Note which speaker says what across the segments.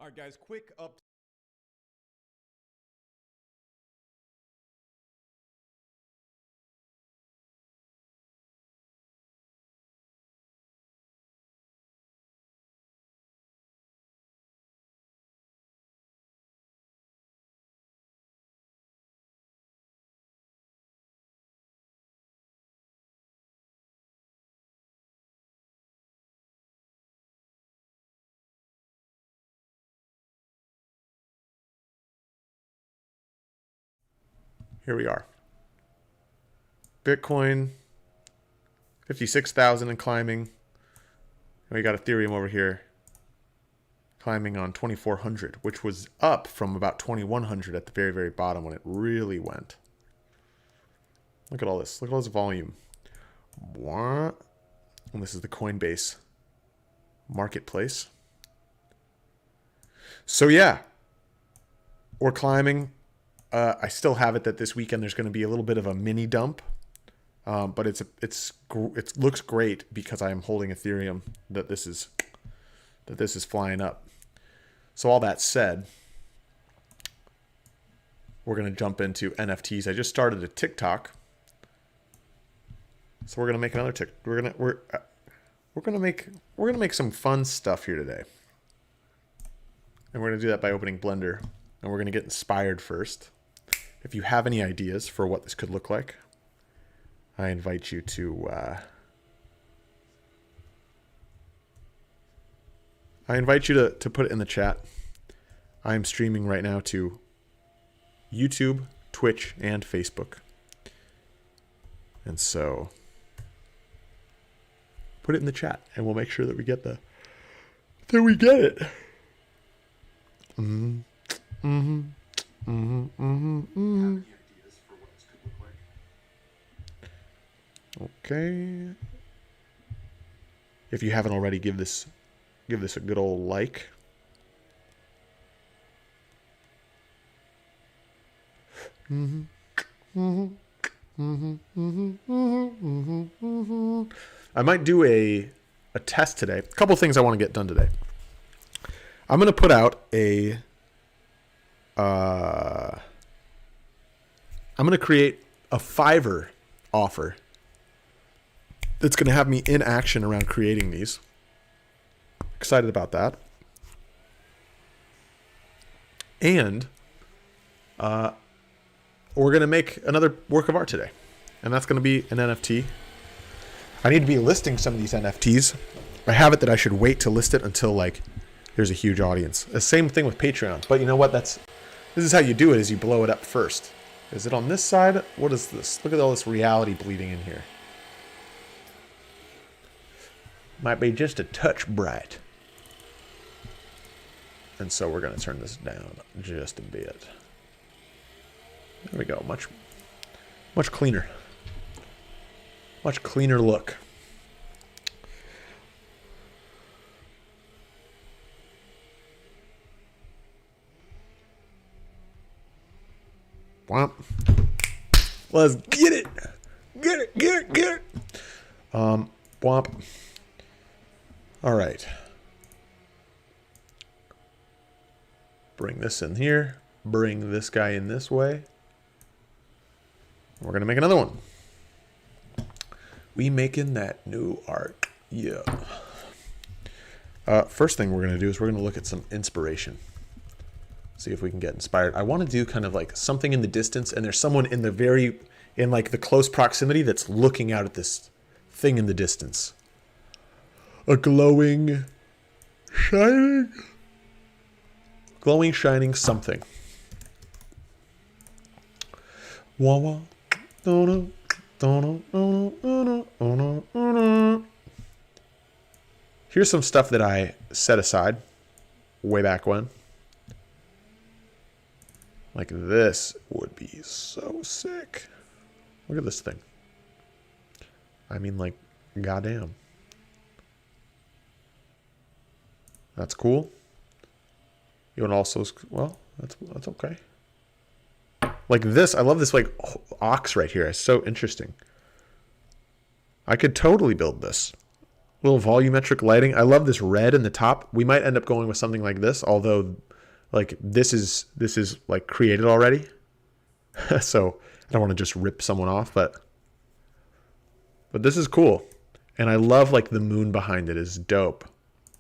Speaker 1: All right, guys, quick up. Here we are. Bitcoin, 56,000 and climbing. And we got Ethereum over here climbing on 2,400, which was up from about 2,100 at the very, very bottom when it really went. Look at all this. Look at all this volume. And this is the Coinbase marketplace. So yeah, we're climbing. I still have it that this weekend there's going to be a little bit of a mini dump, but it looks great because I am holding Ethereum that this is flying up. So all that said, we're going to jump into NFTs. I just started a TikTok, so we're going to make another TikTok. We're going to make some fun stuff here today, and we're going to do that by opening Blender, and we're going to get inspired first. If you have any ideas for what this could look like, I invite you to put it in the chat. I am streaming right now to YouTube, Twitch, and Facebook. And so put it in the chat and we'll make sure that we get it. Okay. If you haven't already, give this a good old like. I might do a test today. A couple things I want to get done today. I'm going to put out I'm going to create a Fiverr offer that's going to have me in action around creating these. Excited about that. And we're going to make another work of art today. And that's going to be an NFT. I need to be listing some of these NFTs. I have it that I should wait to list it until there's a huge audience. The same thing with Patreon. But you know what? This is how you do it, is you blow it up first. Is it on this side? What is this? Look at all this reality bleeding in here. Might be just a touch bright. And so we're going to turn this down just a bit. There we go. Much cleaner. Much cleaner look. Womp. Let's get it. Get it. Womp. All right. Bring this in here. Bring this guy in this way. We're going to make another one. We making that new art. Yeah. First thing we're going to do is we're going to look at some inspiration. See if we can get inspired. I want to do kind of like something in the distance, and there's someone in the close proximity that's looking out at this thing in the distance. A glowing, shining something. Wah wah. Here's some stuff that I set aside way back when. Like this would be so sick. Look at this thing. I mean, like, goddamn. That's cool. You want also, well, that's okay. Like this, I love this like ox right here. It's so interesting. I could totally build this. Little volumetric lighting. I love this red in the top. We might end up going with something like this, although like this is like created already. So I don't want to just rip someone off, but this is cool. And I love like the moon behind it is dope.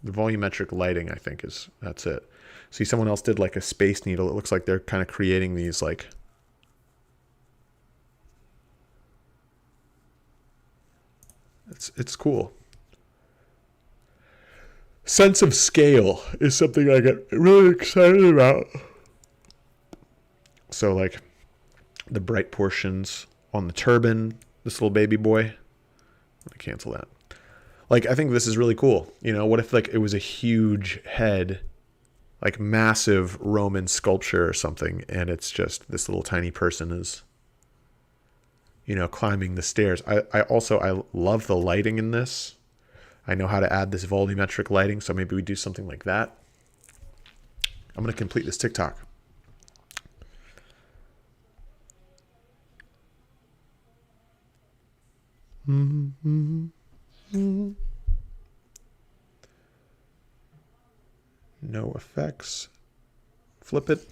Speaker 1: The volumetric lighting, I think, that's it. See, someone else did like a Space Needle. It looks like they're kind of creating these like it's cool. Sense of scale is something I get really excited about. So like the bright portions on the turban, this little baby boy. I'm gonna cancel that. Like, I think this is really cool. You know, what if like it was a huge head, like massive Roman sculpture or something, and it's just this little tiny person is, you know, climbing the stairs. I love the lighting in this. I know how to add this volumetric lighting, so maybe we do something like that. I'm going to complete this TikTok. No effects. Flip it.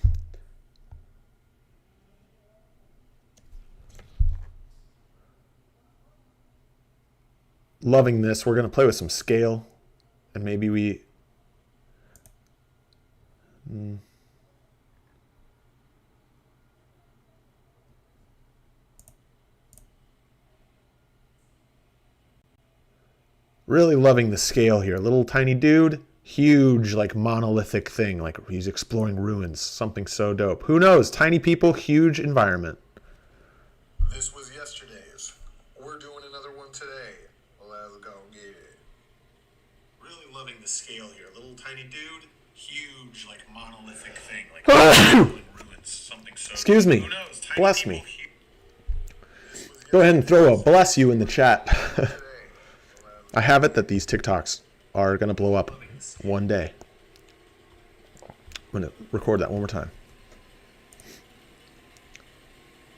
Speaker 1: Loving this. We're going to play with some scale, and maybe we really loving the scale here. Little tiny dude, huge like monolithic thing, like he's exploring ruins. Something so dope. Who knows? Tiny people, huge environment.
Speaker 2: This was yesterday's. We're doing another one today. Let's go get it. Really loving the scale here. Little tiny dude, huge like monolithic thing, like ruins. Something so.
Speaker 1: Excuse me.
Speaker 2: Who knows?
Speaker 1: Bless me. Go ahead and throw a bless you in the chat. I have it that these TikToks are going to blow up one day. I'm going to record that one more time.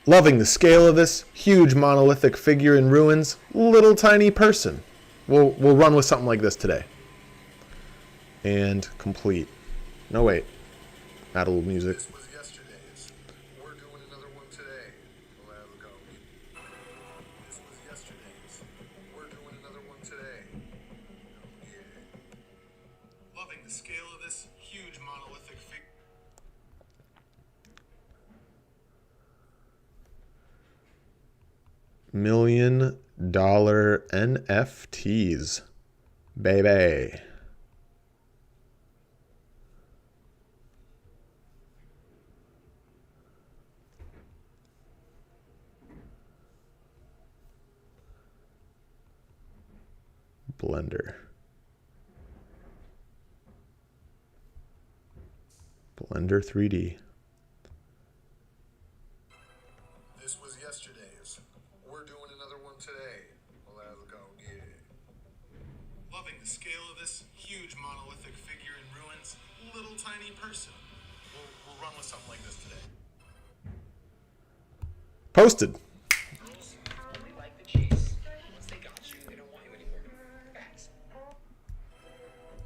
Speaker 1: Loving the scale of this huge monolithic figure in ruins, little tiny person. We'll run with something like this today. And complete. No, wait. Add a little music.
Speaker 2: This was yesterday's. We're doing another one today. Let's go. This was yesterday's. We're doing another one today. Yeah. Loving the scale of this huge monolithic figure.
Speaker 1: $1 million NFTs. Baby. Blender 3D.
Speaker 2: This was yesterday's. We're doing another one today. Let's go get it. Loving the scale of this huge monolithic figure in ruins, little tiny person. We'll run with something like this today.
Speaker 1: Posted.
Speaker 3: Girls only like the chase. Once they got you, they don't want you anymore. Facts.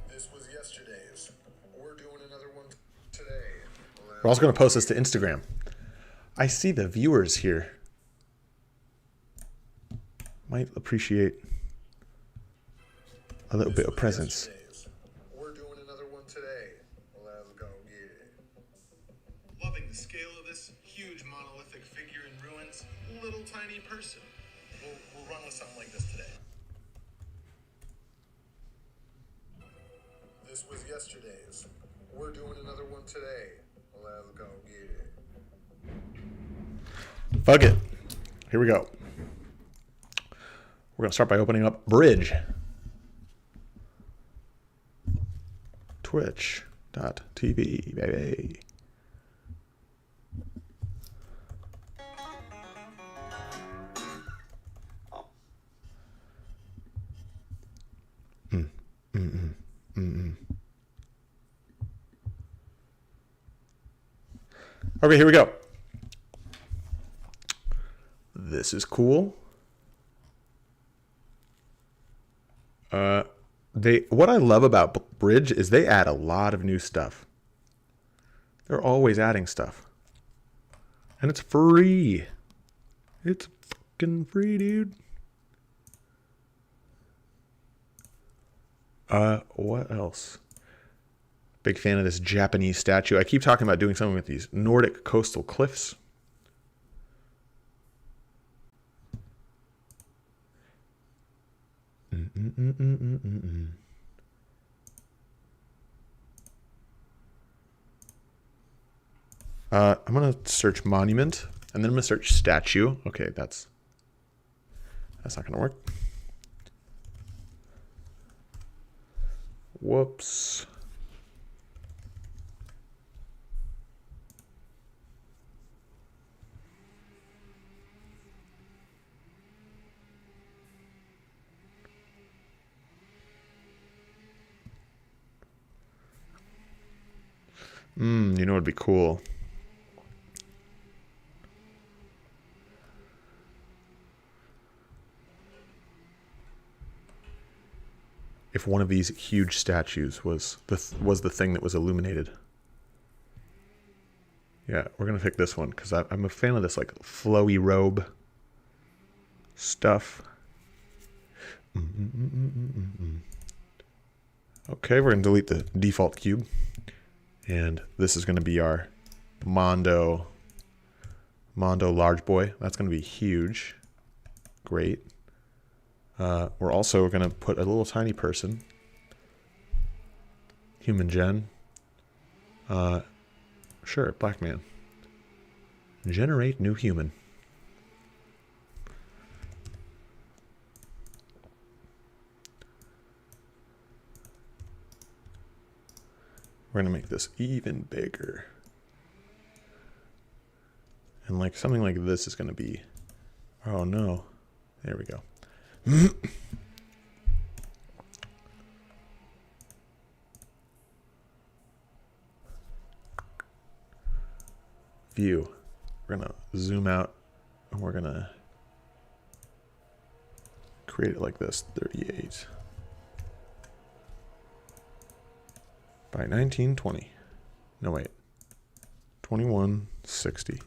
Speaker 2: This was yesterday's. We're doing another one today.
Speaker 1: We're also going to post this to Instagram. I see the viewers here. Might appreciate a little bit of presence.
Speaker 2: We're doing another one today. Let's go get it. Loving the scale of this huge monolithic figure in ruins, little tiny person. We'll run with something like this today. This was yesterday's. We're doing another one today. Let's go get it.
Speaker 1: Fuck it. Here we go. We're going to start by opening up Bridge. Twitch.tv, baby. Okay, here we go. This is cool. what I love about Bridge is they add a lot of new stuff. They're always adding stuff. And it's free. It's fucking free, dude. What else? Big fan of this Japanese statue. I keep talking about doing something with these Nordic coastal cliffs. I'm gonna search monument, and then I'm gonna search statue. Okay, that's not gonna work. Whoops. You know what'd be cool? If one of these huge statues was the thing that was illuminated. Yeah, we're gonna pick this one because I'm a fan of this like flowy robe stuff. Okay, we're gonna delete the default cube, and this is gonna be our Mondo large boy. That's gonna be huge. Great. We're also going to put a little tiny person. Human gen. Sure, black man. Generate new human. We're going to make this even bigger. And like something like this is going to be... Oh no. There we go. View. We're gonna zoom out and we're gonna create it like this. 38 by 1920. No wait. 2160.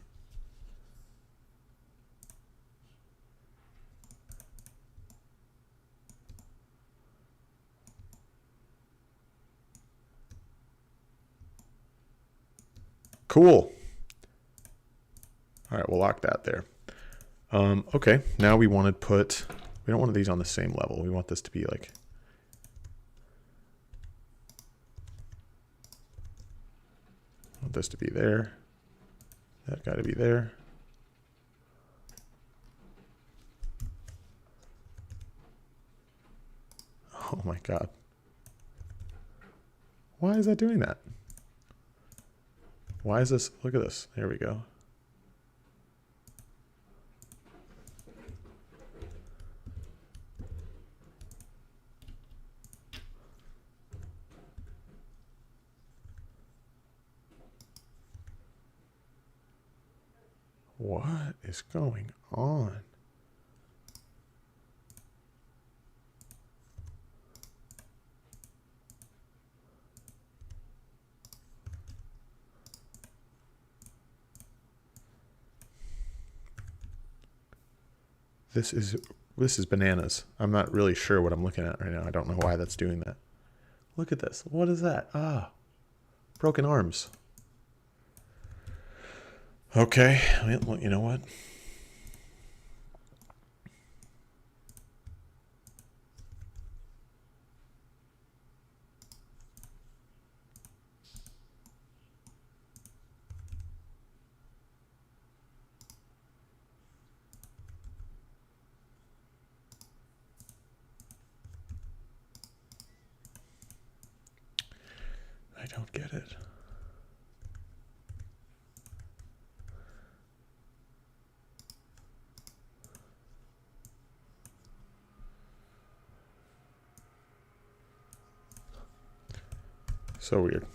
Speaker 1: Cool. All right, we'll lock that there. Okay, now we want to put, we don't want these on the same level. We want this to be like, I want this to be there. That got to be there. Oh my God. Why is that doing that? Why is this? Look at this. There we go. What is going on? This is bananas. I'm not really sure what I'm looking at right now. I don't know why that's doing that. Look at this. What is that? Ah, broken arms. Okay, well, you know what? I don't get it. So weird.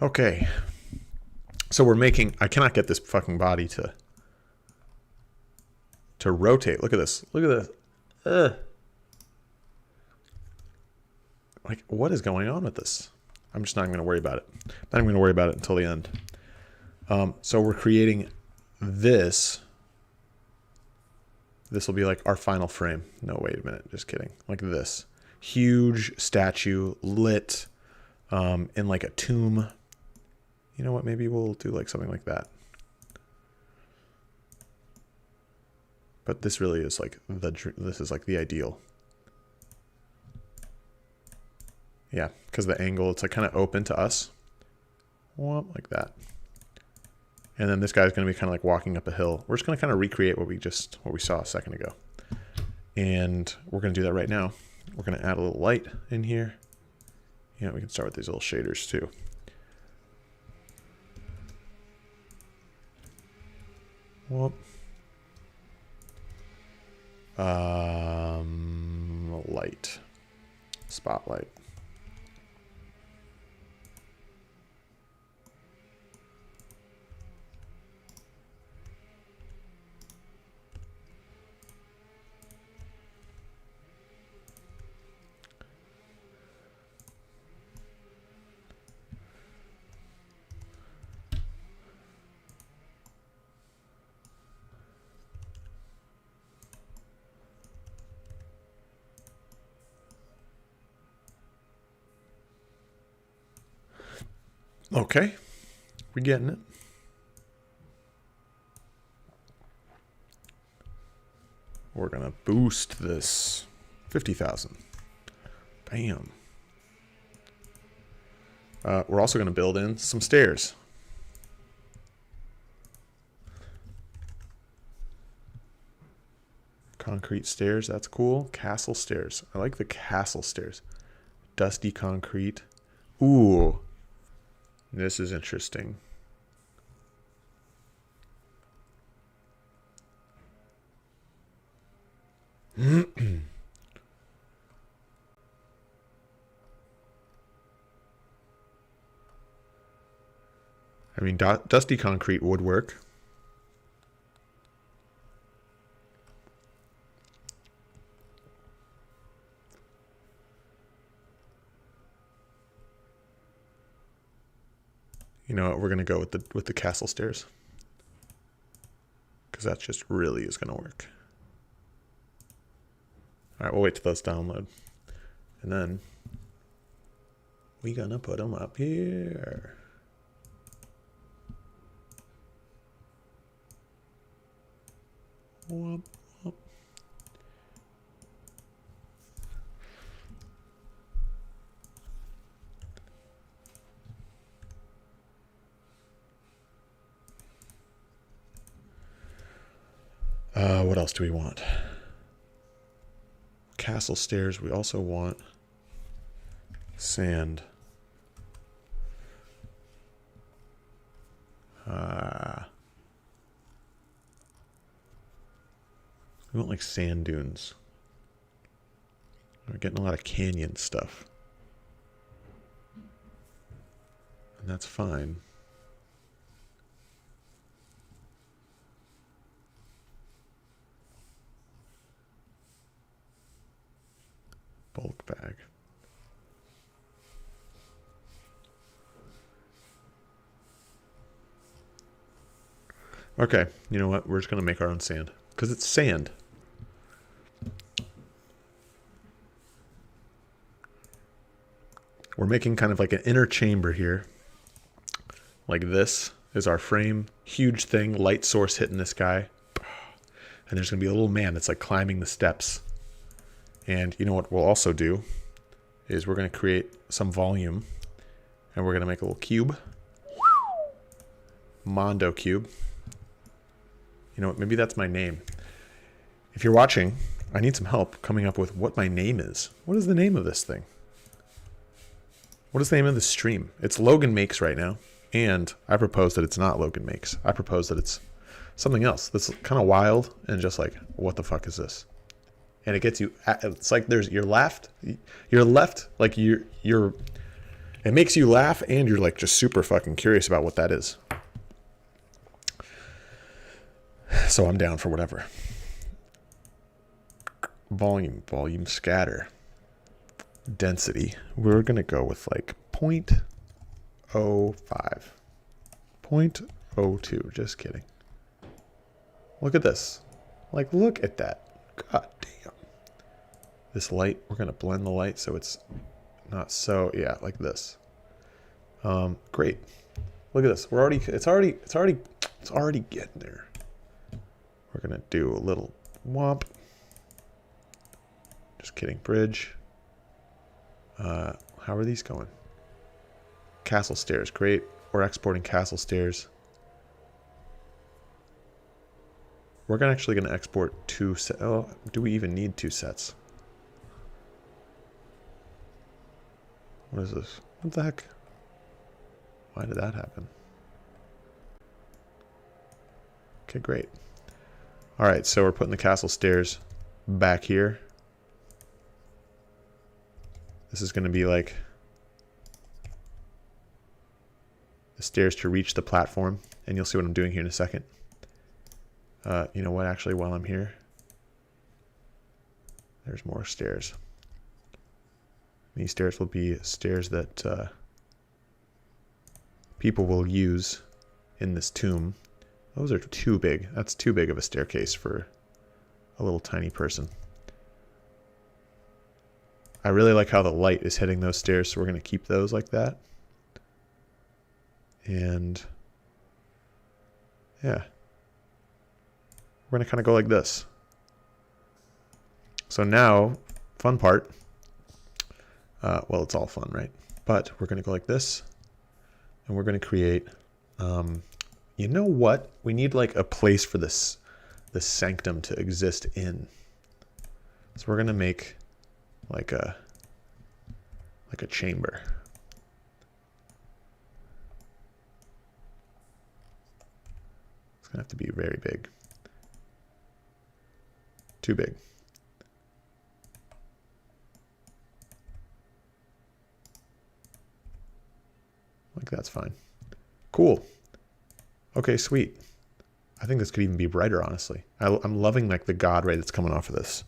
Speaker 1: Okay. So we're making, I cannot get this fucking body to rotate. Look at this. Look at this. Ugh. Like, what is going on with this? I'm just not even going to worry about it. Not even going to worry about it until the end. So we're creating this. This will be like our final frame. No, wait a minute. Just kidding. Like this. Huge statue lit in like a tomb. You know what? Maybe we'll do like something like that. But this really is like this is like the ideal. Yeah, because the angle, it's like kind of open to us. Well, like that. And then this guy's going to be kind of like walking up a hill. We're just going to kind of recreate what we saw a second ago. And we're going to do that right now. We're going to add a little light in here. Yeah, we can start with these little shaders too. Whoop. Light. Spotlight. Okay, we're getting it. We're gonna boost this 50,000. Bam. We're also gonna build in some stairs. Concrete stairs, that's cool. Castle stairs. I like the castle stairs. Dusty concrete. Ooh. This is interesting. I mean, dusty concrete would work. You know what? We're gonna go with the castle stairs because that just really is gonna work. All right, we'll wait till those download, and then we're gonna put them up here. Whoop, whoop. What else do we want? Castle stairs. We also want sand. We want like sand dunes. We're getting a lot of canyon stuff. And that's fine. Bulk bag. Okay, you know what? We're just going to make our own sand. Because it's sand. We're making kind of like an inner chamber here. Like this is our frame. Huge thing. Light source hitting this guy. And there's going to be a little man that's like climbing the steps. And you know what we'll also do is we're going to create some volume. And we're going to make a little cube. Mondo cube. You know what? Maybe that's my name. If you're watching, I need some help coming up with what my name is. What is the name of this thing? What is the name of the stream? It's Logan Makes right now. And I propose that it's not Logan Makes. I propose that it's something else that's kind of wild and just like, what the fuck is this? And it gets you, it's like you're left, like you're It makes you laugh and you're like just super fucking curious about what that is. So I'm down for whatever. Volume, scatter. Density. We're going to go with like 0.05. 0.02. Just kidding. Look at this. Like, look at that. God damn. This light, we're going to blend the light so it's not so, yeah, like this. Great. Look at this. It's already getting there. We're going to do a little womp. Just kidding. Bridge. How are these going? Castle stairs. Great. We're exporting castle stairs. We're actually going to export 2 sets. Oh, do we even need 2 sets? What is this? What the heck? Why did that happen? Okay, great. All right, so we're putting the castle stairs back here. This is going to be like the stairs to reach the platform, and you'll see what I'm doing here in a second. You know what, actually, while I'm here, there's more stairs. These stairs will be stairs that people will use in this tomb. Those are too big. That's too big of a staircase for a little tiny person. I really like how the light is hitting those stairs, so we're going to keep those like that. And yeah. We're going to kind of go like this. So now, fun part. Well, it's all fun, right? But we're going to go like this. And we're going to create, you know what? We need like a place for this sanctum to exist in. So we're going to make like a chamber. It's going to have to be very big. Too big. Like that's fine. Cool. Okay, sweet. I think this could even be brighter, honestly. I'm loving like the god ray that's coming off of this.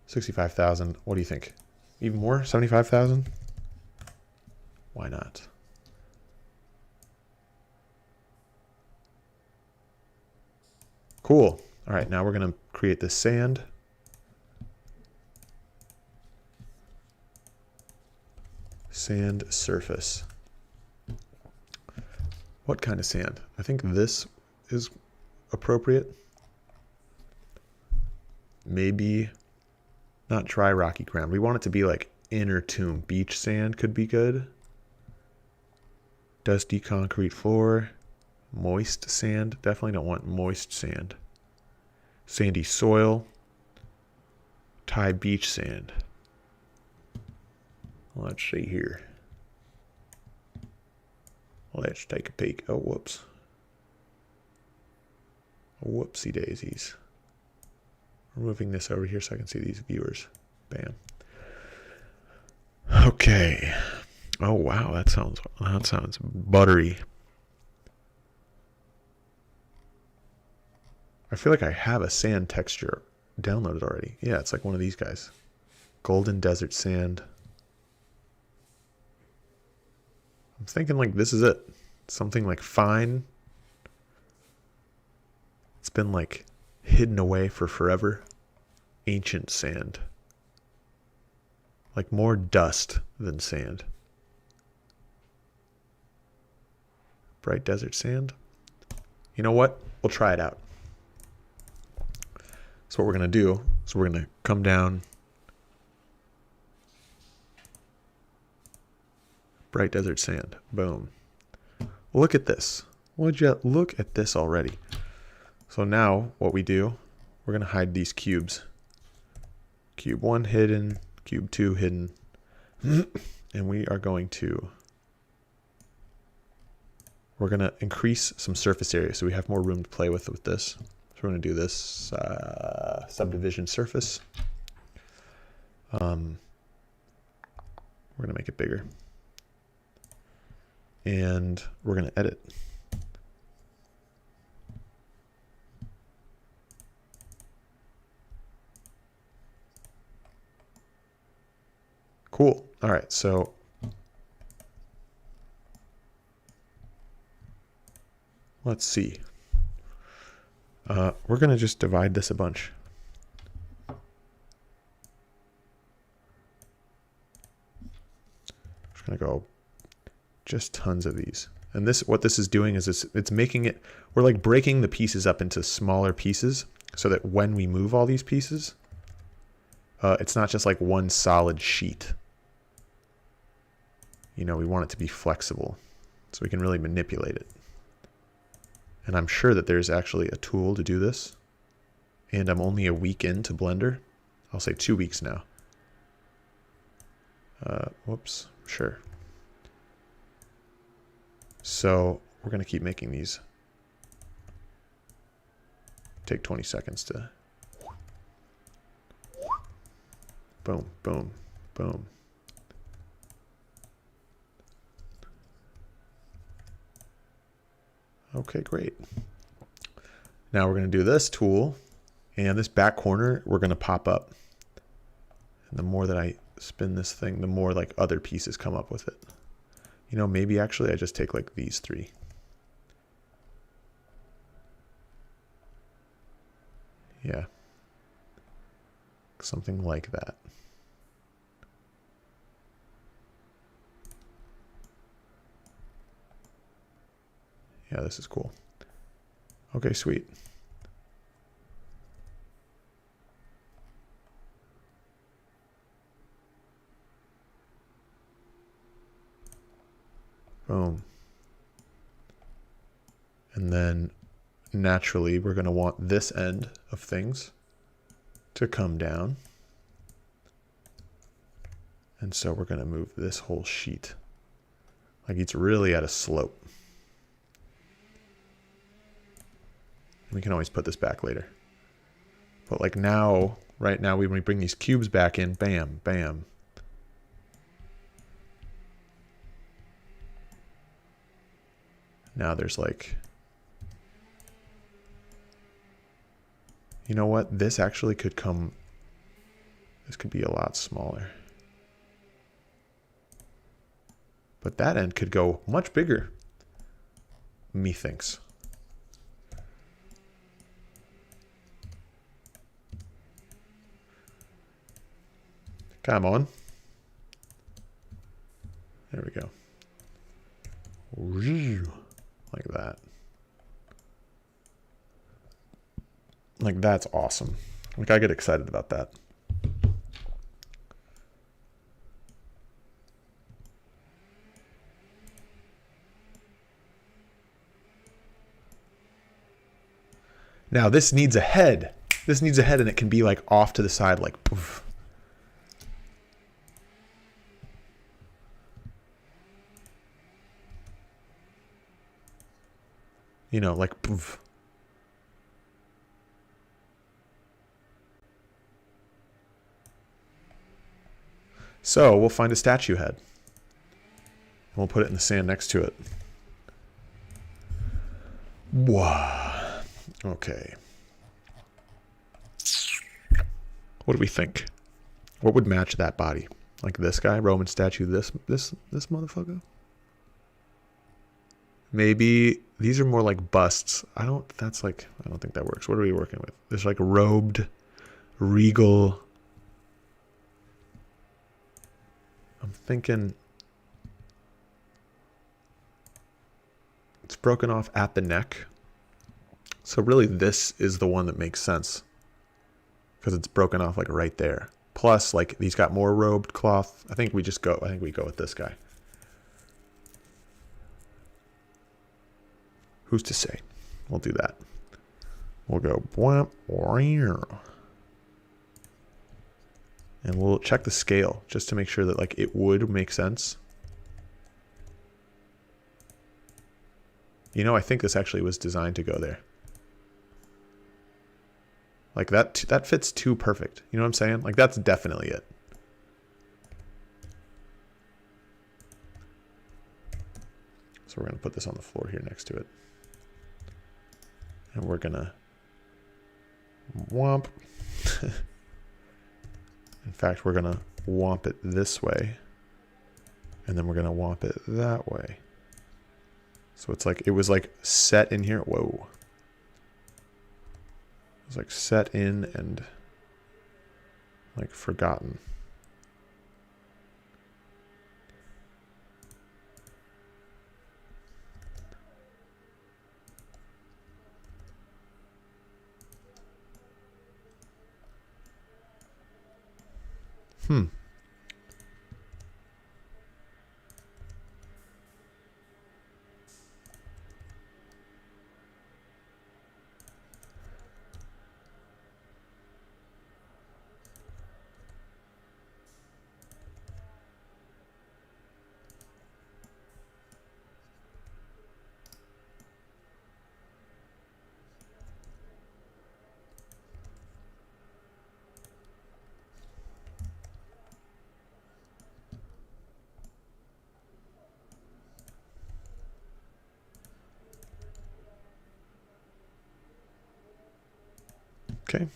Speaker 1: 65,000. What do you think? Even more? 75,000? Why not? Cool. All right, now we're going to create this sand. Sand surface. What kind of sand? I think this is appropriate. Maybe not dry rocky ground. We want it to be like inner tomb. Beach sand could be good. Dusty concrete floor. Moist sand. Definitely don't want moist sand. Sandy soil. Thai beach sand. Let's see here. Let's take a peek. Oh, whoops. Whoopsie daisies. Moving this over here so I can see these viewers. Bam. Okay. Oh wow, that sounds buttery. I feel like I have a sand texture downloaded already. Yeah, it's like one of these guys. Golden desert sand. I'm thinking like this is it. Something like fine. It's been like hidden away for forever. Ancient sand. Like more dust than sand. Bright desert sand. You know what? We'll try it out. So what we're going to do is we're going to come down. Bright desert sand. Boom. Look at this. Would you look at this already? So now what we do, we're going to hide these cubes. Cube 1 hidden, cube 2 hidden. And we are going to, we're going to increase some surface area so we have more room to play with this. So we're going to do this subdivision surface. We're going to make it bigger. and we're going to edit. Cool. All right, so let's see. We're going to just divide this a bunch. Just going to go just tons of these. And this, what this is doing is it's making it, we're like breaking the pieces up into smaller pieces so that when we move all these pieces, it's not just like one solid sheet. You know, we want it to be flexible so we can really manipulate it. And I'm sure that there's actually a tool to do this. And I'm only a week into Blender. I'll say 2 weeks now. Whoops, sure. So we're going to keep making these. Take 20 seconds to. Boom, boom, boom. Okay, great. Now we're going to do this tool, and this back corner we're going to pop up. And the more that I spin this thing, the more like other pieces come up with it. You know, maybe actually I just take like these three. Yeah. Something like that. Yeah, this is cool. Okay, sweet. Boom. And then naturally, we're going to want this end of things to come down. And so we're going to move this whole sheet. Like it's really at a slope. We can always put this back later. But like now, right now, when we bring these cubes back in, bam, bam. Now there's like, you know what? This actually could come, this could be a lot smaller. But that end could go much bigger, methinks. Come on. There we go. Like that. Like that's awesome. Like I get excited about that. Now this needs a head. This needs a head and it can be like off to the side like poof. You know, like poof. So we'll find a statue head. And we'll put it in the sand next to it. Wow. Okay. What do we think? What would match that body? Like this guy, Roman statue, this motherfucker? Maybe these are more like busts. I don't think that works. What are we working with? There's like robed, regal. I'm thinking it's broken off at the neck. So really this is the one that makes sense because it's broken off like right there. Plus like he's got more robed cloth. I think we go with this guy. Who's to say? We'll do that. We'll go and we'll check the scale just to make sure that like it would make sense. You know, I think this actually was designed to go there. Like that fits too perfect. You know what I'm saying? Like that's definitely it. So we're going to put this on the floor here next to it. And we're going to womp. In fact, we're going to womp it this way. And then we're going to womp it that way. So it's like, it was like set in here. Whoa. It was like set in and like forgotten. Okay.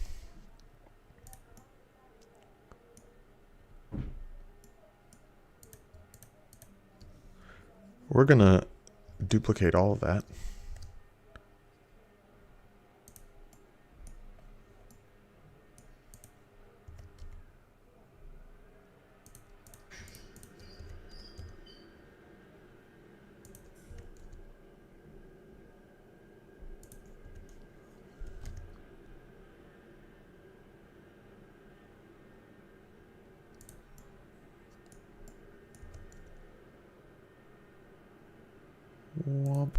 Speaker 1: We're going to duplicate all of that. Womp.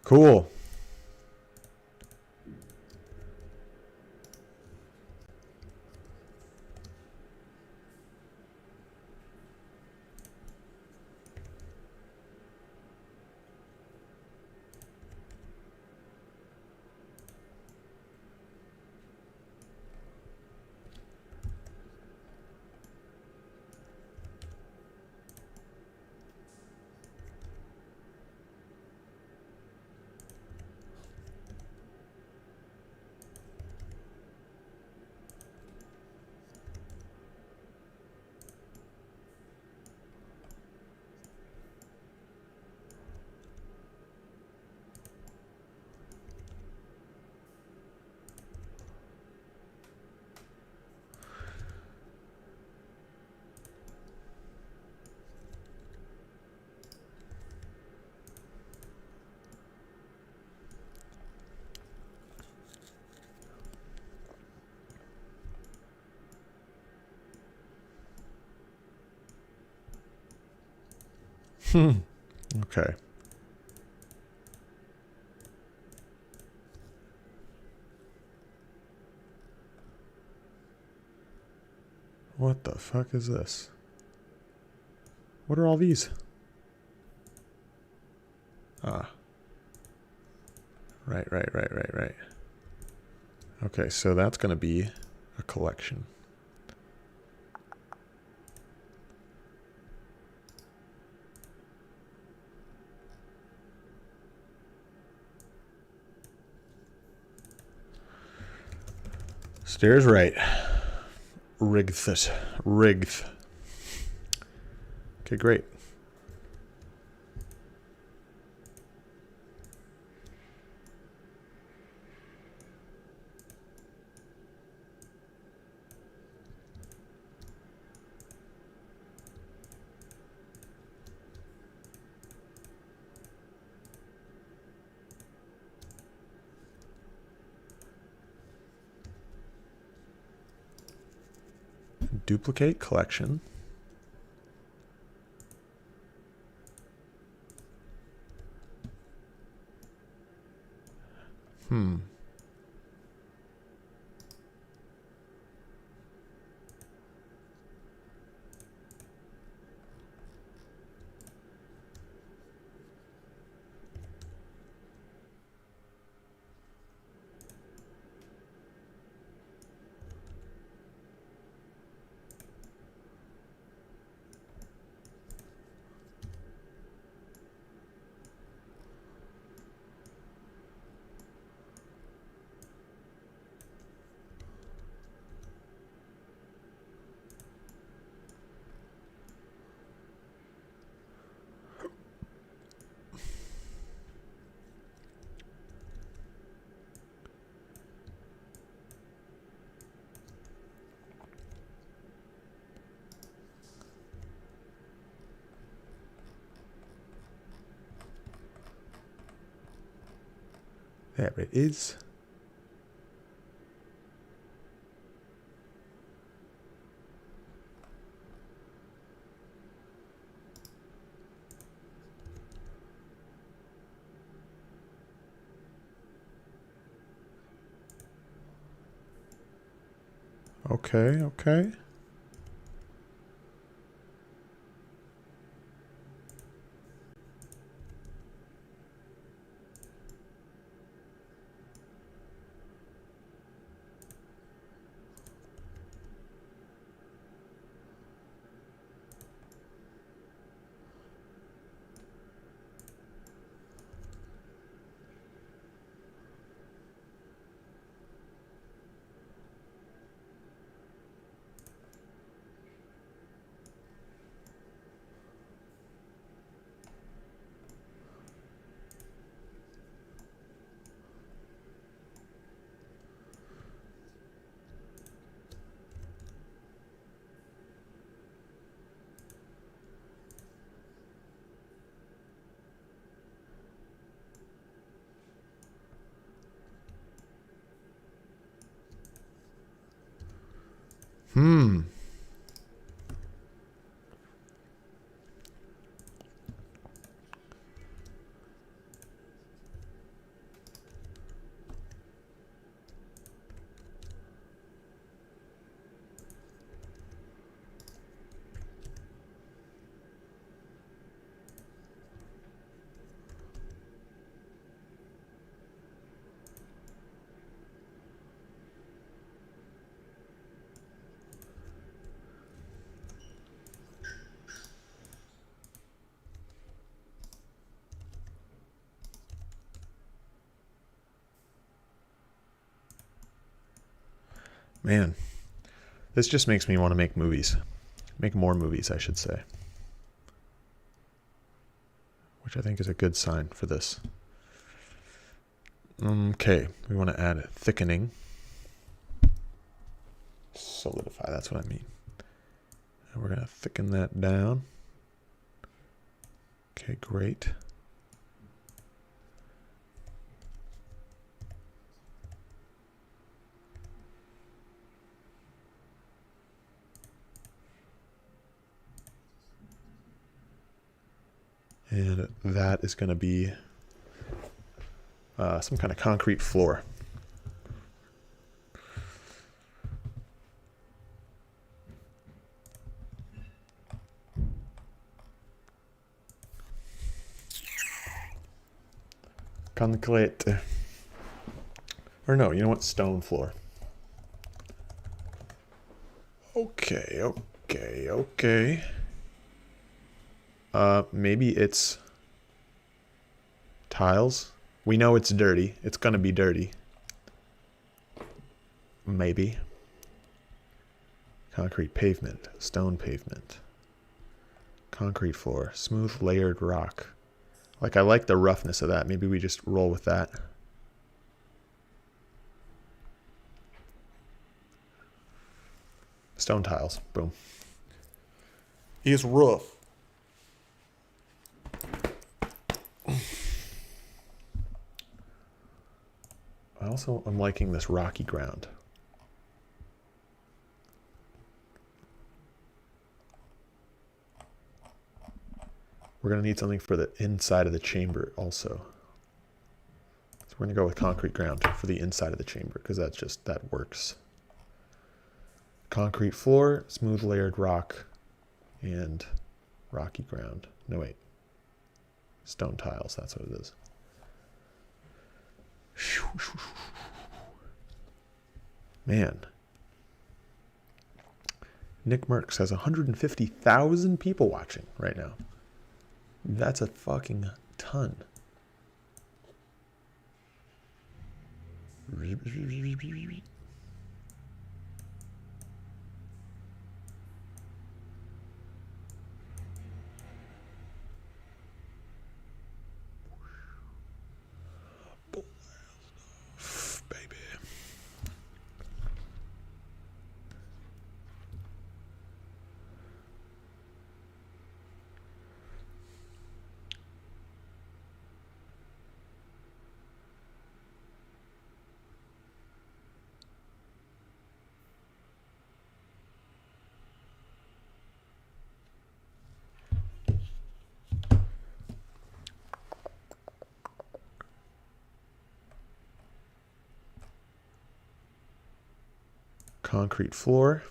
Speaker 1: Cool. Okay. What the fuck is this? What are all these? Ah. Right. Okay, so that's going to be a collection. Stairs right. Rigged. Okay, great. Duplicate collection. There it is. Okay, okay. Hmm. Man, this just makes me want to make movies. Make more movies, I should say. Which I think is a good sign for this. Okay, we want to add thickening. Solidify, that's what I mean. And we're going to thicken that down. Okay, great. And that is going to be some kind of concrete floor. Concrete. Or no, you know what? Stone floor. Okay, okay, okay. Maybe it's tiles. We know it's dirty. It's gonna be dirty. Maybe. Concrete pavement. Stone pavement. Concrete floor. Smooth layered rock. Like, I like the roughness of that. Maybe we just roll with that. Stone tiles. Boom. He's rough. I also am liking this rocky ground. We're going to need something for the inside of the chamber also. So we're going to go with concrete ground for the inside of the chamber because that works. Concrete floor, smooth layered rock, and rocky ground. No, wait. Stone tiles, that's what it is. Man. Nick Merckx has 150,000 people watching right now. That's a fucking ton. Baby. concrete floor.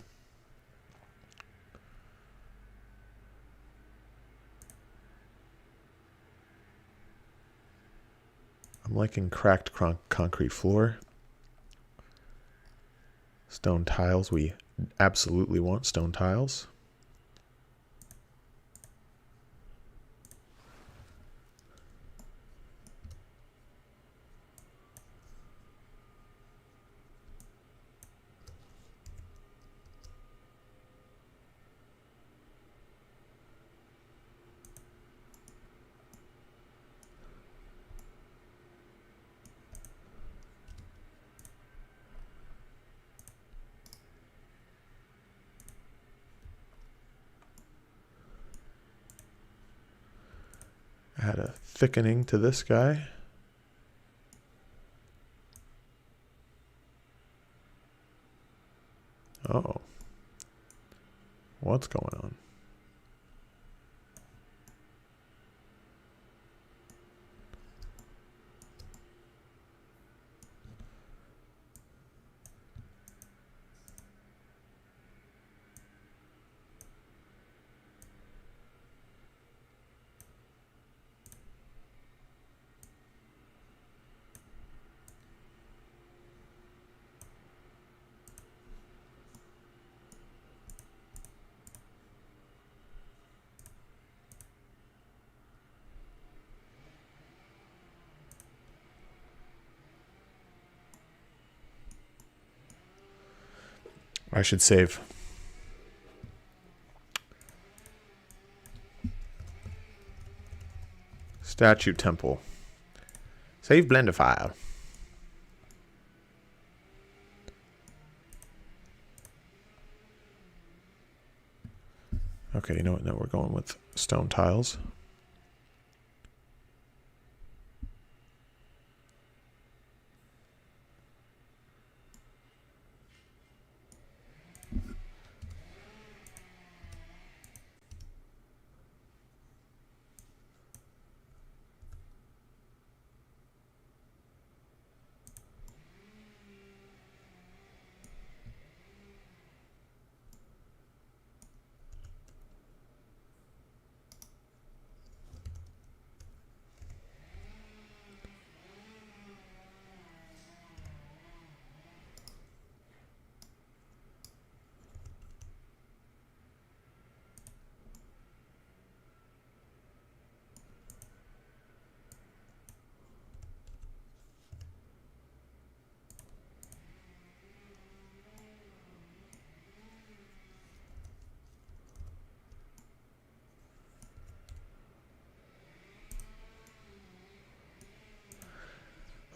Speaker 1: I'm liking cracked concrete floor. Stone tiles. We absolutely want stone tiles. Add a thickening to this guy. Oh. What's going on? I should save. Statue temple. Save Blender file. Okay, you know what? Now we're going with stone tiles.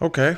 Speaker 1: Okay.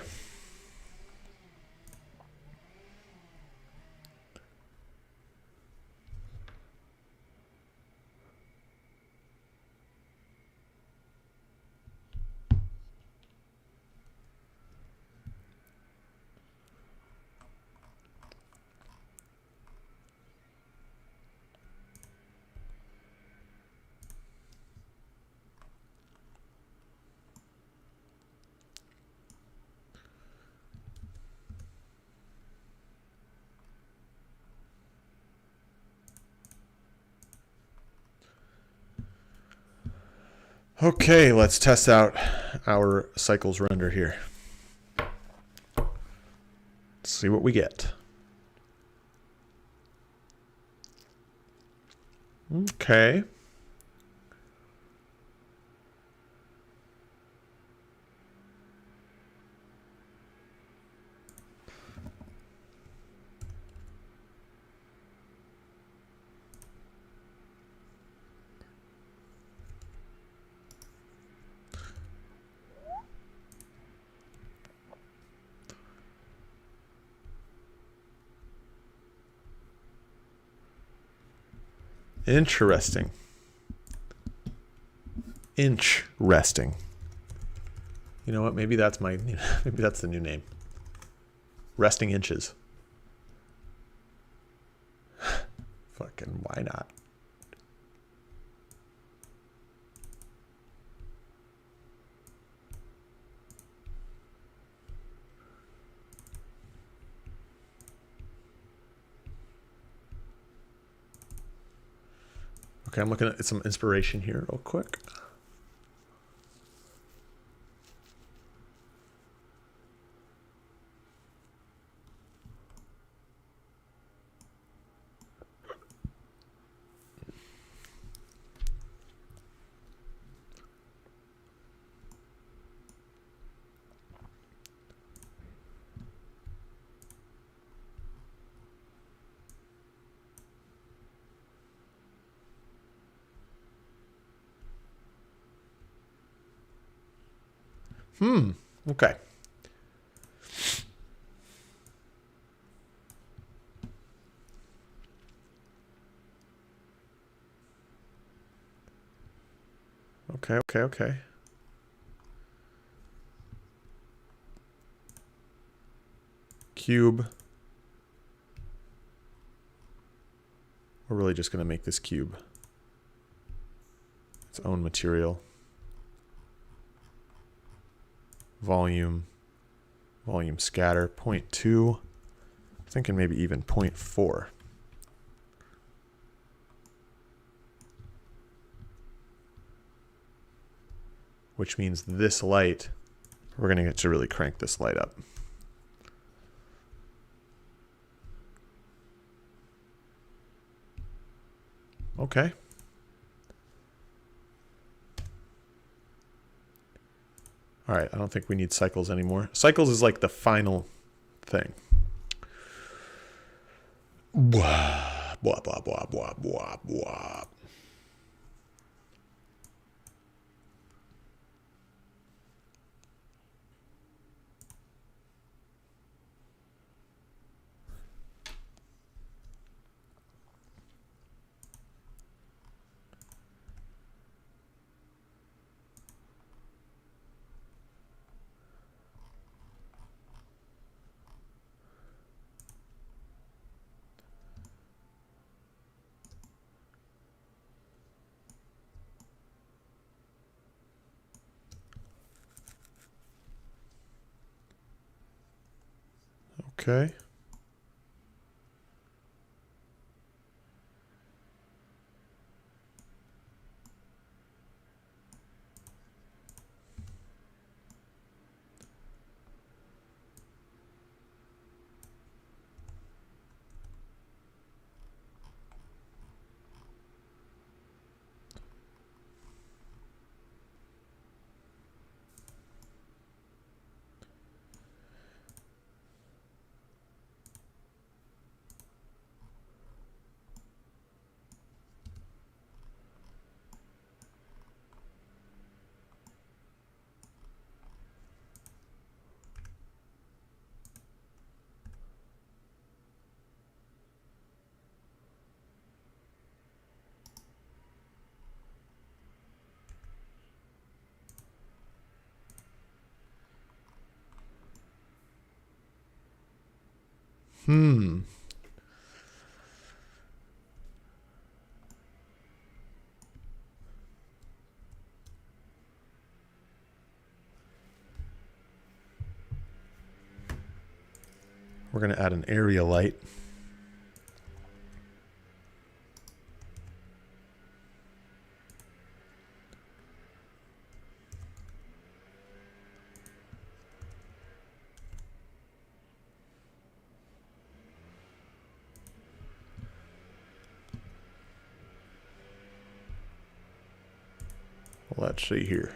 Speaker 1: Okay, let's test out our cycles render here. Let's see what we get. Okay. Interesting. Inch resting. You know what? Maybe that's maybe that's the new name. Resting inches. Fucking why not? Okay, I'm looking at some inspiration here real quick. Okay. Okay. Cube. We're really just going to make this cube its own material. Volume scatter, 0.2. I'm thinking maybe even 0.4. Which means this light, we're going to get to really crank this light up. Okay. All right, I don't think we need cycles anymore. Cycles is like the final thing. Blah, blah, blah, blah, blah, blah, blah. Okay. We're going to add an area light. Let's see here.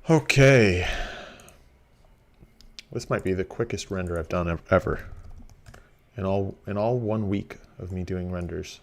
Speaker 1: Okay. This might be the quickest render I've done ever. In all 1 week of me doing renders.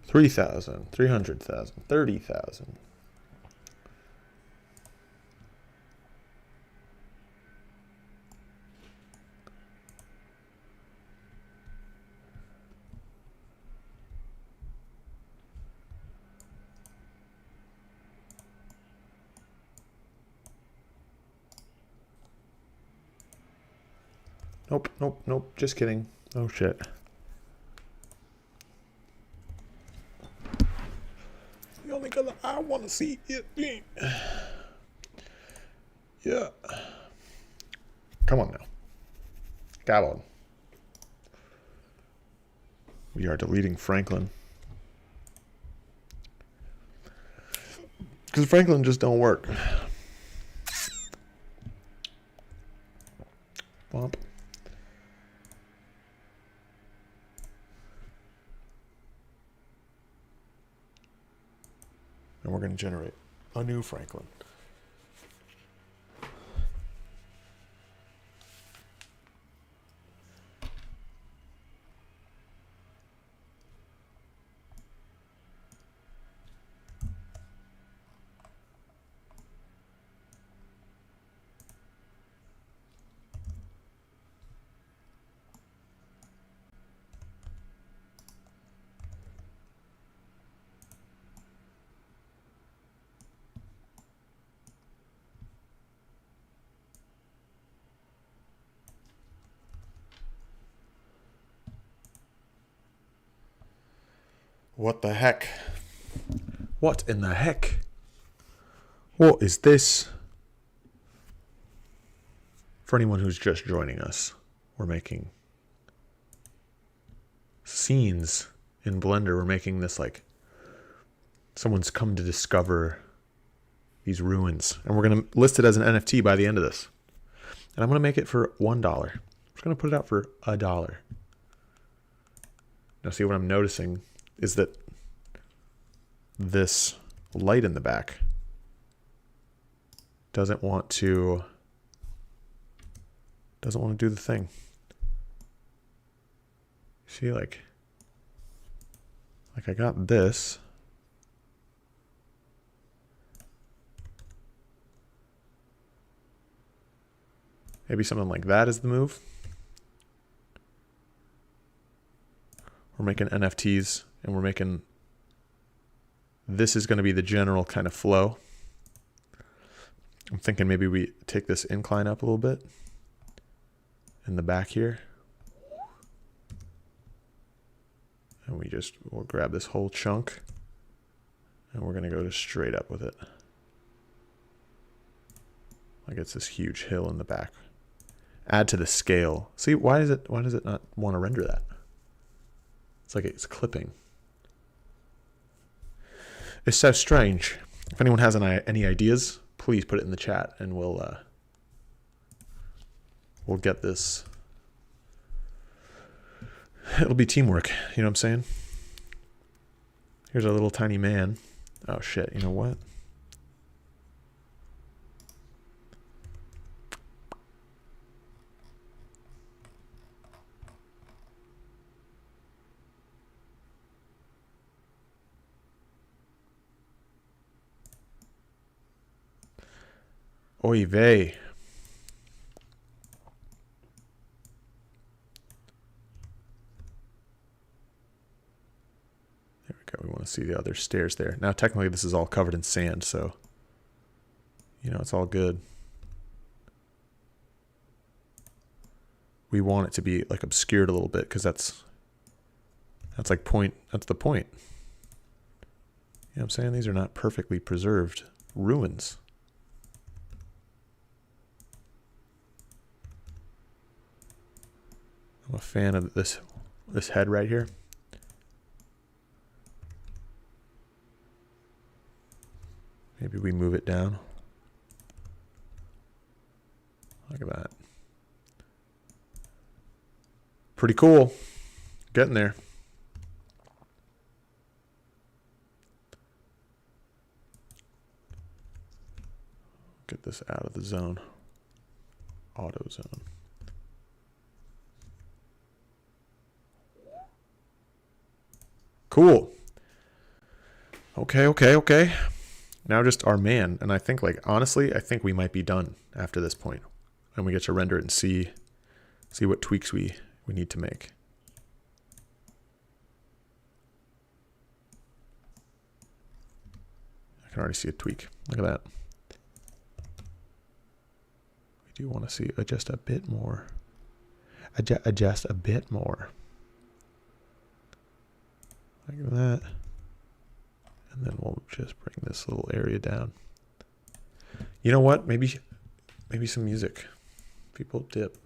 Speaker 1: $3,000, $300,000, $30,000. Nope, nope, nope. Just kidding. Oh shit. The only color I want to see it. Yeah. Come on now. Come on. We are deleting Franklin. Because Franklin just don't work. Bump. And we're going to generate a new Franklin. What the heck? What in the heck? What is this? For anyone who's just joining us, we're making scenes in Blender. We're making this like someone's come to discover these ruins. And we're going to list it as an NFT by the end of this. And I'm going to make it for $1. I'm just going to put it out for $1. Now see what I'm noticing is that this light in the back doesn't want to do the thing. See, like I got this. Maybe something like that is the move. We're making NFTs and we're making, this is going to be the general kind of flow. I'm thinking maybe we take this incline up a little bit in the back here. And we'll grab this whole chunk and we're going to go just straight up with it. Like it's this huge hill in the back. Add to the scale. See, why does it not want to render that? It's like it's clipping. It's so strange. If anyone has any ideas, please put it in the chat and we'll get this. It'll be teamwork, you know what I'm saying? Here's our little tiny man. Oh shit, you know what? Oy vey. There we go. We want to see the other stairs there. Now, technically, this is all covered in sand, so, you know, it's all good. We want it to be, like, obscured a little bit, because that's That's like point. That's the point. You know what I'm saying? These are not perfectly preserved ruins. I'm a fan of this head right here. Maybe we move it down. Look at that. Pretty cool. Getting there. Get this out of the zone. Auto zone. Cool. Okay. Now just our man. And I think, like, honestly, I think we might be done after this point. And we get to render it and see what tweaks we need to make. I can already see a tweak. Look at that. We do want to see adjust a bit more. Adjust a bit more. Like that. And then we'll just bring this little area down. You know what? Maybe some music. People dip.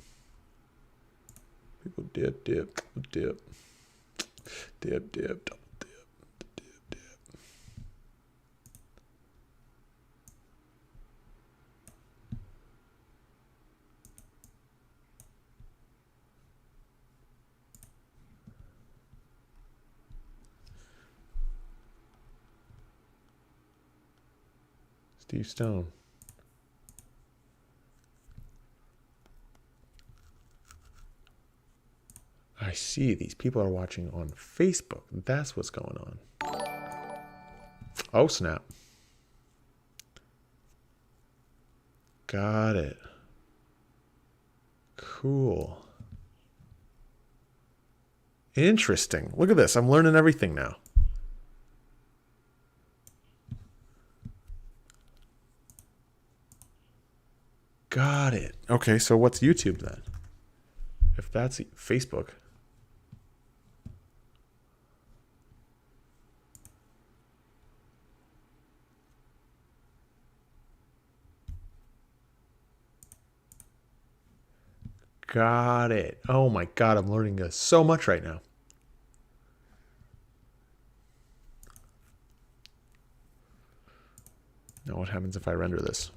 Speaker 1: People dip. Dip, double dip. Steve Stone. I see these people are watching on Facebook. That's what's going on. Oh, snap. Got it. Cool. Interesting. Look at this. I'm learning everything now. Got it. Okay, so what's YouTube then? If that's Facebook. Got it. Oh my God, I'm learning so much right now. Now what happens if I render this?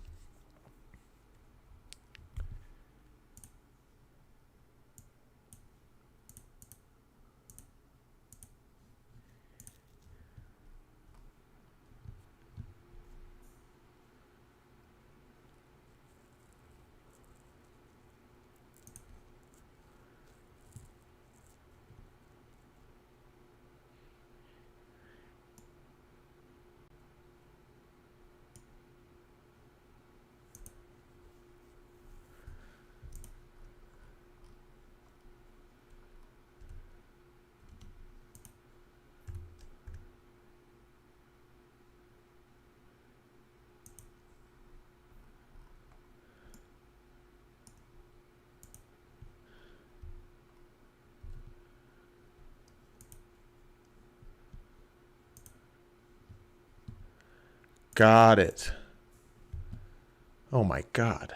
Speaker 1: Got it. Oh my God.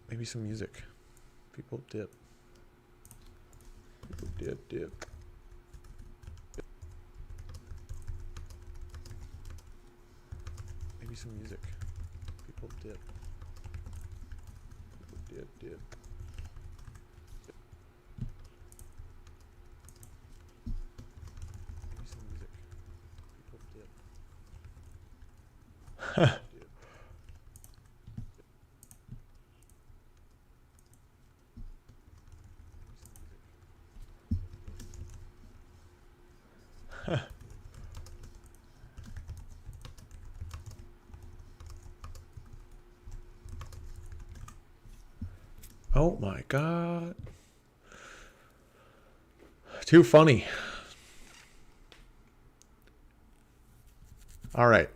Speaker 1: Maybe some music. People dip. People dip. Maybe some music. People dip. People dip. Maybe some music. People dip. Oh my god. Too funny. All right.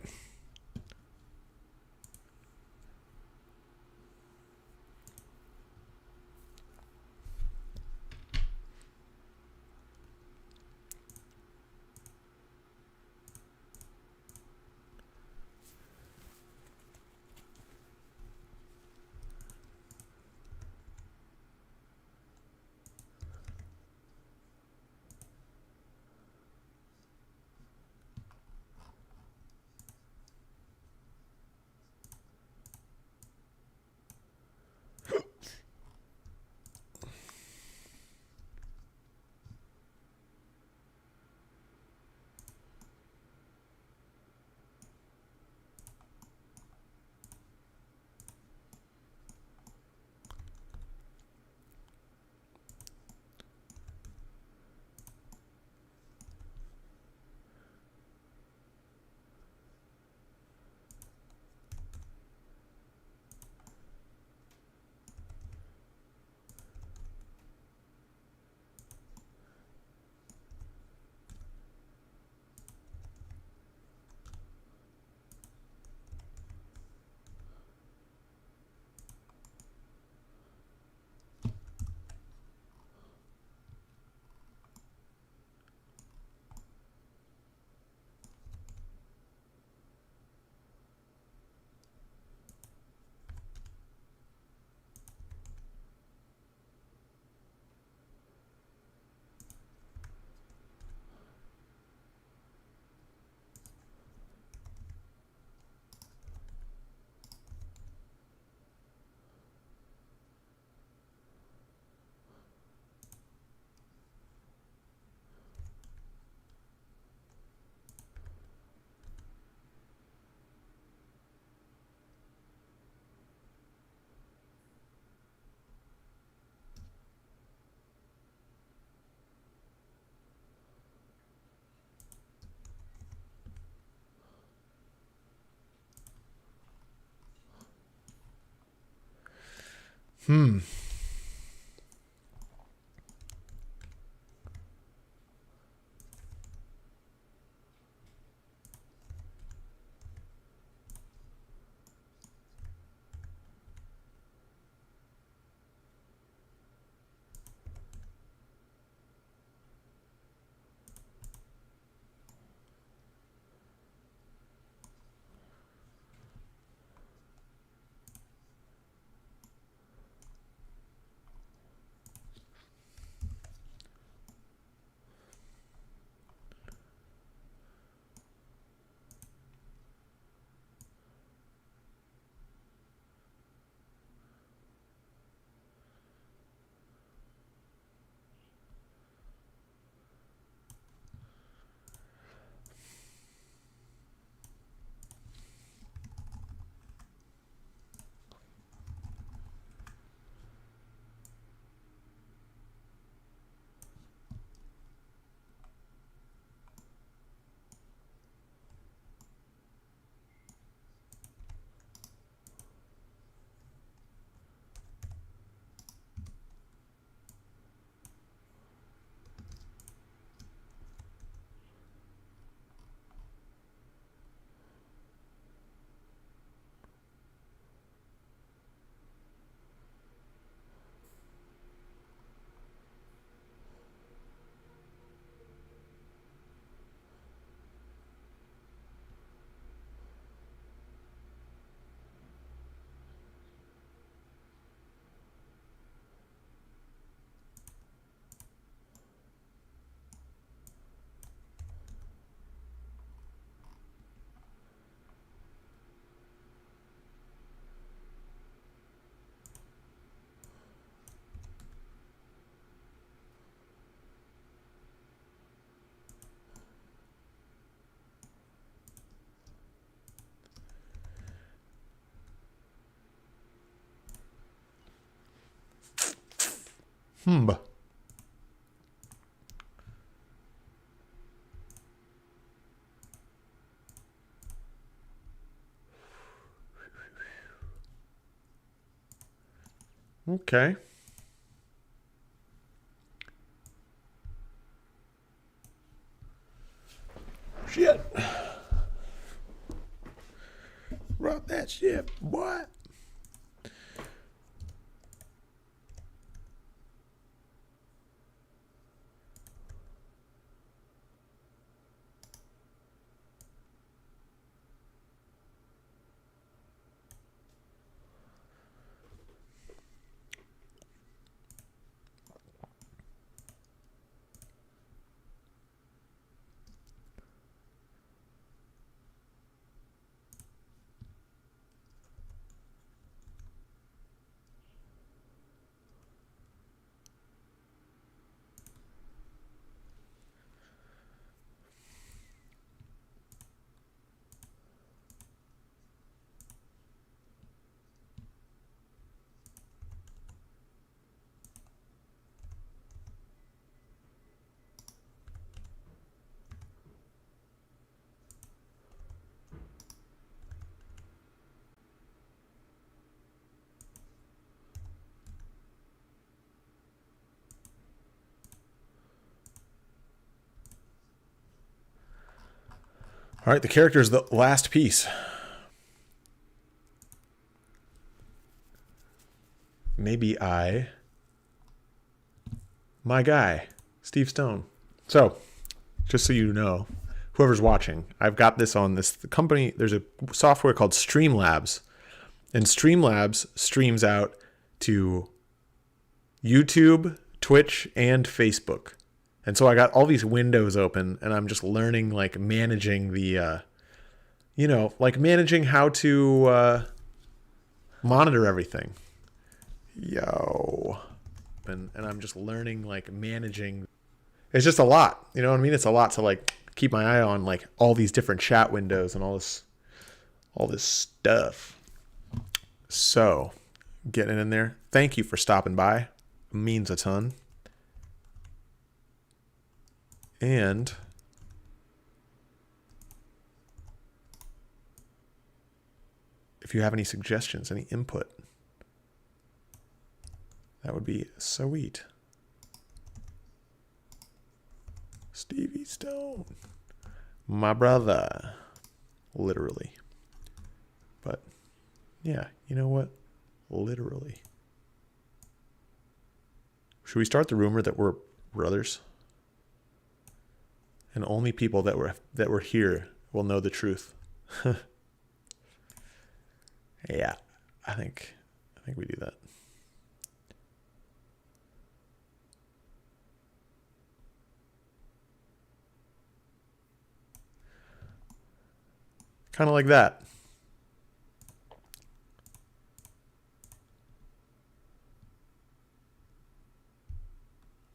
Speaker 1: Hmm. Okay. Shit. Rock that shit, boy. All right, the character is the last piece. Maybe my guy, Steve Stone. So, just so you know, whoever's watching, I've got this on this company. There's a software called Streamlabs, and Streamlabs streams out to YouTube, Twitch, and Facebook. And so I got all these windows open, and I'm just learning, like, managing the, like managing how to monitor everything. Yo. And I'm just learning, like, managing. It's just a lot. You know what I mean? It's a lot to, like, keep my eye on, like, all these different chat windows and all this stuff. So, getting in there. Thank you for stopping by. It means a ton. And if you have any suggestions, any input, that would be sweet. Stevie Stone. My brother. Literally. But, yeah, you know what? Literally. Should we start the rumor that we're brothers? And only people that were here will know the truth. Yeah, I think we do that. Kind of like that.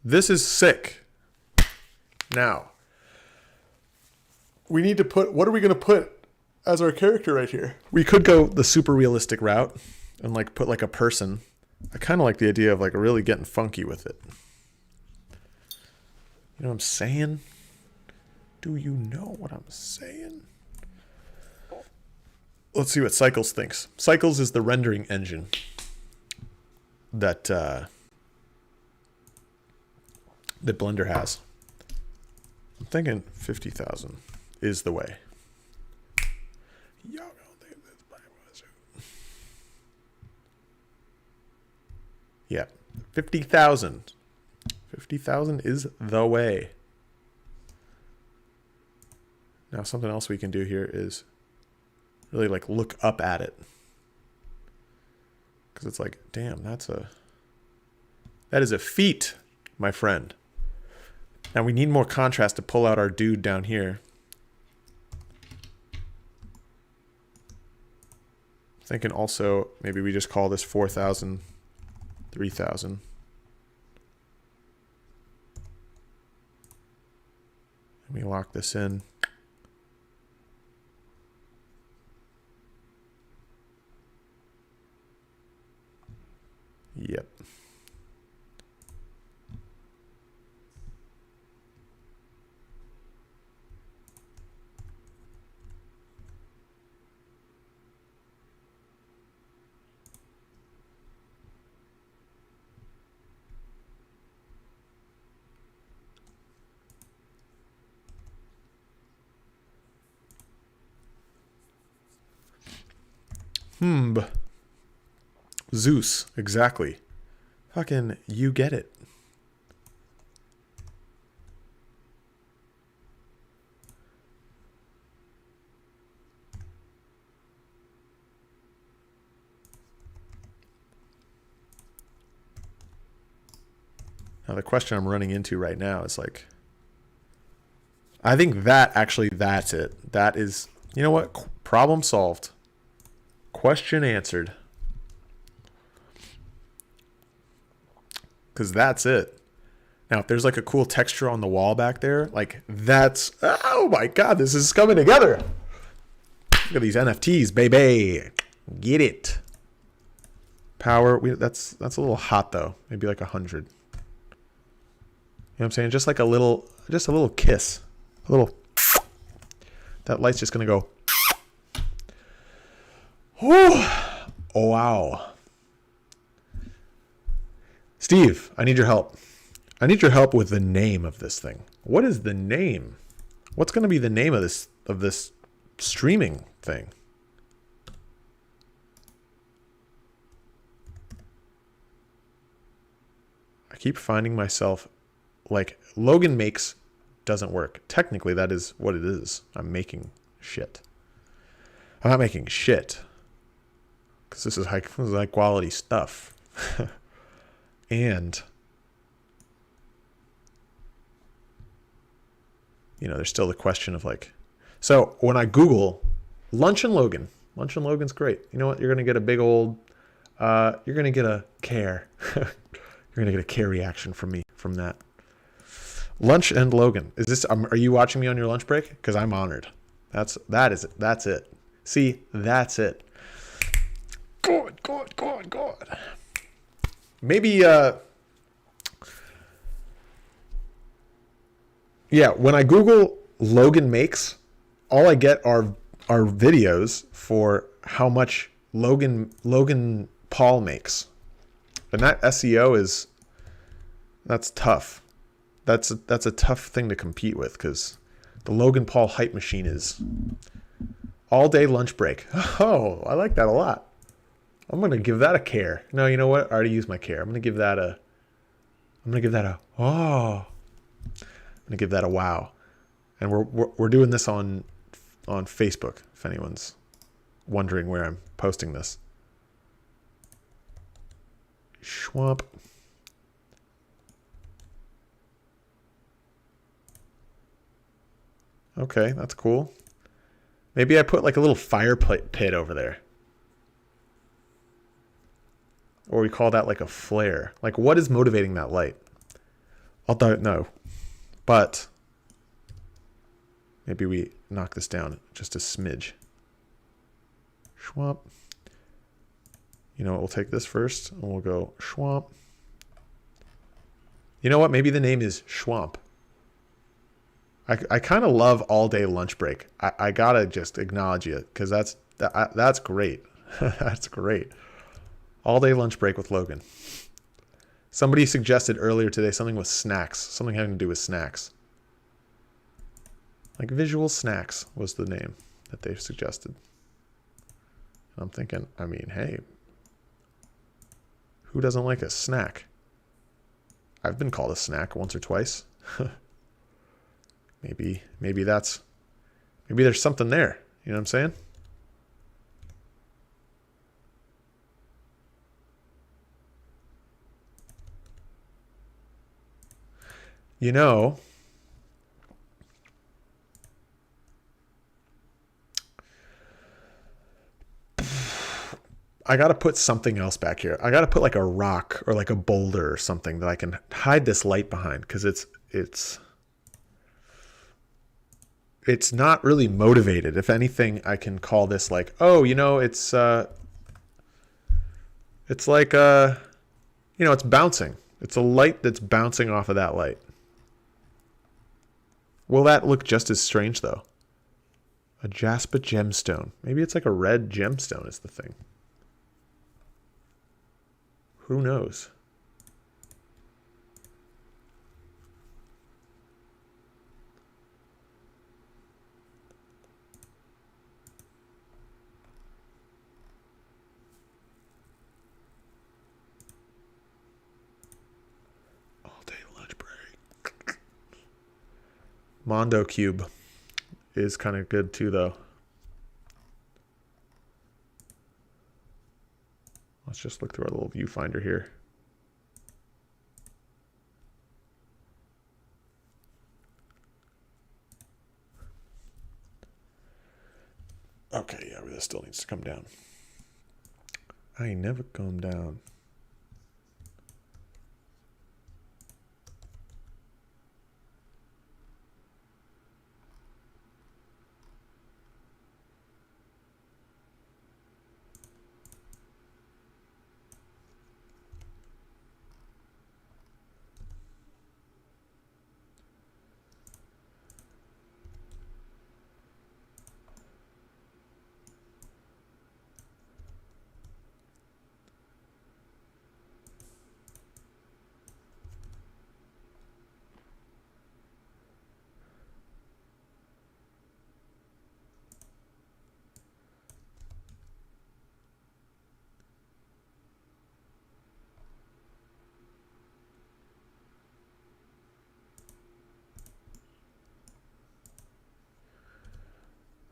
Speaker 1: This is sick. Now, we need to put, what are we going to put as our character right here? We could go the super realistic route and, like, put, like, a person. I kind of like the idea of, like, really getting funky with it. You know what I'm saying? Do you know what I'm saying? Let's see what Cycles thinks. Cycles is the rendering engine that that Blender has. I'm thinking 50,000 is the way. Y'all don't think this was. Yeah, 50,000. 50,000 is the way. Now, something else we can do here is really, like, look up at it. Because it's like, damn, that is a feat, my friend. Now we need more contrast to pull out our dude down here. Thinking also maybe we just call this 4,000, 3,000. Let me lock this in. Yep. Zeus, exactly. Fucking, you get it. Now the question I'm running into right now is like, I think that's it. That is, you know what? Problem solved. Question answered. Because that's it. Now, if there's like a cool texture on the wall back there, like that's, oh my God, this is coming together. Look at these NFTs, baby. Get it. Power, that's a little hot though. Maybe like 100. You know what I'm saying? Just a little kiss. A little, that light's just going to go. Whew. Oh, wow. Steve, I need your help. I need your help with the name of this thing. What is the name? What's going to be the name of this streaming thing? I keep finding myself like Logan Makes doesn't work. Technically, that is what it is. I'm making shit. I'm not making shit because this is high quality stuff. And you know, there's still the question of like, so when I Google Lunch and Logan's great. You know what? You're going to get a big old, you're going to get a care. You're going to get a care reaction from me from that. Lunch and Logan. Is this, are you watching me on your lunch break? Because I'm honored. That's it. See, that's it. Good. Maybe, yeah, when I Google Logan Makes, all I get are videos for how much Logan Paul makes. And that SEO that's tough. That's a tough thing to compete with because the Logan Paul hype machine is all day lunch break. Oh, I like that a lot. I'm going to give that a care. No, you know what? I already used my care. I'm going to give that a wow. And we're doing this on Facebook if anyone's wondering where I'm posting this. Schwamp. Okay, that's cool. Maybe I put like a little fire pit over there. Or we call that like a flare. Like what is motivating that light? I don't know. But maybe we knock this down just a smidge. Schwamp. You know what? We'll take this first and we'll go Schwamp. You know what? Maybe the name is Schwamp. I kind of love all day lunch break. I gotta just acknowledge it because that's great. That's great. All day lunch break with Logan. Somebody suggested earlier today something with snacks, something having to do with snacks. Like visual snacks was the name that they suggested. And I'm thinking, I mean, hey, who doesn't like a snack? I've been called a snack once or twice. Maybe there's something there. You know what I'm saying? You know, I got to put something else back here. I got to put like a rock or like a boulder or something that I can hide this light behind because it's not really motivated. If anything, I can call this like, oh, you know, it's like, you know, it's bouncing. It's a light that's bouncing off of that light. Will that look just as strange though? A jasper gemstone. Maybe it's like a red gemstone is the thing. Who knows? Mondo Cube is kind of good too, though. Let's just look through our little viewfinder here. Okay, yeah, this still needs to come down. I ain't never come down.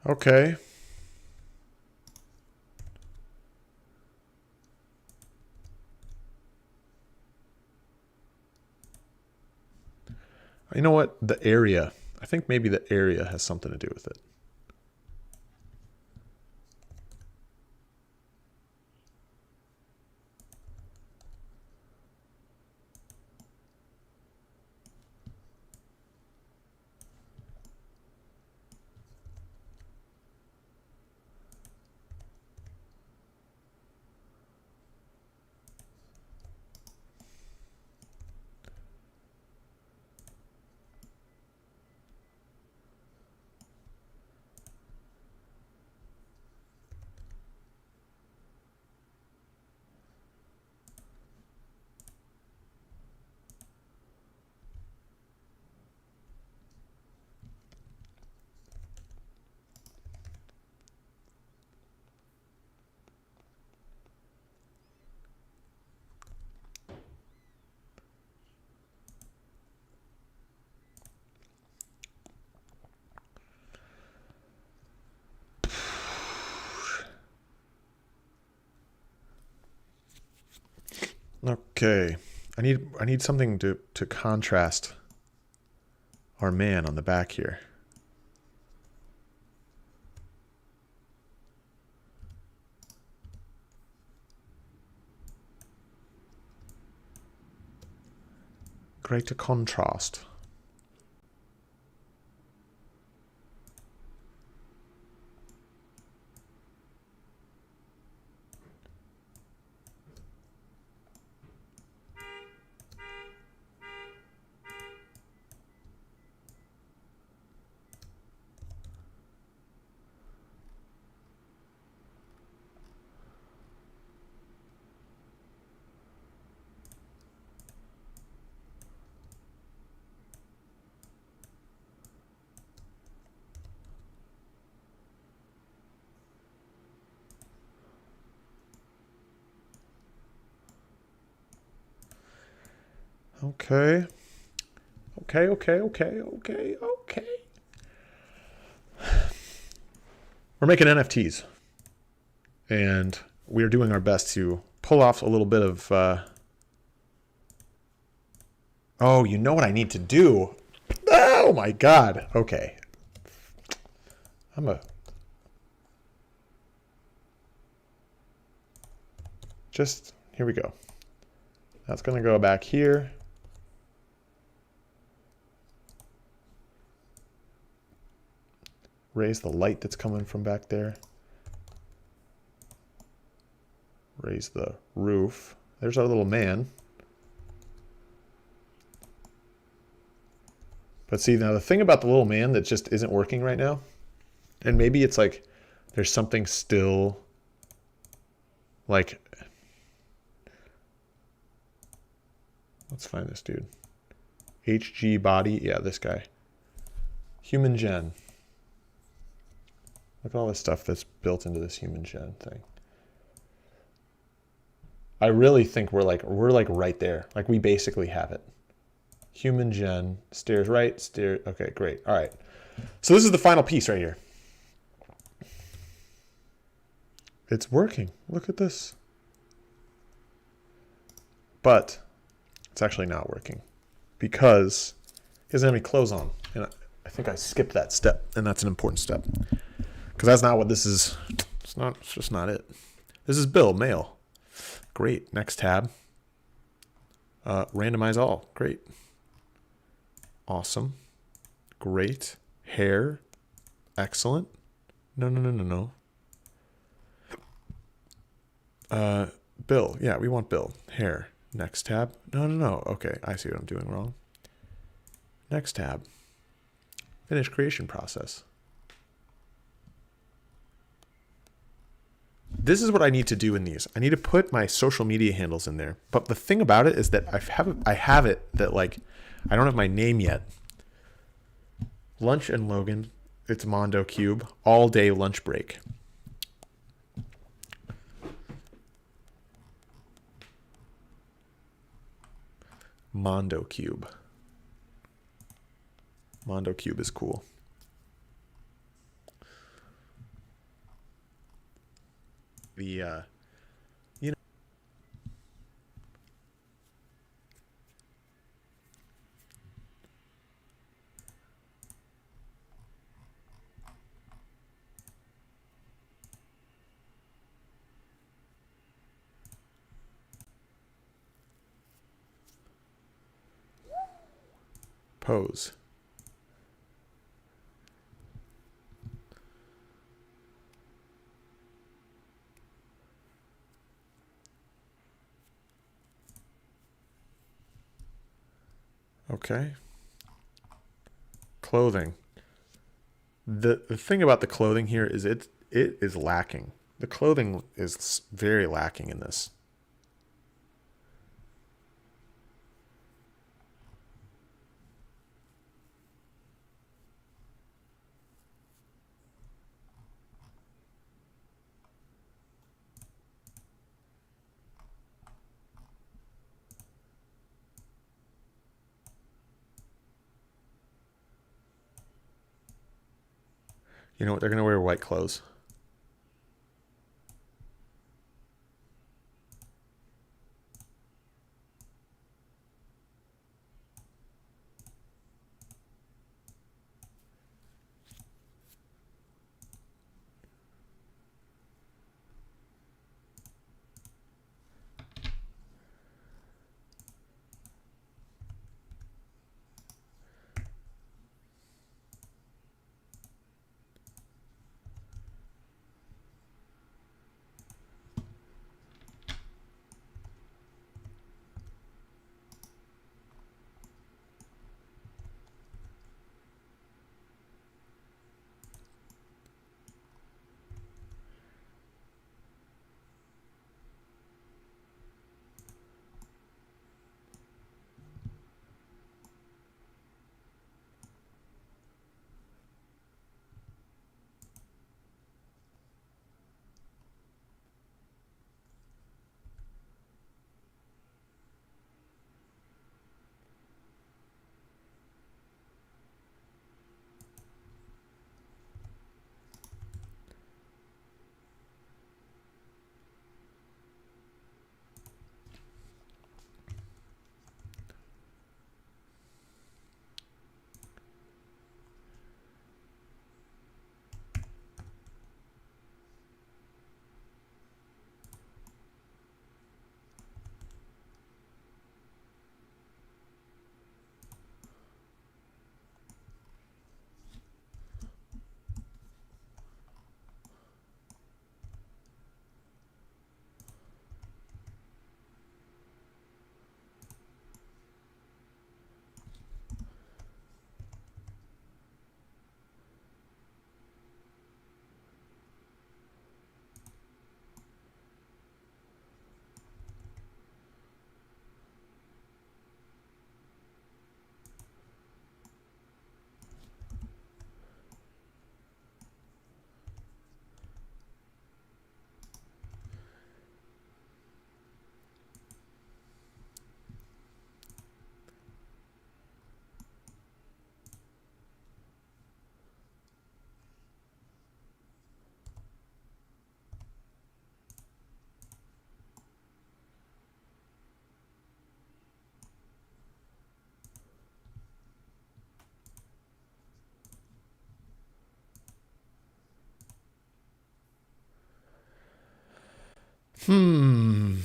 Speaker 1: Okay. You know what? The area. I think maybe the area has something to do with it. Okay. I need something to contrast our man on the back here. Greater contrast. Okay. Okay. We're making NFTs. And we're doing our best to pull off a little bit of... Oh, you know what I need to do? Oh my God. Okay. Here we go. That's going to go back here. Raise the light that's coming from back there. Raise the roof. There's our little man. But see, now the thing about the little man that just isn't working right now, and maybe it's like there's something still like, let's find this dude. HG body. Yeah, this guy. Human gen. Look at all this stuff that's built into this human gen thing. I really think we're like right there. Like we basically have it. Human gen, stairs right, stairs. Okay, great. All right. So this is the final piece right here. It's working. Look at this. But it's actually not working because he doesn't have any clothes on. And I think I skipped that step, and that's an important step because that's not what this is. It's not. It's just not it. This is Bill, male. Great. Next tab. Randomize all. Great. Awesome. Great. Hair. Excellent. No, no, no, no, no. Bill. Yeah, we want Bill. Hair. Next tab. No, no, no. Okay, I see what I'm doing wrong. Next tab. Finish creation process. This is what I need to do in these. I need to put my social media handles in there. But the thing about it is that I have it that like I don't have my name yet. Lunch and Logan. It's Mondo Cube. All day lunch break. Mondo Cube. Mondo Cube is cool. The you know, pose. Okay. Clothing. The thing about the clothing here is it is lacking. The clothing is very lacking in this. You know what? They're going to wear white clothes. Hmm.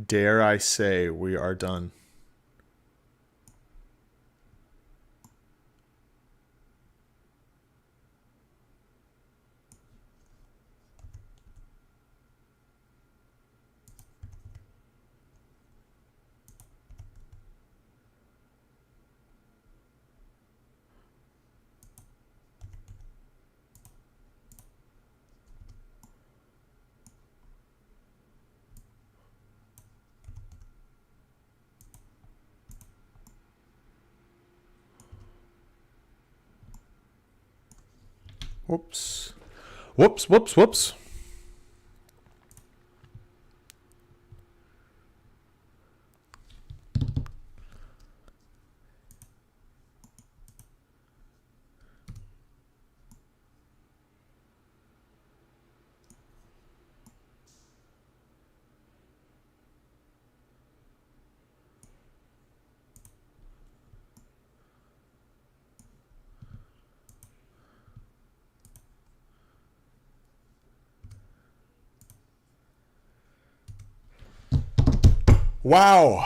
Speaker 1: Dare I say we are done? Whoops. Whoops, whoops, whoops. Wow.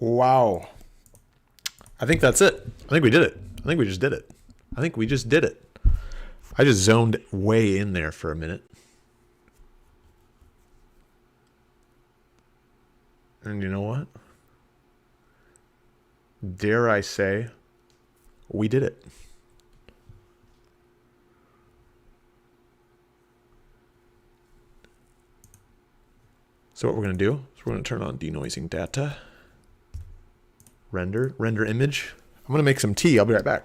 Speaker 1: Wow. I think that's it. I think we did it. I think we just did it. I think we just did it. I just zoned way in there for a minute. And you know what? Dare I say, we did it. So what we're going to do is we're going to turn on denoising data. Render image. I'm going to make some tea. I'll be right back.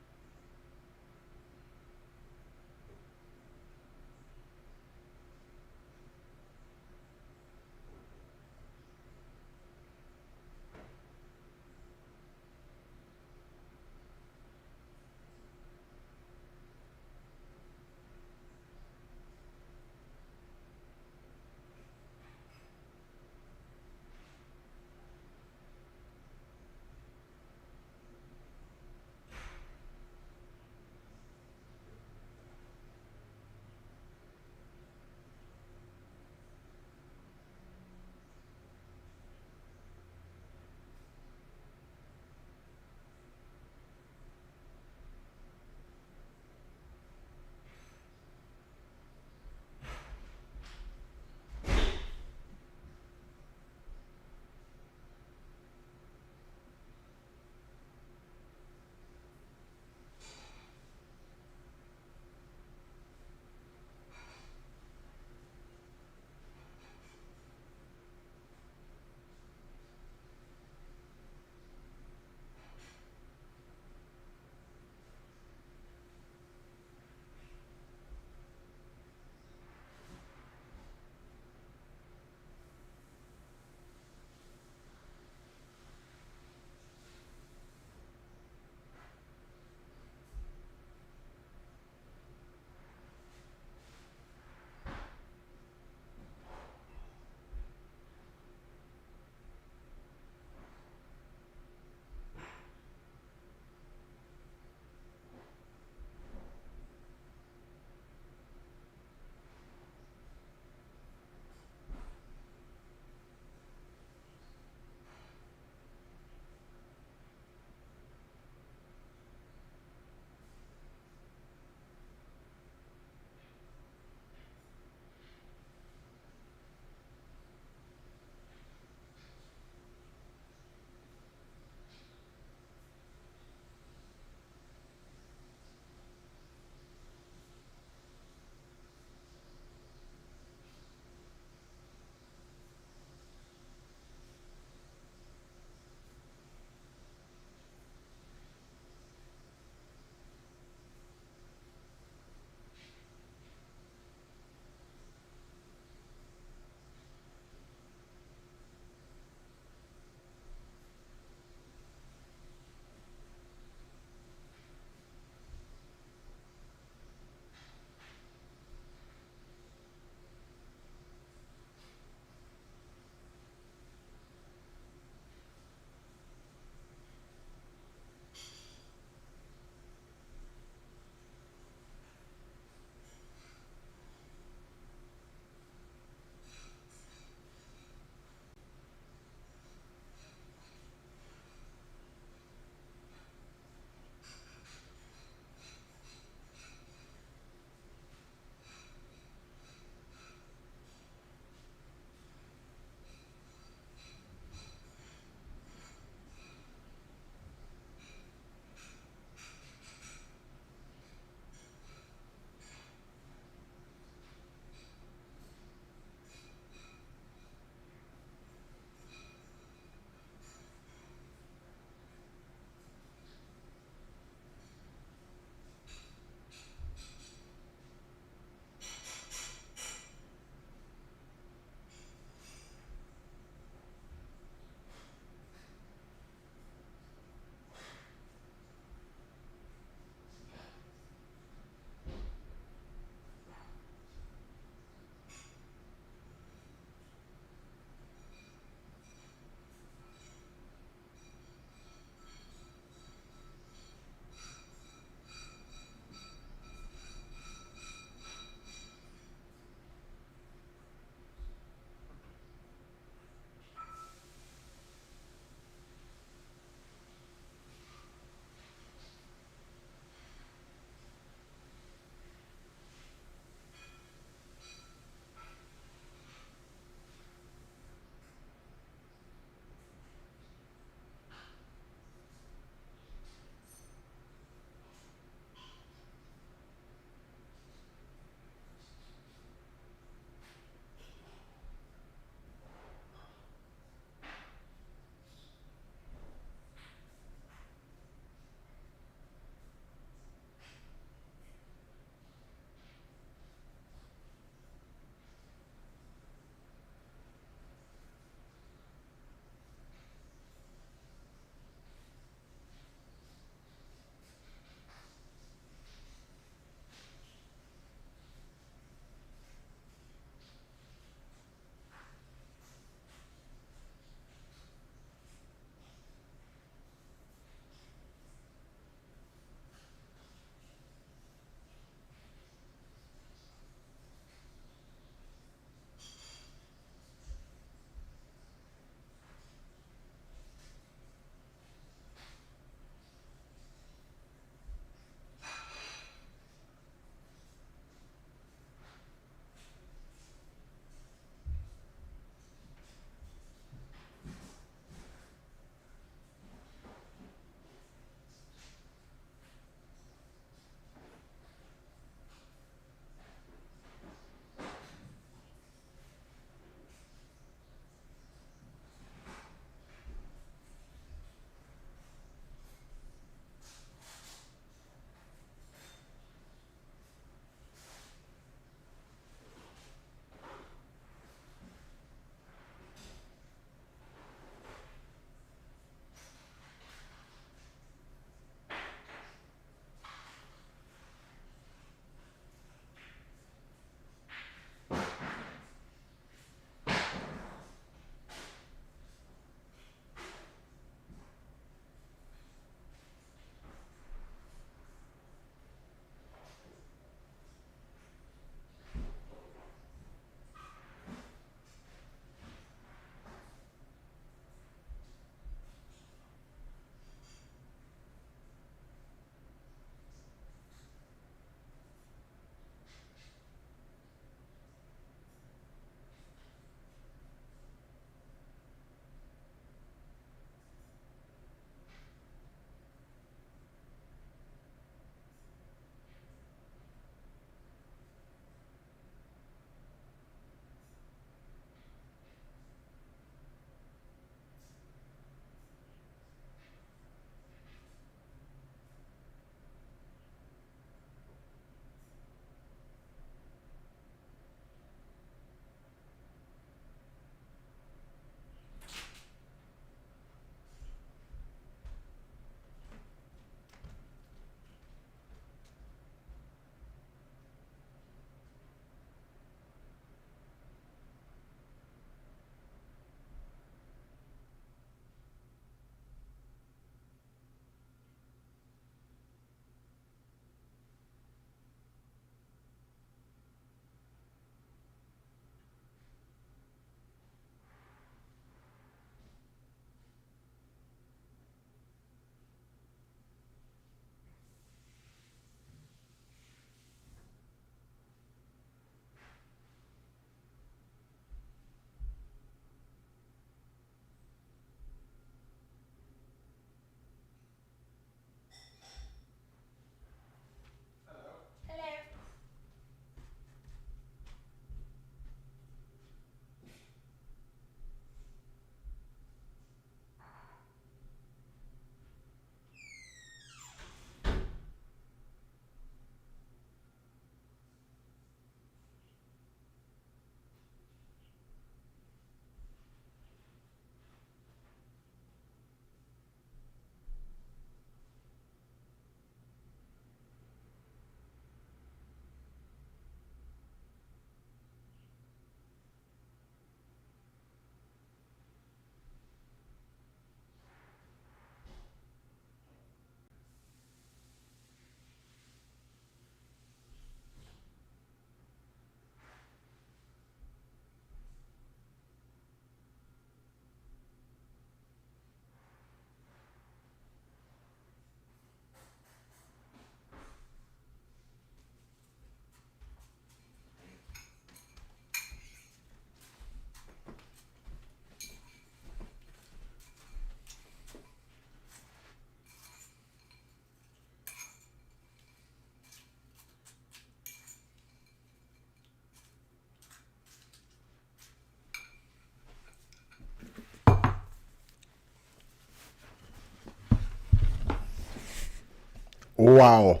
Speaker 1: Wow.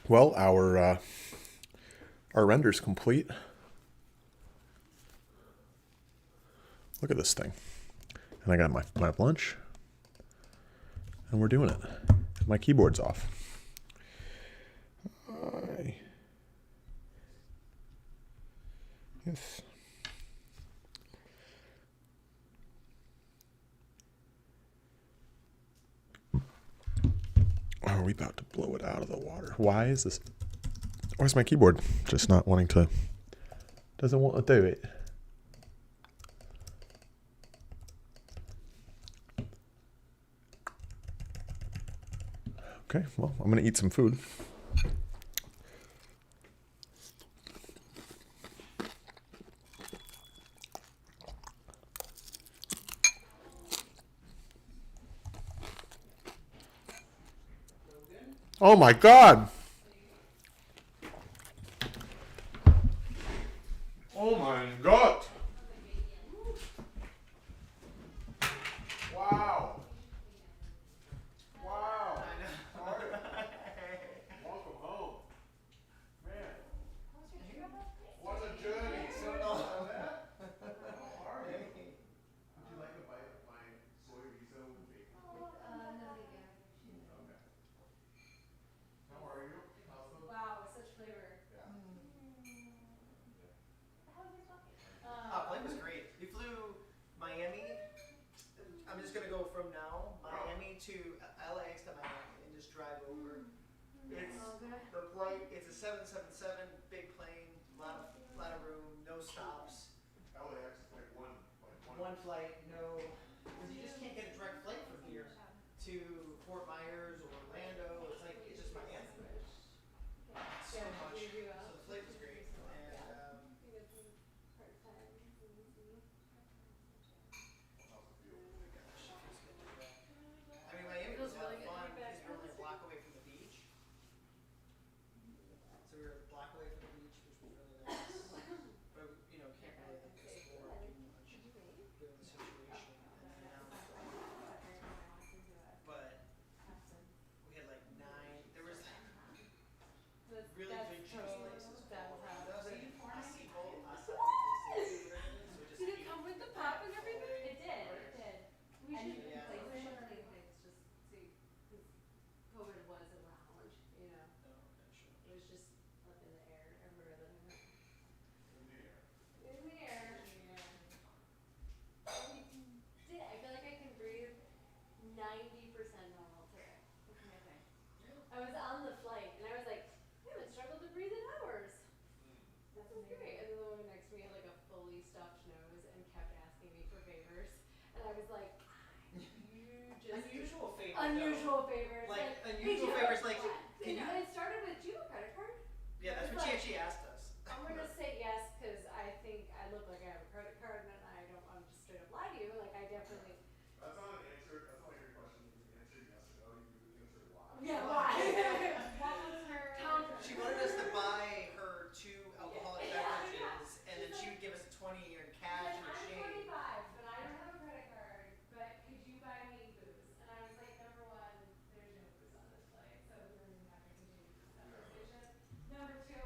Speaker 1: Well, our render's complete. Look at this thing. And I got my lunch. And we're doing it. My keyboard's off. Yes. Are we about to blow it out of the water? Why is this? Where's my keyboard? Just not wanting to. Doesn't want to do it. Okay, well, I'm going to eat some food. Oh my God! Oh my God! Wow! Wow! Welcome home, man. What a journey! How are you? Would you like a bite of my soy miso with bacon?
Speaker 4: No, thank you.
Speaker 1: Okay. How are you? How's the?
Speaker 4: Wow, such flavor.
Speaker 1: Yeah.
Speaker 4: How was your talking?
Speaker 3: Flight was great. We flew Miami. I'm just gonna go from now, Miami to LAX to Miami, and just drive over. It's the flight. It's a 777, big plane, lot of room, no stops.
Speaker 1: LAX is like
Speaker 3: One flight, no, because you just can't get a direct flight from here to Fort Myers or Orlando. It's just Miami. So much. So the flight was great, and gosh, it feels good to be back. I mean, Miami was a lot of fun because we were only a block away from the beach. So we were a block away from the beach, which was really nice. But can't really explore too much given the situation. And now, but we had like 9. There was really good juice places.
Speaker 4: Did it come with the pop and everything? It did. It did. We should
Speaker 3: Yeah.
Speaker 4: like we should clean things just see because COVID was around. It was just up in the air everywhere that I went. In the air. I feel like I can breathe 90% normal today. That's amazing. I was on the flight and I was like, I haven't struggled to breathe in hours. This is great. And then the woman next to me had like a fully stuffed nose and kept asking me for favors. And I was like, you just
Speaker 3: Unusual favors.
Speaker 4: unusual favors.
Speaker 3: Like,
Speaker 4: hey,
Speaker 3: unusual
Speaker 4: do you
Speaker 3: favors,
Speaker 4: have-
Speaker 3: like, can you?
Speaker 4: It started with, do you have a credit card?
Speaker 3: Yeah, that's
Speaker 4: I was
Speaker 3: what she
Speaker 4: like,
Speaker 3: actually asked us.
Speaker 4: I'm gonna say yes because I think I look like I have a credit card and I don't want to just straight up lie to you. Like I definitely.
Speaker 1: That's not an answer. That's not like a question you can answer yes or no. You answer why.
Speaker 4: Yeah, why? What was her counter?
Speaker 3: She wanted us to buy her 2 alcoholic beverages, and then she would give us 20 in cash in
Speaker 4: I'm
Speaker 3: exchange.
Speaker 4: 25, but I don't have a credit card. But could you buy me booze? And I was like, number one, there's no booze on this flight, so we don't even have to continue this conversation. Number two,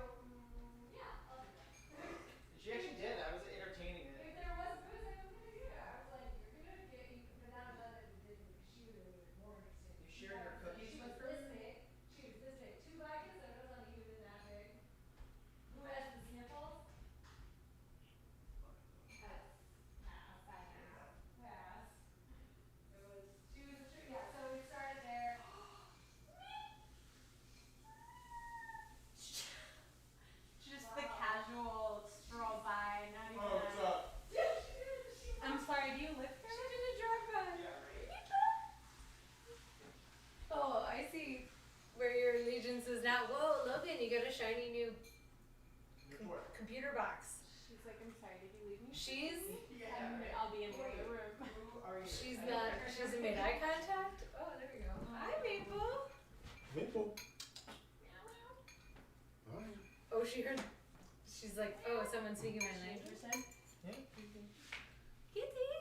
Speaker 4: She hasn't made eye contact. Oh, there we go. Hi, Maple.
Speaker 1: Maple.
Speaker 4: Oh, she heard. She's like, oh, someone's speaking my language.
Speaker 3: Yeah.
Speaker 4: Kitty.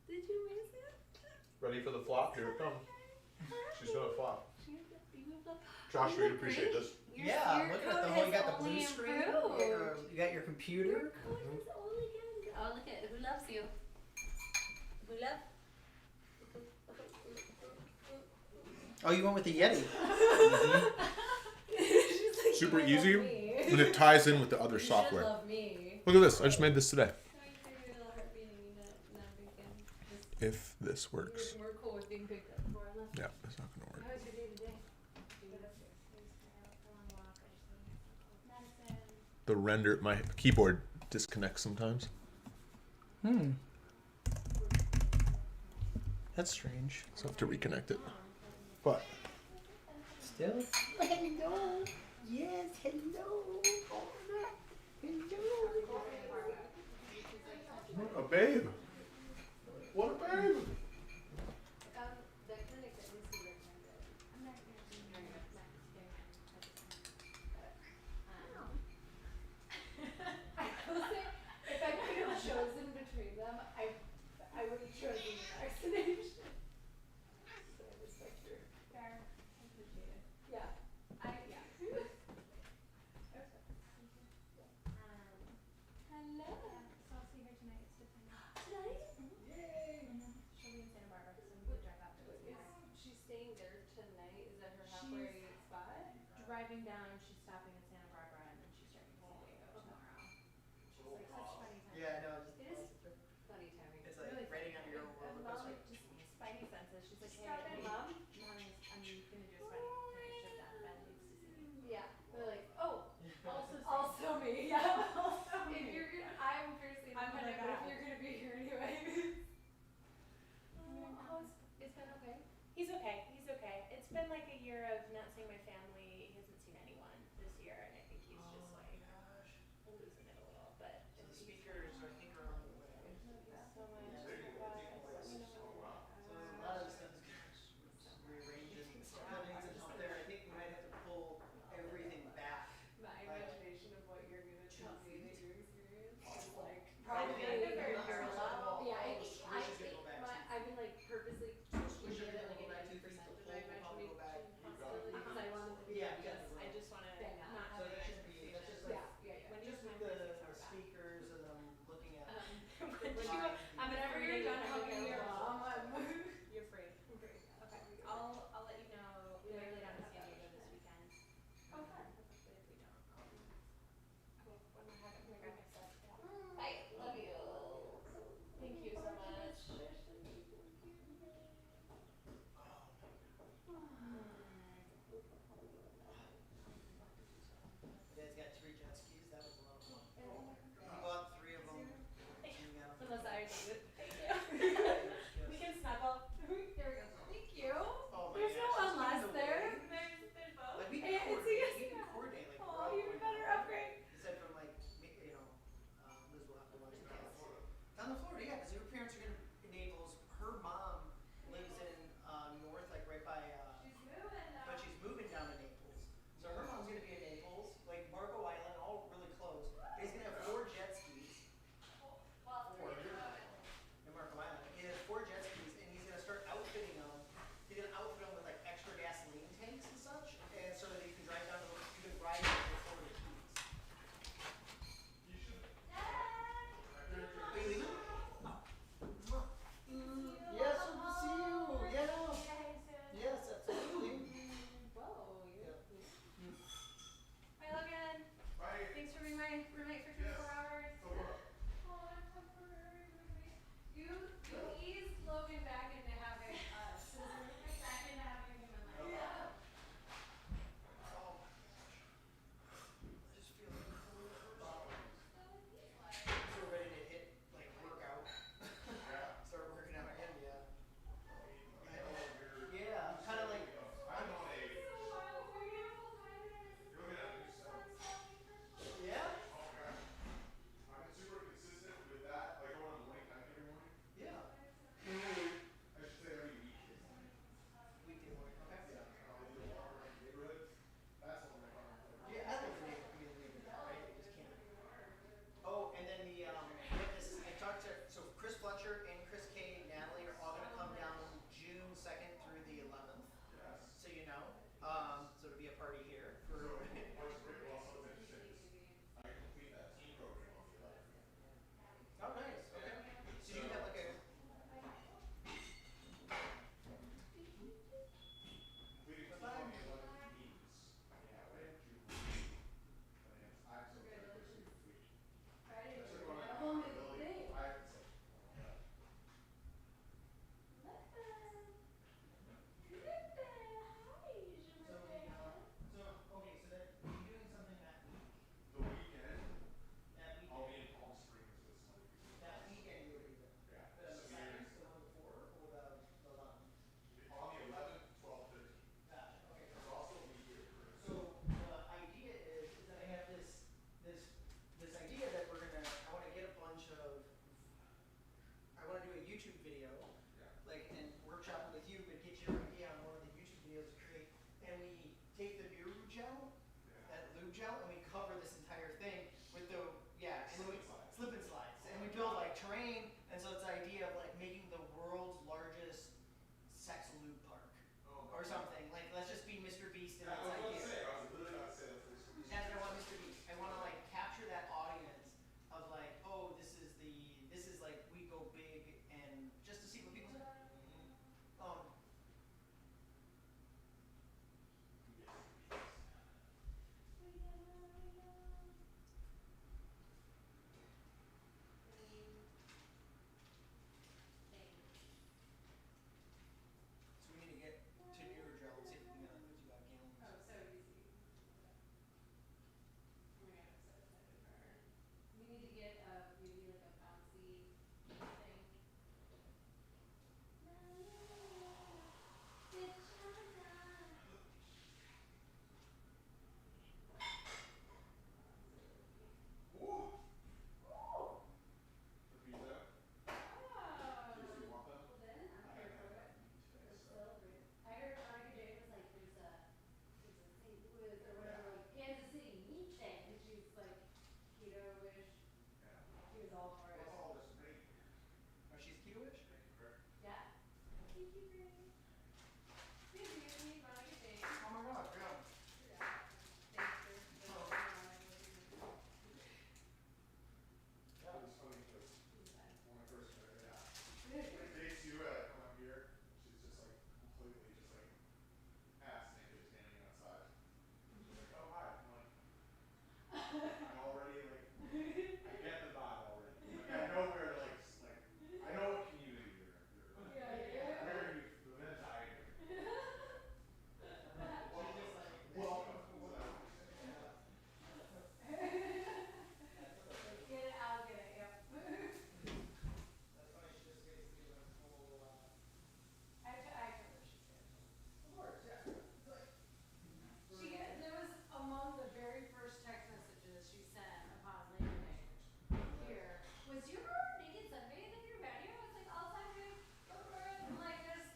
Speaker 4: Did you miss it?
Speaker 1: Ready for the flop? Here it comes. She's gonna flop.
Speaker 4: You got
Speaker 1: Josh, we'd appreciate this.
Speaker 3: Yeah, look at the whole. You got the blue screen.
Speaker 4: Improved.
Speaker 3: You got your computer.
Speaker 4: Your code has only gotten. Oh, look at who loves you. Who love?
Speaker 3: Oh, you went with the Yeti.
Speaker 4: She's like,
Speaker 1: Super
Speaker 4: you
Speaker 1: easy,
Speaker 4: love me.
Speaker 1: and it ties in with the other
Speaker 4: You should
Speaker 1: software.
Speaker 4: love me.
Speaker 1: Look at this. I just made this today.
Speaker 4: So you figured your little heart beating, not thinking.
Speaker 1: If this works.
Speaker 4: We're cool with being picked up for enough.
Speaker 1: Yeah, it's not gonna work.
Speaker 4: How was your day today? Get upstairs. A long walk. Medicine.
Speaker 1: The render, my keyboard disconnects sometimes.
Speaker 3: That's strange.
Speaker 1: So I have to reconnect it. But
Speaker 3: Still. Hello. Yes. Hello. Hello.
Speaker 1: a babe. What a babe.
Speaker 4: The clinic that Lucy recommended. I'm not going to be very I will say, if I could have chosen between them, I would have chosen the vaccination. So I respect your fair. I appreciate it. Yeah. Yeah. Hello.
Speaker 5: So I'll see her tonight. It's Tiffany.
Speaker 4: Tonight?
Speaker 3: Yay.
Speaker 5: She'll be in Santa Barbara, so we drive out to
Speaker 4: Is she staying there tonight? Is that her halfway spot?
Speaker 5: driving down. She's stopping in Santa Barbara, and then she's starting in San Diego tomorrow. She's like such funny time.
Speaker 3: Yeah, no.
Speaker 4: It is funny timing.
Speaker 3: It's like
Speaker 5: Really
Speaker 3: writing
Speaker 5: funny
Speaker 3: on your
Speaker 5: timing.
Speaker 3: roller
Speaker 5: And Mom,
Speaker 3: coaster.
Speaker 5: just spidey senses. She's like, hey,
Speaker 4: Stop it, Mom.
Speaker 5: I'm gonna do a sweaty. Can I shut down? Ben needs to see me.
Speaker 4: Yeah. They're like, oh,
Speaker 5: Also,
Speaker 4: also me. Yeah.
Speaker 5: also
Speaker 4: If you're gonna, I'm fiercely
Speaker 5: I'm
Speaker 4: independent,
Speaker 5: gonna
Speaker 4: but if
Speaker 5: go.
Speaker 4: you're gonna be here anyway. It's been okay.
Speaker 5: He's okay. He's okay. It's been like a year of not seeing my family. He hasn't seen anyone.
Speaker 3: take the beer root gel, that lube gel, and we cover this entire thing with the slip and slides, and we build like terrain, and so it's the idea of like making the world's largest sex lube park or something. Like let's just be Mr. Beast in this idea.
Speaker 2: I was literally about to say that's Mr. Beast.
Speaker 3: That's what I want Mr. Beast. I want to like capture that audience of like, oh, this is like we go big, and just to see what people say. So we need to get to newer gel and see if we can put you back in.
Speaker 4: Oh, so easy. Oh my god, I'm so excited for her. We need to get maybe like a bouncy thing. La, la, la, it's summertime.
Speaker 2: Ooh.
Speaker 4: Ooh.
Speaker 2: The pizza.
Speaker 4: Oh.
Speaker 2: You want them?
Speaker 4: Well then, I'm here for it. Let's celebrate. I heard Monica Jane was like, there's a St. Louis or whatever, like Kansas City meat thing, and she's like keto-ish.
Speaker 2: Yeah.
Speaker 4: She was all for it.
Speaker 2: What's all this meat?
Speaker 3: Oh, she's keto-ish?
Speaker 2: Thank you, Greg.
Speaker 4: Yeah. Thank you, Grace. Good to meet you, Monica Jane.
Speaker 3: Oh my god, yeah.
Speaker 4: Thanks for
Speaker 3: Oh.
Speaker 2: It was funny because when I first met her, like day 2, I come up here, she's just like completely just like ass naked standing outside. She's like, oh hi. I'm like, I'm already like, I get the vibe already. Like I know where like I know what community you're where you the minute I hear. Welcome.
Speaker 4: Get it, I'll get it, yep.
Speaker 3: That's funny, she just basically went full,
Speaker 4: I told her she's good.
Speaker 3: of course, yeah. It's like,
Speaker 4: There was among the very first text messages she sent upon Labor Day here was, do you remember naked sunbathing in your patio? I was like, all time dude, go for it. I'm like, there's,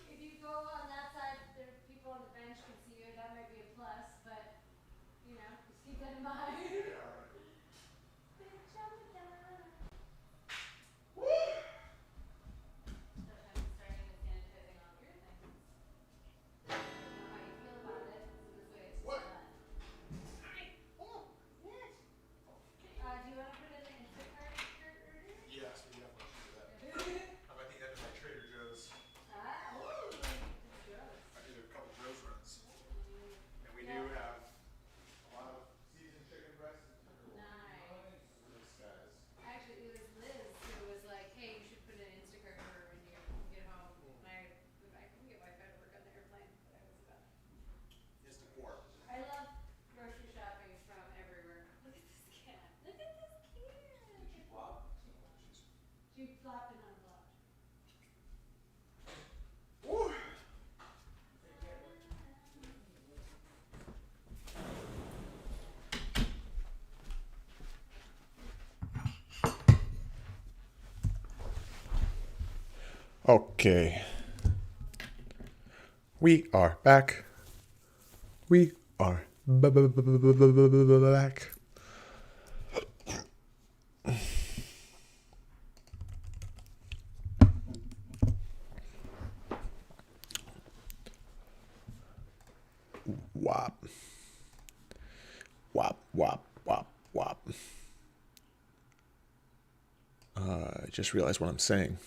Speaker 4: if you go on that side, there people on the bench can see you, that might be a plus, but, just keep that in mind.
Speaker 2: Yeah, right.
Speaker 4: Bitch, I'm a dime.
Speaker 2: Woo!
Speaker 4: Sometimes it's starting to sanitizing all your things. I don't know how you feel about it, so this way it's
Speaker 2: What?
Speaker 4: done. Oh, yes. Do you want to put in the Instacart order?
Speaker 2: Yes, we definitely should do that. I'm at the end of my Trader Joe's.
Speaker 4: Ooh, gross.
Speaker 2: I did a couple Joe's runs. And we do have a lot of seasoned chicken breasts and tenderloin.
Speaker 4: Nice.
Speaker 2: These guys.
Speaker 4: Actually, it was Liz who was like, hey, you should put an Instacart order when you get home. And I couldn't get Wi-Fi to work on the airplane, but I was about
Speaker 2: Instant war.
Speaker 4: I love grocery shopping from everywhere. Look at this cat. Look at this cat.
Speaker 2: Did she flop?
Speaker 4: She flopped and unflopped.
Speaker 2: Woo!
Speaker 1: Okay. We are back. We are back. Wop. Wop, wop, wop, wop. I just realized what I'm saying.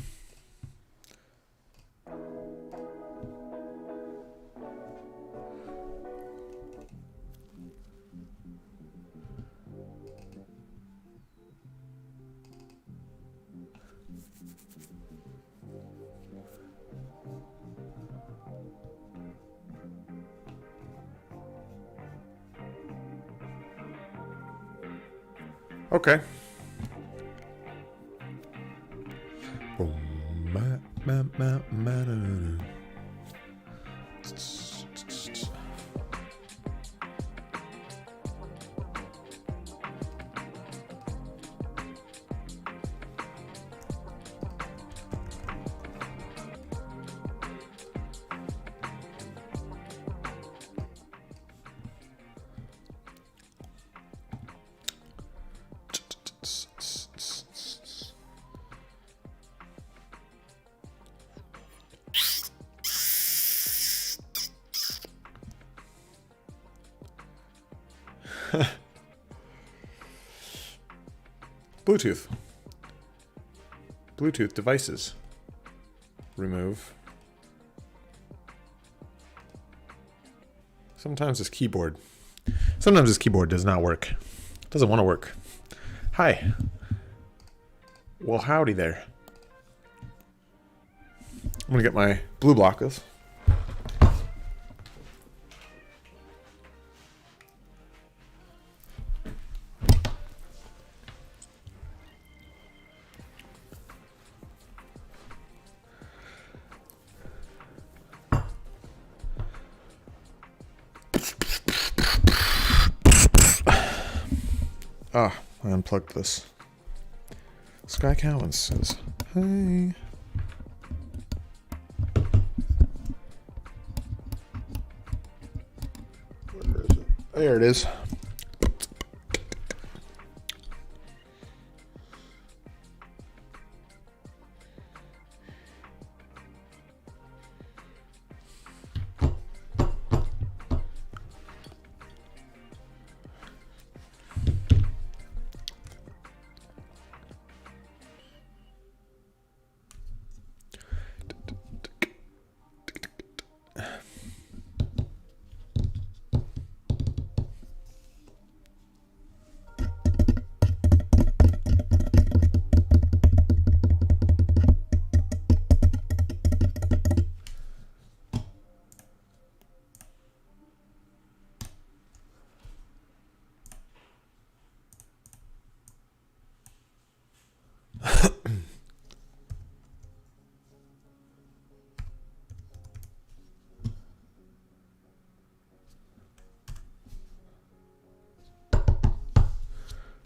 Speaker 1: Okay. Bluetooth. Bluetooth devices. Remove. Sometimes this keyboard does not work. Doesn't want to work. Hi. Well, howdy there. I'm gonna get my blue blockers. Ah, I unplugged this. Sky Cowan says, hey. Where is it? There it is.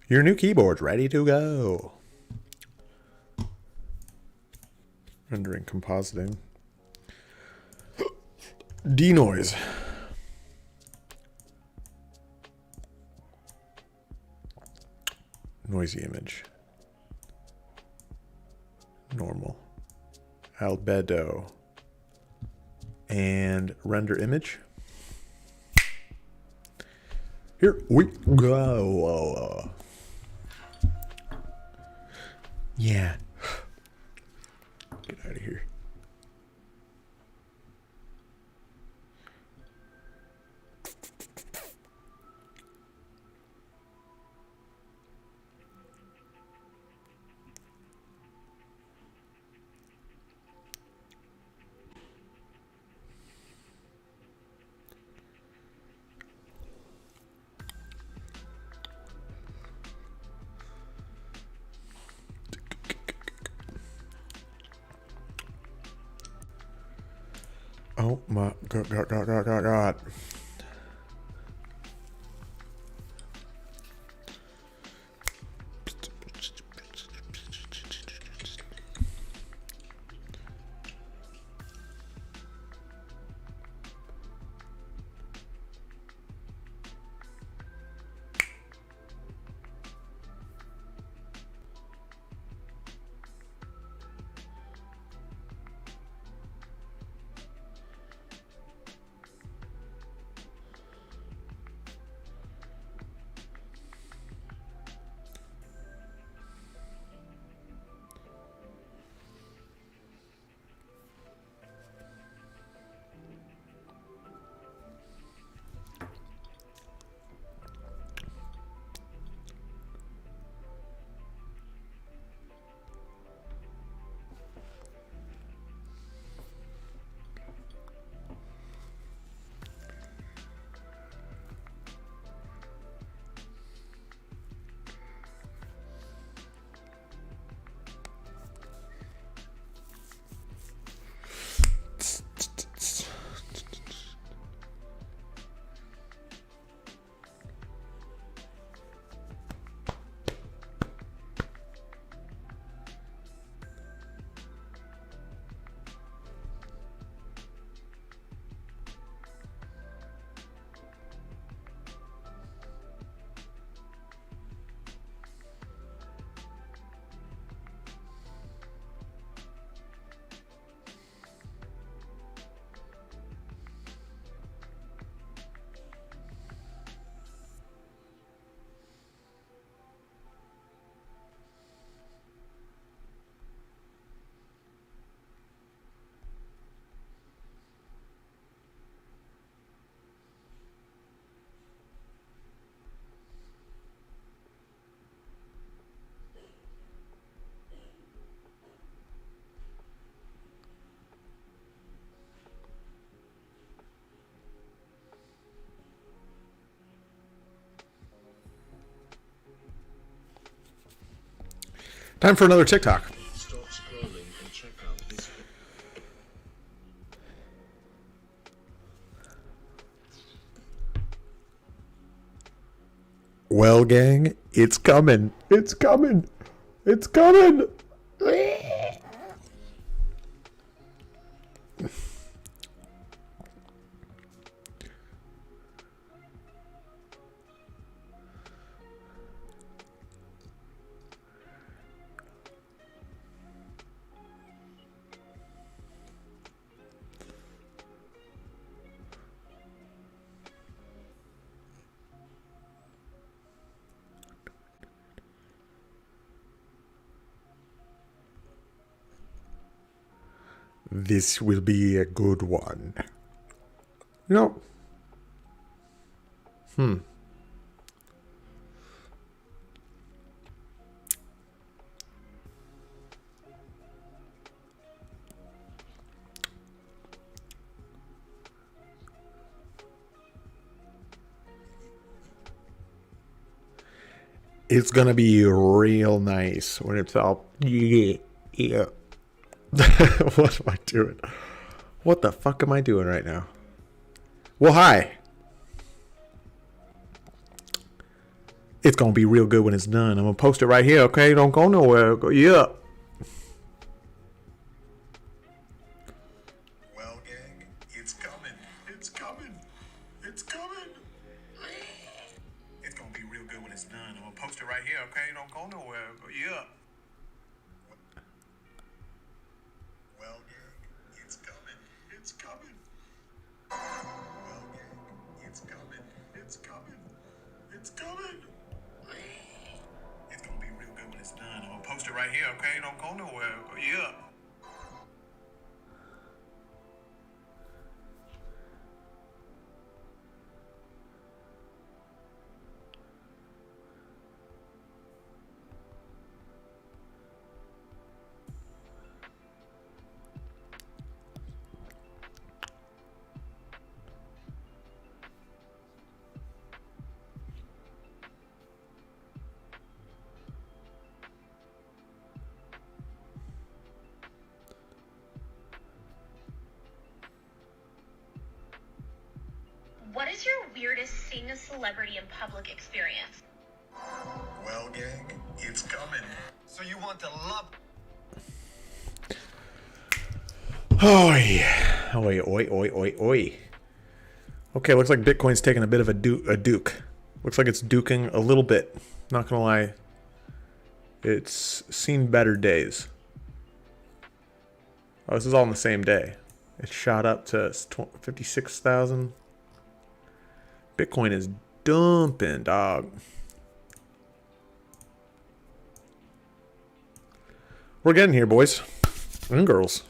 Speaker 1: Your new keyboard's ready to go. Rendering, compositing. Denoise. Noisy image. Normal. Albedo. And render image. Here we go. Yeah. Get out of here. Oh my God. Time for another TikTok.
Speaker 6: Stop scrolling and check out this.
Speaker 1: Well, gang, it's coming. It's coming. It's coming. This will be a good one. No. It's gonna be real nice when it's all yeah. What am I doing? What the fuck am I doing right now? Well, hi. It's gonna be real good when it's done. I'm gonna post it right here, okay? Don't go nowhere. Yeah.
Speaker 2: Well, gang, it's coming. It's coming. It's coming. It's gonna be real good when it's done. I'm gonna post it right here, okay? Don't go nowhere. Yeah. Well, gang, it's coming. It's coming. Well, gang, it's coming. It's coming. It's coming. It's gonna be real good when it's done. I'm gonna post it right here, okay? Don't go nowhere. Yeah.
Speaker 7: What is your weirdest seeing a celebrity in public experience?
Speaker 2: Well, gang, it's coming. So you want to love...
Speaker 1: Oh yeah. Oi, oi, oi, oi, oi. Okay, looks like Bitcoin's taking a bit of a duke. Looks like it's duking a little bit. Not gonna lie. It's seen better days. Oh, this is all in the same day. It shot up to 56,000. Bitcoin is dumping, dog. We're getting here, boys and girls.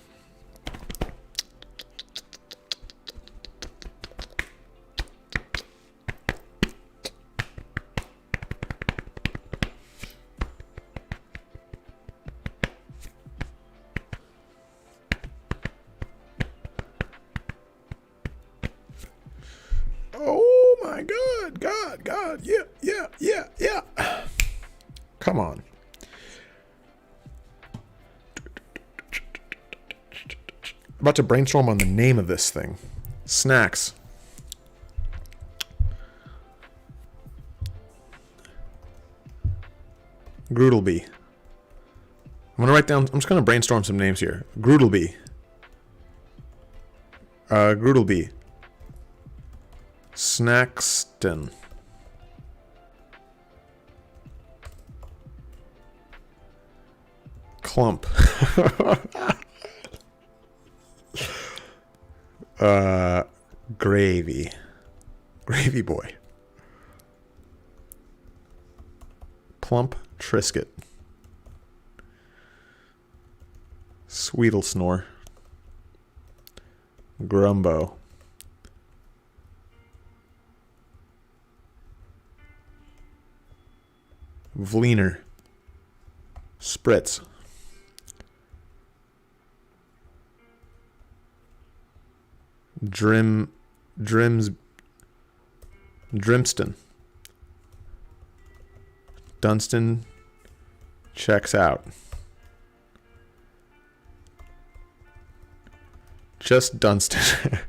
Speaker 1: Oh my God, yeah. Come on. About to brainstorm on the name of this thing. Snacks. Groodleby. I'm gonna write down. I'm just gonna brainstorm some names here. Groodleby. Groodleby. Snackston. Clump. Gravy. Gravy boy. Plump Trisket. Sweetle Snore. Grumbo. Vliener. Spritz. Drimston. Dunstan checks out. Just Dunstan.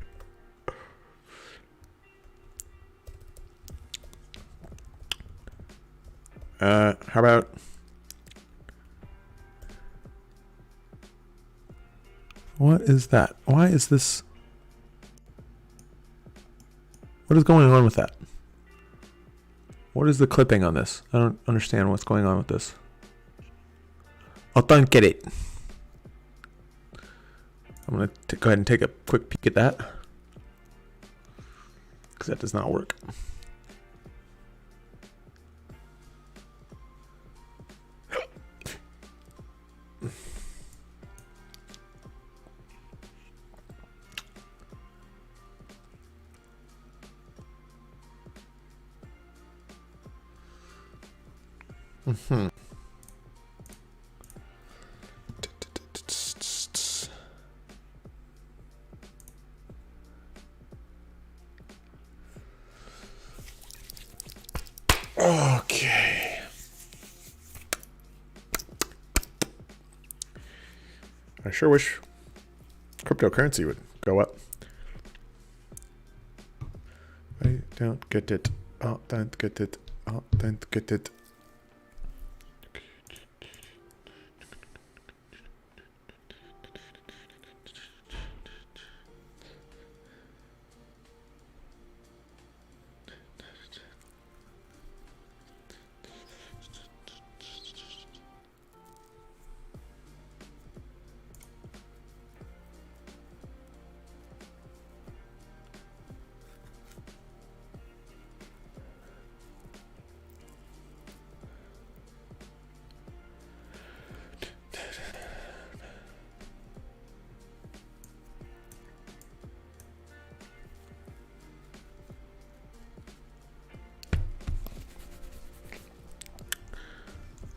Speaker 1: How about what is that? Why is this? What is going on with that? What is the clipping on this? I don't understand what's going on with this. I don't get it. I'm going to go ahead and take a quick peek at that, because that does not work. Okay. I sure wish cryptocurrency would go up. I don't get it. Oh, don't get it. Oh, don't get it.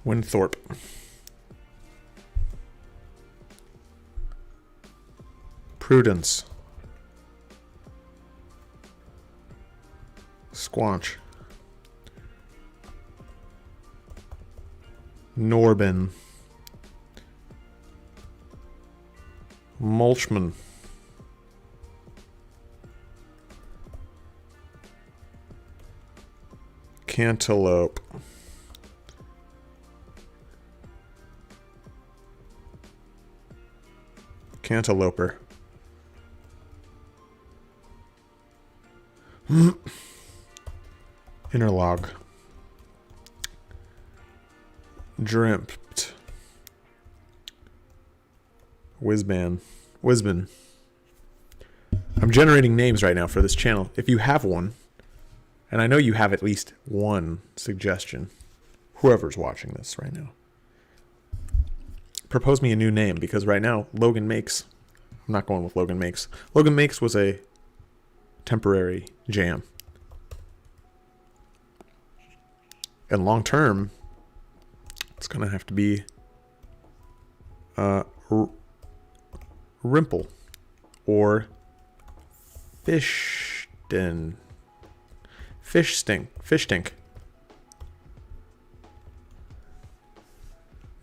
Speaker 1: Winthorpe. Prudence. Squanch. Norbin. Mulchman. Cantaloupe. Cantalouper. Interlog. Dreamt. Whizban. I'm generating names right now for this channel. If you have one, and I know you have at least one suggestion, whoever's watching this right now, propose me a new name, because right now Logan Makes, I'm not going with Logan Makes. Logan Makes was a temporary jam, and long term it's gonna have to be Rimple or Fish Stink.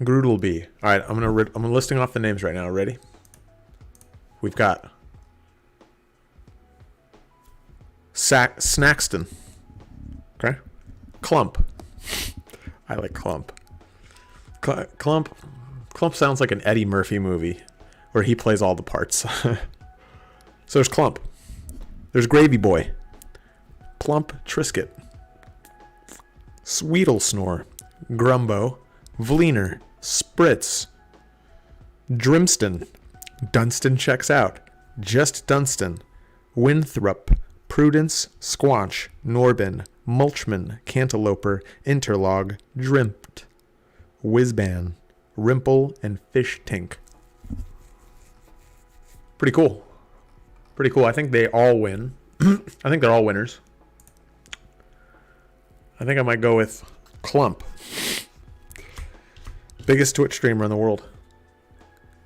Speaker 1: Groodleby. All right, I'm listing off the names right now. Ready? We've got Snackston. Okay. Clump. I like Clump. Clump sounds like an Eddie Murphy movie where he plays all the parts. So there's Clump. There's Gravy Boy. Plump Trisket. Sweetle Snore. Grumbo. Vleener. Spritz. Drimston. Dunstan checks out. Just Dunstan. Winthrop. Prudence. Squanch. Norbin. Mulchman. Cantalouper. Interlog. Drimpt. Whizban. Rimple. And Fish Tink. Pretty cool. I think they all win. I think they're all winners. I think I might go with Clump. Biggest Twitch streamer in the world.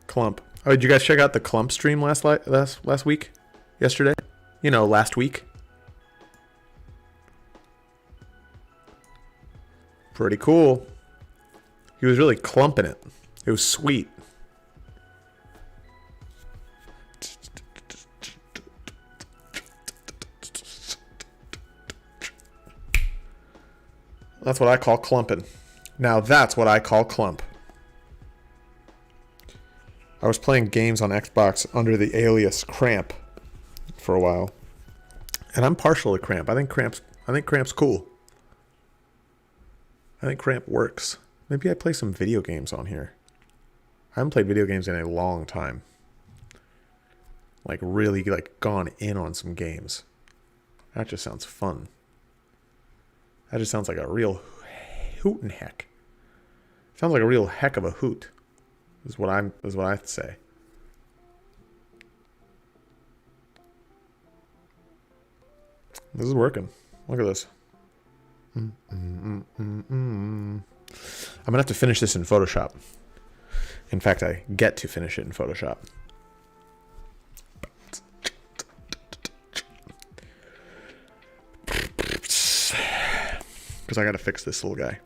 Speaker 1: Clump. Oh, did you guys check out the Clump stream last week? Yesterday? You know, last week. Pretty cool. He was really clumping it. It was sweet. That's what I call clumping. Now that's what I call clump. I was playing games on Xbox under the alias Cramp for a while. And I'm partial to Cramp. I think Cramp's cool. I think Cramp works. Maybe I play some video games on here. I haven't played video games in a long time. Like really like gone in on some games. That just sounds fun. That just sounds like a real hoot and heck. Sounds like a real heck of a hoot. Is what I say. This is working. Look at this. I'm gonna have to finish this in Photoshop. In fact, I get to finish it in Photoshop. Because I gotta fix this little guy.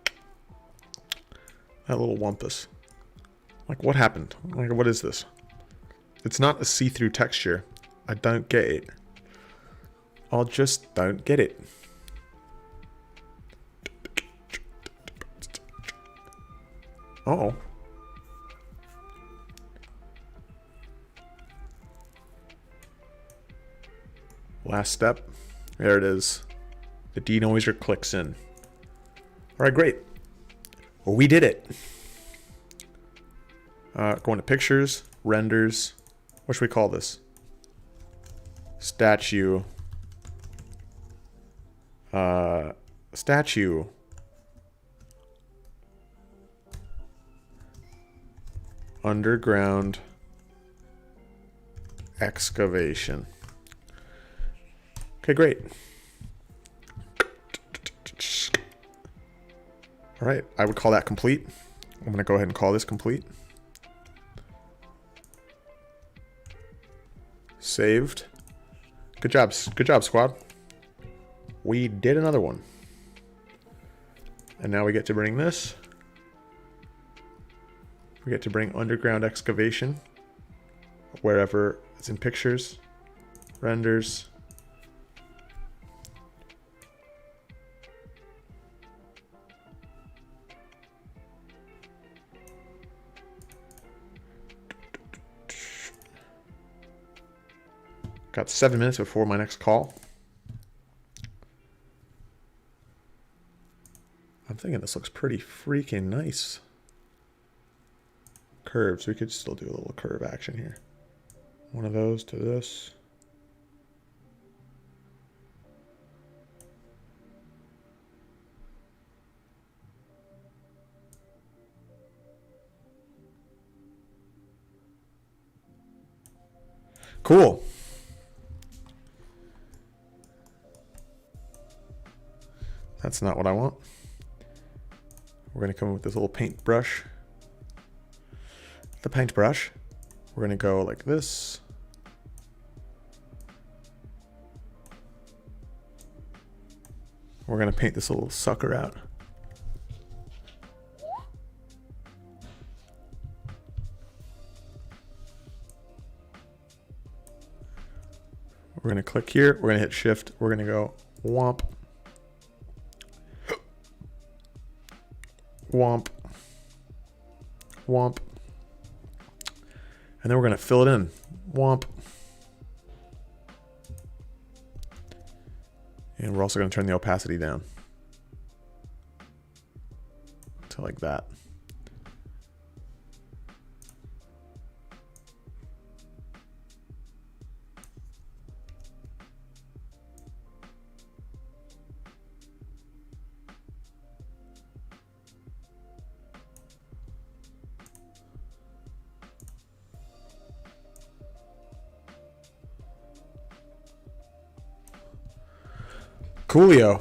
Speaker 1: That little wumpus. Like, what happened? Like, what is this? It's not a see-through texture. I don't get it. I just don't get it. Uh-oh. Last step. There it is. The denoiser clicks in. All right, great. Well, we did it. Going to pictures, renders. What should we call this? Statue. Statue. Underground excavation. Okay, great. All right, I would call that complete. I'm going to go ahead and call this complete. Saved. Good job, squad. We did another one. And now we get to bring this. We get to bring underground excavation wherever it's in pictures, renders. Got 7 minutes before my next call. I'm thinking this looks pretty freaking nice. Curves. We could still do a little curve action here. One of those to this. Cool. That's not what I want. We're going to come in with this little paintbrush. The paintbrush. We're going to go like this. We're going to paint this little sucker out. We're going to click here. We're going to hit shift. We're going to go womp. Womp. Womp. And then we're going to fill it in. Womp. And we're also going to turn the opacity down to like that. Coolio.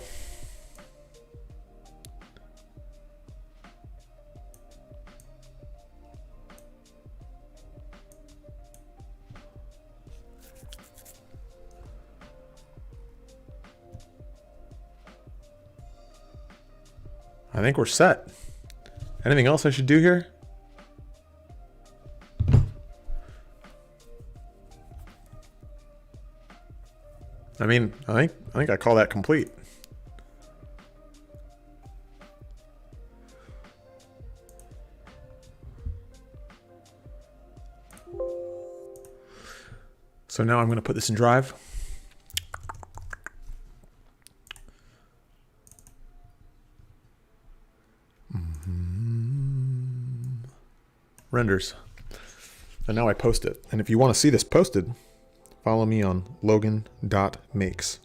Speaker 1: I think we're set. Anything else I should do here? I mean, I think I call that complete. So now I'm going to put this in Drive. Renders. And now I post it. And if you want to see this posted, follow me on logan.makes.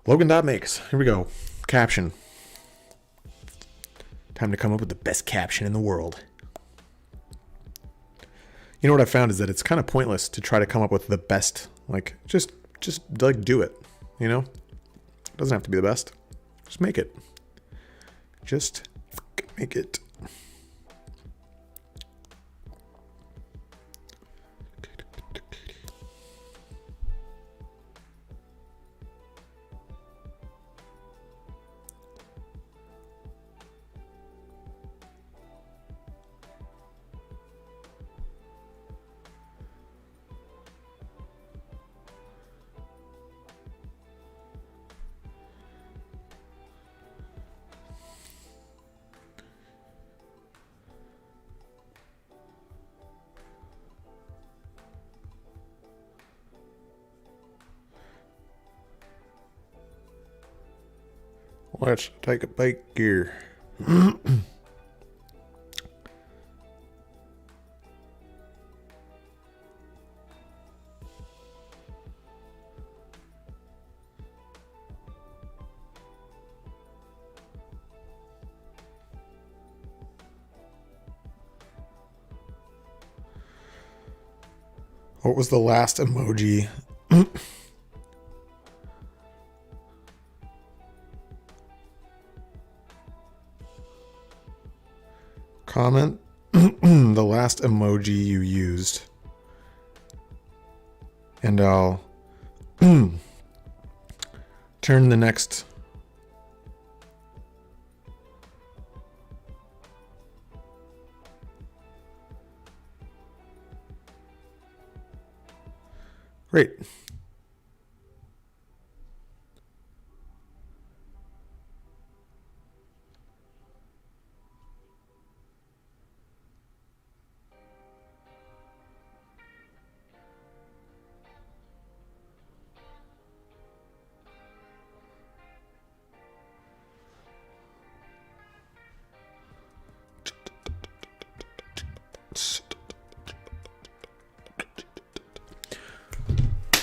Speaker 1: Logan.makes. Here we go. Caption. Time to come up with the best caption in the world. You know what I found is that it's kind of pointless to try to come up with the best. Like, just like do it. You know? It doesn't have to be the best. Just make it. Just make it. Let's take a peek here. What was the last emoji? Comment the last emoji you used, and I'll turn the next. Great.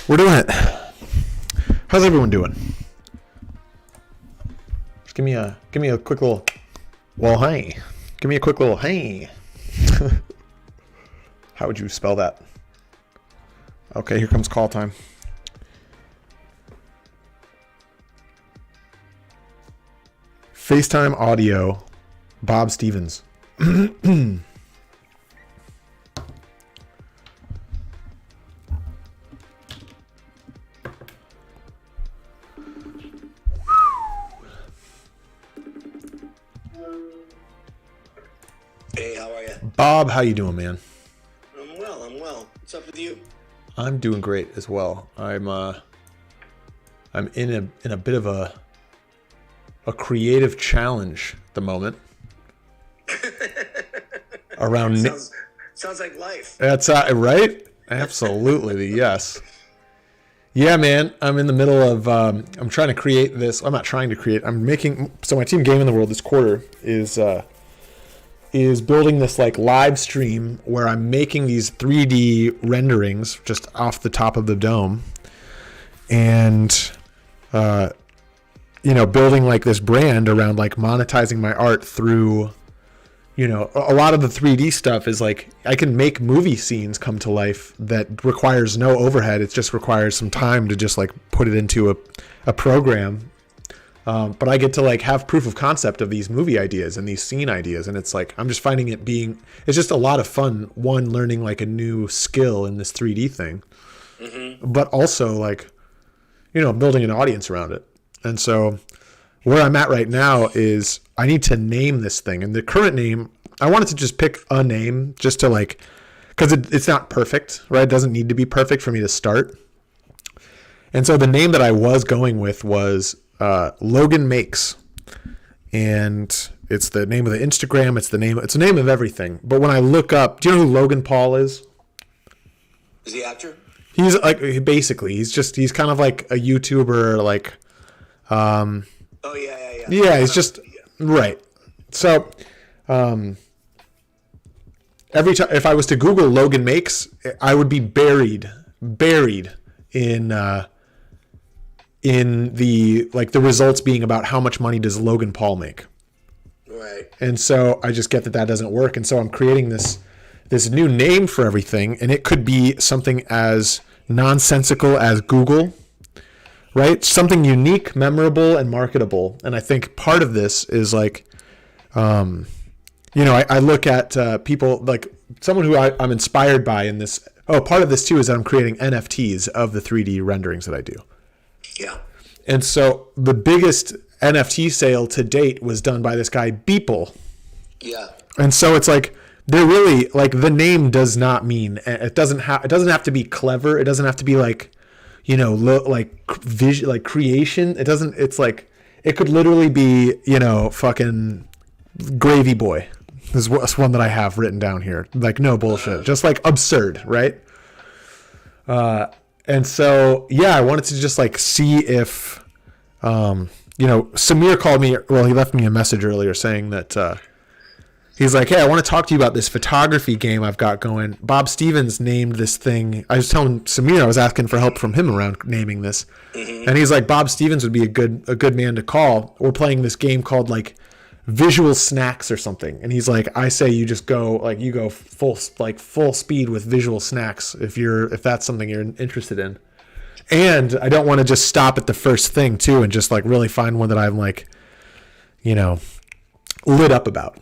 Speaker 1: We're doing it. How's everyone doing? Just give me a quick little. Well, hey. Give me a quick little hey. How would you spell that? Okay, here comes call time. FaceTime audio. Bob Stevens.
Speaker 8: Hey, how are you?
Speaker 1: Bob, how you doing, man?
Speaker 8: I'm well. What's up with you?
Speaker 1: I'm doing great as well. I'm in a bit of a creative challenge at the moment. Around
Speaker 8: sounds like life.
Speaker 1: That's right? Absolutely, yes. Yeah, man. I'm in the middle of I'm trying to create this. I'm not trying to create. I'm making so my team Game in the World this quarter is building this like live stream where I'm making these 3D renderings just off the top of the dome, and building like this brand around like monetizing my art through, a lot of the 3D stuff is like I can make movie scenes come to life that requires no overhead. It just requires some time to just like put it into a program But I get to like have proof of concept of these movie ideas and these scene ideas. And it's like, I'm just finding it's just a lot of fun. One, learning like a new skill in this 3D thing, but also like, building an audience around it. And so where I'm at right now is I need to name this thing. And the current name, I wanted to just pick a name just to like, because it's not perfect, right? It doesn't need to be perfect for me to start. And so the name that I was going with was Logan Makes. And it's the name of the Instagram. It's the name of everything. But when I look up, do you know who Logan Paul is?
Speaker 8: Is he actor?
Speaker 1: He's like, basically, he's kind of like a YouTuber, like,
Speaker 8: Oh yeah.
Speaker 1: yeah, he's just, right. So, every time, if I was to Google Logan Makes, I would be buried in the, like, the results being about how much money does Logan Paul make.
Speaker 8: Right.
Speaker 1: And so I just get that doesn't work. And so I'm creating this new name for everything. And it could be something as nonsensical as Google, right? Something unique, memorable, and marketable. And I think part of this is like, I look at people, like someone who I'm inspired by in this. Oh, part of this too is that I'm creating NFTs of the 3D renderings that I do.
Speaker 8: Yeah.
Speaker 1: And so the biggest NFT sale to date was done by this guy, Beeple.
Speaker 8: Yeah.
Speaker 1: And so it's like, they're really like, the name does not mean, it doesn't have to be clever. It doesn't have to be like, like vision, like creation. It's like, it could literally be, fucking Gravy Boy. This is one that I have written down here. Like, no bullshit. Just like absurd, right? And so, yeah, I wanted to just like see if, Samir called me. Well, he left me a message earlier saying that he's like, hey, I want to talk to you about this photography game I've got going. Bob Stevens named this thing. I was telling Samir I was asking for help from him around naming this. And he's like, Bob Stevens would be a good man to call. We're playing this game called like Visual Snacks or something. And he's like, I say you just go like, you go full speed with Visual Snacks if that's something you're interested in. And I don't want to just stop at the first thing too and just like really find one that I'm like, lit up about.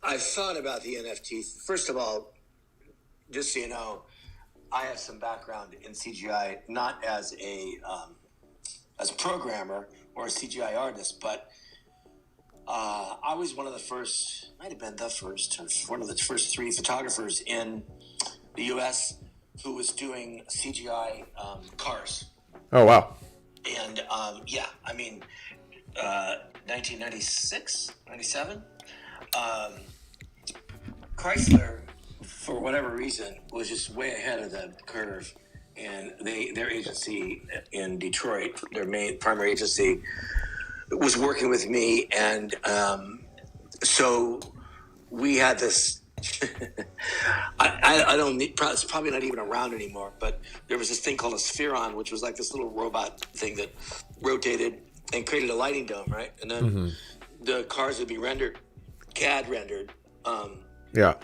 Speaker 8: I've thought about the NFTs. First of all, just so you know, I have some background in CGI, not as a programmer or a CGI artist, but I was one of the first, might have been the first, or one of the first 3 photographers in the U.S. who was doing CGI cars.
Speaker 1: Oh, wow.
Speaker 8: And 1996, 97, Chrysler, for whatever reason, was just way ahead of the curve. And their agency in Detroit, their main primary agency, was working with me. And so we had this, I don't need, it's probably not even around anymore, but there was this thing called a Spheron, which was like this little robot thing that rotated and created a lighting dome, right? And then the cars would be CAD rendered.
Speaker 1: Yeah.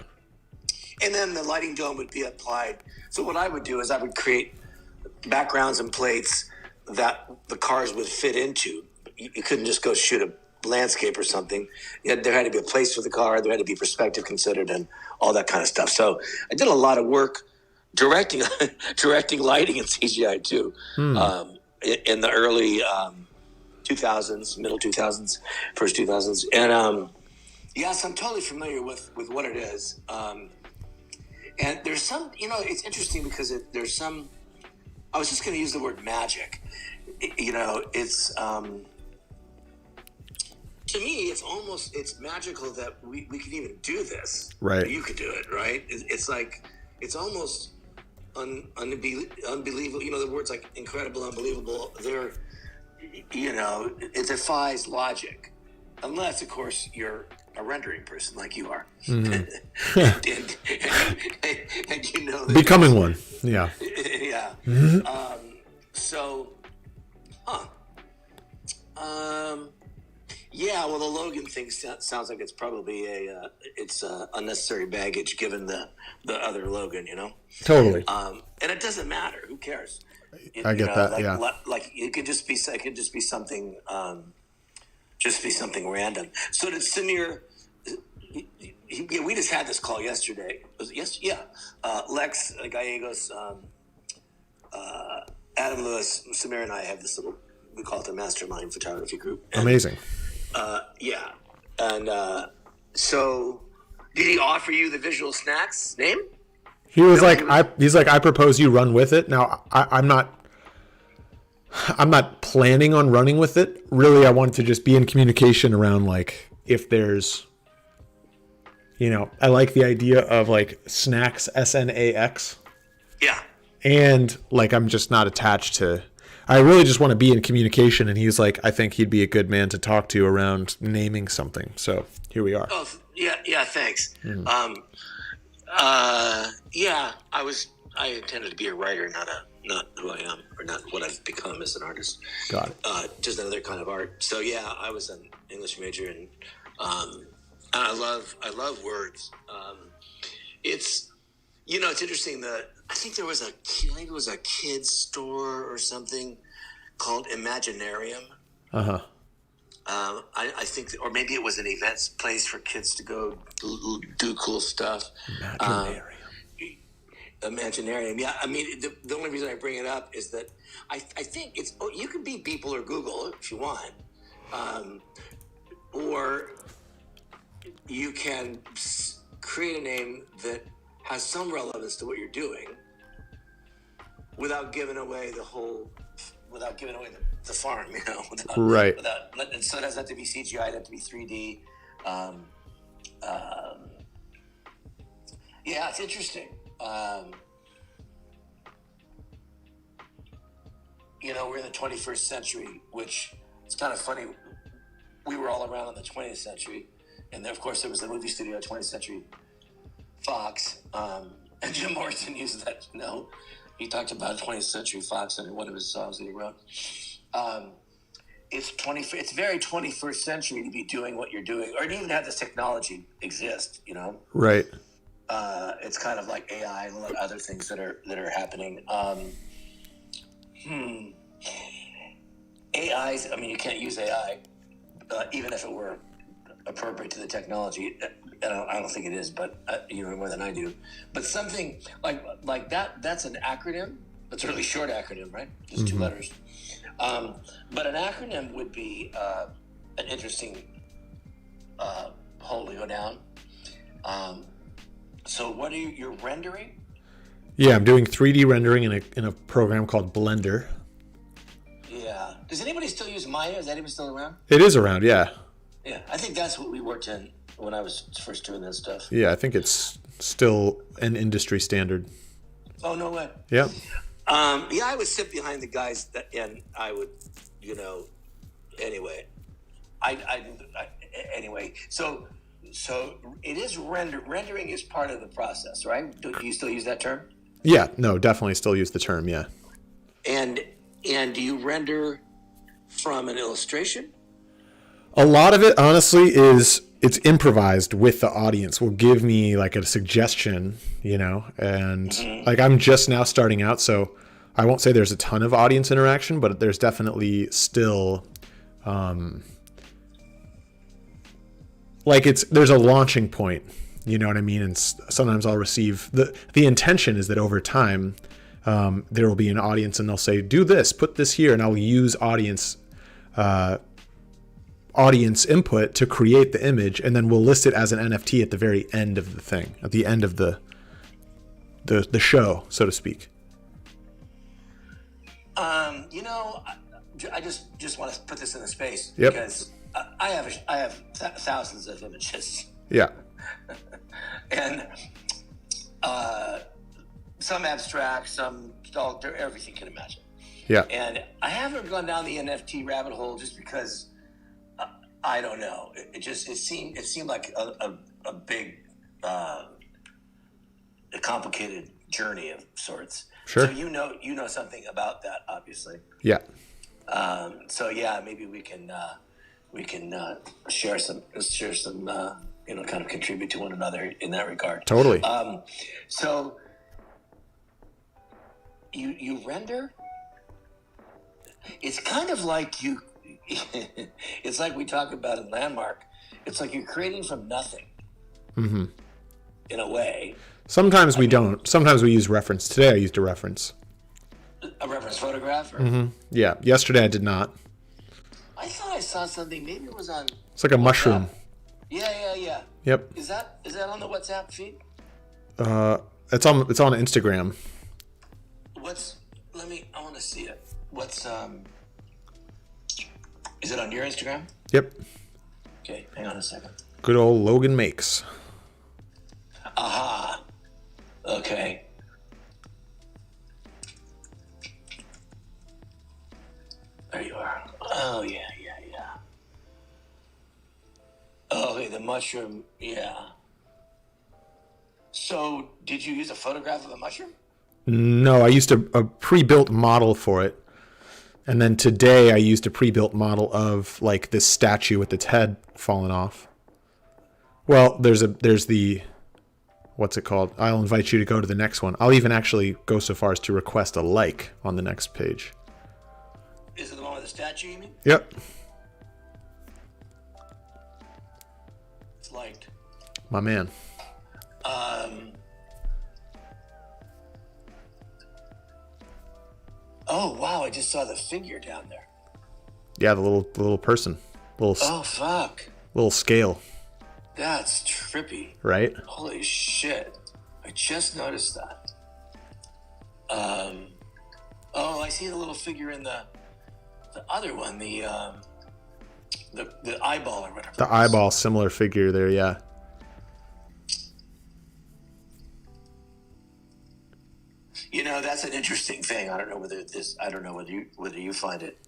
Speaker 8: And then the lighting dome would be applied. So what I would do is I would create backgrounds and plates that the cars would fit into. You couldn't just go shoot a landscape or something. There had to be a place for the car. There had to be perspective considered and all that kind of stuff. So I did a lot of work directing lighting in CGI too. In the early 2000s, middle 2000s, first 2000s. And yes, I'm totally familiar with what it is. And there's some, it's interesting because there's some, I was just going to use the word magic. It's, to me, it's magical that we can even do this.
Speaker 1: Right.
Speaker 8: You could do it, right? It's like, it's almost unbelievable. The words like incredible, unbelievable, it defies logic. Unless, of course, you're a rendering person like you are. and
Speaker 1: Becoming one. Yeah.
Speaker 8: Yeah. Yeah, well, the Logan thing sounds like it's probably it's unnecessary baggage given the other Logan,
Speaker 1: Totally.
Speaker 8: And it doesn't matter. Who cares?
Speaker 1: I get that.
Speaker 8: Like,
Speaker 1: Yeah.
Speaker 8: like it could just be something, random. So did Samir? Yeah, we just had this call yesterday. Lex Gallegos, Adam Lewis, Samir, and I have this little. We call it the Mastermind Photography Group. And,
Speaker 1: Amazing.
Speaker 8: yeah, and so did he offer you the visual snacks name?
Speaker 1: He was like, I propose you run with it. Now, I'm not planning on running with it. Really, I wanted to just be in communication around like if there's, I like the idea of like snacks, SNAX.
Speaker 8: Yeah.
Speaker 1: And like I'm just not attached to. I really just want to be in communication, and he's like, I think he'd be a good man to talk to around naming something. So here we are.
Speaker 8: Oh, yeah. Thanks.
Speaker 1: Mm.
Speaker 8: Yeah, I intended to be a writer, not who I am, or not what I've become as an artist.
Speaker 1: Got it.
Speaker 8: Just another kind of art. So yeah, I was an English major, and I love words. It's interesting that I think there was a kid's store or something called Imaginarium.
Speaker 1: Uh-huh.
Speaker 8: I think, or maybe it was an events place for kids to go do cool stuff. Imaginarium. Yeah, I mean, the only reason I bring it up is that I think you can be Beeple or Google if you want, or you can create a name that has some relevance to what you're doing without giving away the farm,
Speaker 1: Right.
Speaker 8: So it doesn't have to be CGI, it has to be 3D. Yeah, it's interesting. We're in the 21st century, which it's kind of funny. We were all around in the 20th century, and then, of course, there was the movie studio, 20th Century Fox, and Jim Morrison used that. He talked about 20th Century Fox in one of his songs that he wrote. It's very 21st century to be doing what you're doing, or to even have this technology exist.
Speaker 1: Right.
Speaker 8: It's kind of like AI and other things that are happening. AI. I mean, you can't use AI, even if it were appropriate to the technology. I don't think it is, but you know more than I do. But something like that—that's an acronym. It's a really short acronym, right? Just two letters. But an acronym would be an interesting hole to go down. So, what are you're rendering?
Speaker 1: Yeah, I'm doing 3D rendering in a program called Blender.
Speaker 8: Yeah. Does anybody still use Maya? Is that even still around?
Speaker 1: It is around, yeah.
Speaker 8: Yeah, I think that's what we worked in when I was first doing this stuff.
Speaker 1: Yeah, I think it's still an industry standard.
Speaker 8: Oh, no way.
Speaker 1: Yeah.
Speaker 8: Yeah, I would sit behind the guys and I would, anyway. Anyway, so it is rendering is part of the process, right? Do you still use that term?
Speaker 1: Yeah, no, definitely still use the term, yeah.
Speaker 8: And do you render from an illustration?
Speaker 1: A lot of it, honestly, it's improvised with the audience. Will give me like a suggestion, and like I'm just now starting out, so I won't say there's a ton of audience interaction, but there's definitely still, there's a launching point, you know what I mean? And sometimes I'll receive the intention is that over time, there will be an audience and they'll say, do this, put this here, and I'll use audience input to create the image, and then we'll list it as an NFT at the very end of the thing, at the end of the show, so to speak.
Speaker 8: I just want to put this in the space
Speaker 1: because
Speaker 8: I have thousands of images.
Speaker 1: Yeah.
Speaker 8: And some abstract, some everything you can imagine.
Speaker 1: Yeah.
Speaker 8: And I haven't gone down the NFT rabbit hole just because I don't know. It seemed like a big, a complicated journey of sorts.
Speaker 1: Sure.
Speaker 8: So you know something about that, obviously.
Speaker 1: Yeah.
Speaker 8: So yeah, maybe we can share some kind of contribute to one another in that regard.
Speaker 1: Totally.
Speaker 8: So you render. It's kind of like you. It's like we talk about in Landmark. It's like you're creating from nothing. Mm-hmm. In a way.
Speaker 1: Sometimes we don't. Sometimes we use reference. Today I used a reference.
Speaker 8: A reference photograph? Or?
Speaker 1: Mm-hmm. Yeah. Yesterday I did not.
Speaker 8: I thought I saw something. Maybe it was on.
Speaker 1: It's like a mushroom.
Speaker 8: Yeah.
Speaker 1: Yep.
Speaker 8: Is that on the WhatsApp feed?
Speaker 1: It's on Instagram.
Speaker 8: I want to see it. Is it on your Instagram?
Speaker 1: Yep.
Speaker 8: Okay, hang on a second.
Speaker 1: Good old Logan Makes.
Speaker 8: Aha. Okay. There you are. Oh, yeah. Oh, okay, the mushroom, yeah. So, did you use a photograph of a mushroom?
Speaker 1: No, I used a pre-built model for it. And then today I used a pre-built model of like this statue with its head falling off. Well, there's the, what's it called? I'll invite you to go to the next one. I'll even actually go so far as to request a like on the next page.
Speaker 8: Is it the one with the statue, you mean?
Speaker 1: Yep.
Speaker 8: It's liked.
Speaker 1: My man.
Speaker 8: Oh, wow, I just saw the figure down there.
Speaker 1: Yeah, the little person.
Speaker 8: Oh, fuck.
Speaker 1: Little scale.
Speaker 8: That's trippy.
Speaker 1: Right?
Speaker 8: Holy shit. I just noticed that. Oh, I see the little figure in the other one, the eyeball or whatever.
Speaker 1: The eyeball, similar figure there, yeah.
Speaker 8: You know, that's an interesting thing. I don't know whether you find it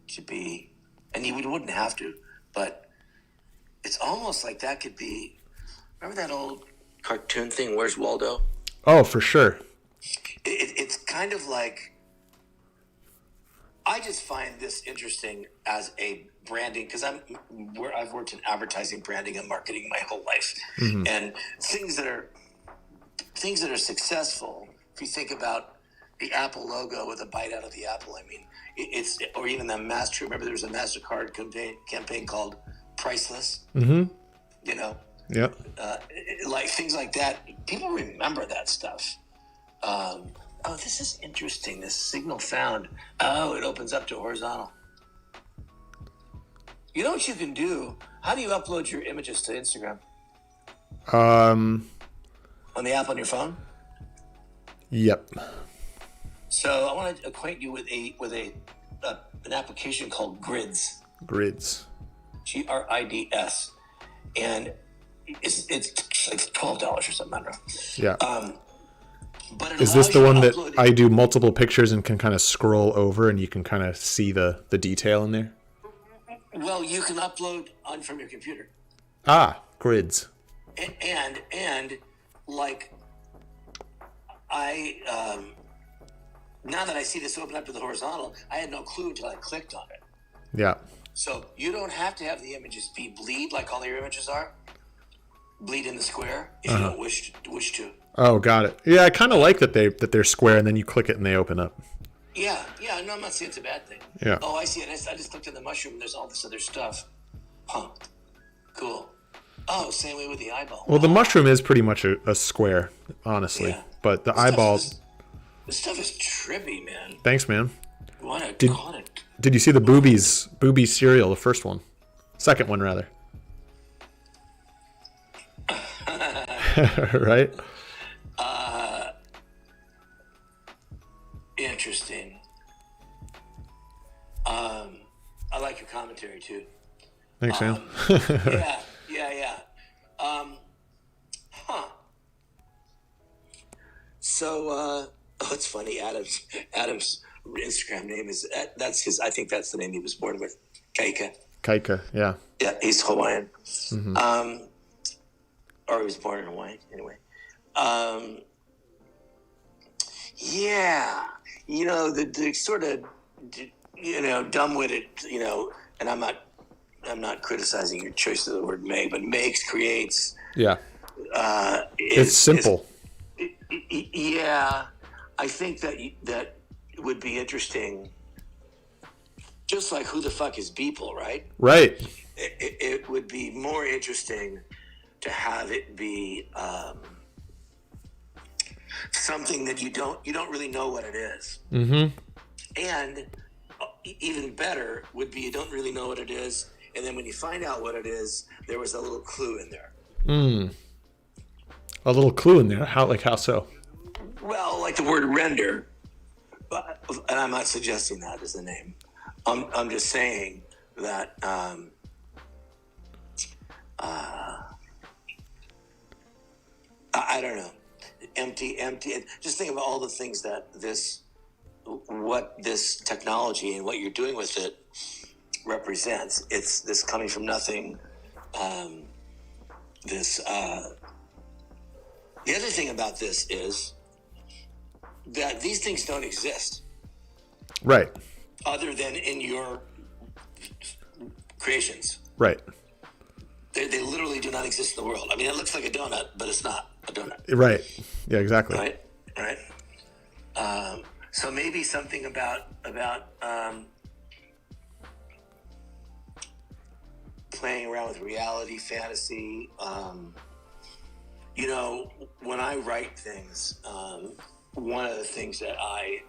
Speaker 8: to be, and you wouldn't have to, but it's almost like that could be. Remember that old cartoon thing? Where's Waldo?
Speaker 1: Oh, for sure.
Speaker 8: It's kind of like. I just find this interesting as a branding because I've worked in advertising, branding, and marketing my whole life, and things that are successful. If you think about the Apple logo with a bite out of the apple, I mean, or even the Master. Remember, there was a MasterCard campaign called Priceless. Mm-hmm. You know.
Speaker 1: Yep.
Speaker 8: Like things like that. People remember that stuff. Oh, this is interesting. This signal found. Oh, it opens up to horizontal. You know what you can do? How do you upload your images to Instagram? On the app on your phone?
Speaker 1: Yep.
Speaker 8: So I want to acquaint you with an application called Grids.
Speaker 1: Grids.
Speaker 8: Grids, and it's like $12 or something. I don't know.
Speaker 1: Yeah.
Speaker 8: But
Speaker 1: is this the one that I do multiple pictures and can kind of scroll over and you can kind of see the detail in there?
Speaker 8: Well, you can upload from your computer.
Speaker 1: Grids.
Speaker 8: And like now that I see this open up to the horizontal, I had no clue until I clicked on it.
Speaker 1: Yeah.
Speaker 8: So you don't have to have the images be bleed like all your images are. Bleed in the square if you don't wish to. Oh,
Speaker 1: got it. Yeah, I kind of like that they're square and then you click it and they open up.
Speaker 8: Yeah. No, I'm not saying it's a bad thing.
Speaker 1: Yeah.
Speaker 8: Oh, I see it. I just looked at the mushroom and there's all this other stuff. Huh. Cool. Oh, same way with the eyeball.
Speaker 1: Well, the mushroom is pretty much a square, honestly. Yeah. But the eyeball...
Speaker 8: This stuff is trippy, man.
Speaker 1: Thanks, man.
Speaker 8: Did
Speaker 1: you see the Booby cereal, the first one? Second one, rather. Right?
Speaker 8: Interesting. I like your commentary, too.
Speaker 1: Thanks, man.
Speaker 8: Yeah. So, it's funny. Adam's Instagram name is that's his. I think that's the name he was born with. Kaika.
Speaker 1: Yeah.
Speaker 8: Yeah, he's Hawaiian. Mm-hmm. Or he was born in Hawaii, anyway. Yeah, the sort of dumb-witted, and I'm not I'm not criticizing your choice of the word make, but makes, creates.
Speaker 1: Yeah. It's simple.
Speaker 8: Yeah, I think that that would be interesting. Just like who the fuck is Beeple, right?
Speaker 1: Right.
Speaker 8: It would be more interesting to have it be something that you don't really know what it is.
Speaker 1: Mm-hmm.
Speaker 8: And even better would be you don't really know what it is, and then when you find out what it is, there was a little clue in there.
Speaker 1: A little clue in there. How so?
Speaker 8: Well, like the word render, and I'm not suggesting that as the name. I'm just saying that I don't know. Empty. Just think of all the things that what this technology and what you're doing with it represents. It's this coming from nothing. The other thing about this is that these things don't exist
Speaker 1: Right.
Speaker 8: other than in your creations.
Speaker 1: Right.
Speaker 8: They literally do not exist in the world. I mean, it looks like a donut, but it's not a donut.
Speaker 1: Right. Yeah, exactly.
Speaker 8: Right. So maybe something about playing around with reality, fantasy. When I write things, one of the things that I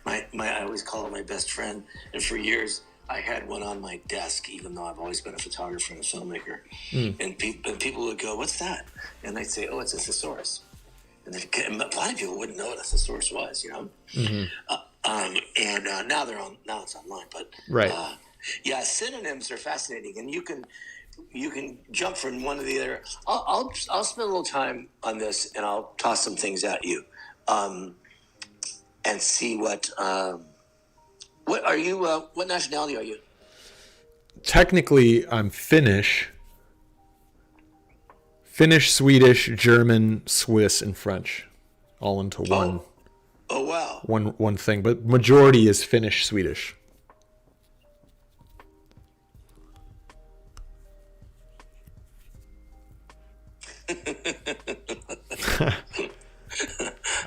Speaker 8: I always call it my best friend, and for years I had one on my desk, even though I've always been a photographer and a filmmaker. And people would go, "What's that?" And they'd say, "Oh, it's a thesaurus." And a lot of people wouldn't know what a thesaurus was,
Speaker 1: Mm-hmm.
Speaker 8: And now it's online. But
Speaker 1: Right.
Speaker 8: yeah, synonyms are fascinating, and you can jump from one to the other. I'll spend a little time on this, and I'll toss some things at you, and see what are you? What nationality are you?
Speaker 1: Technically, I'm Finnish. Finnish, Swedish, German, Swiss, and French, all into one.
Speaker 8: Oh wow!
Speaker 1: One thing, but majority is Finnish, Swedish.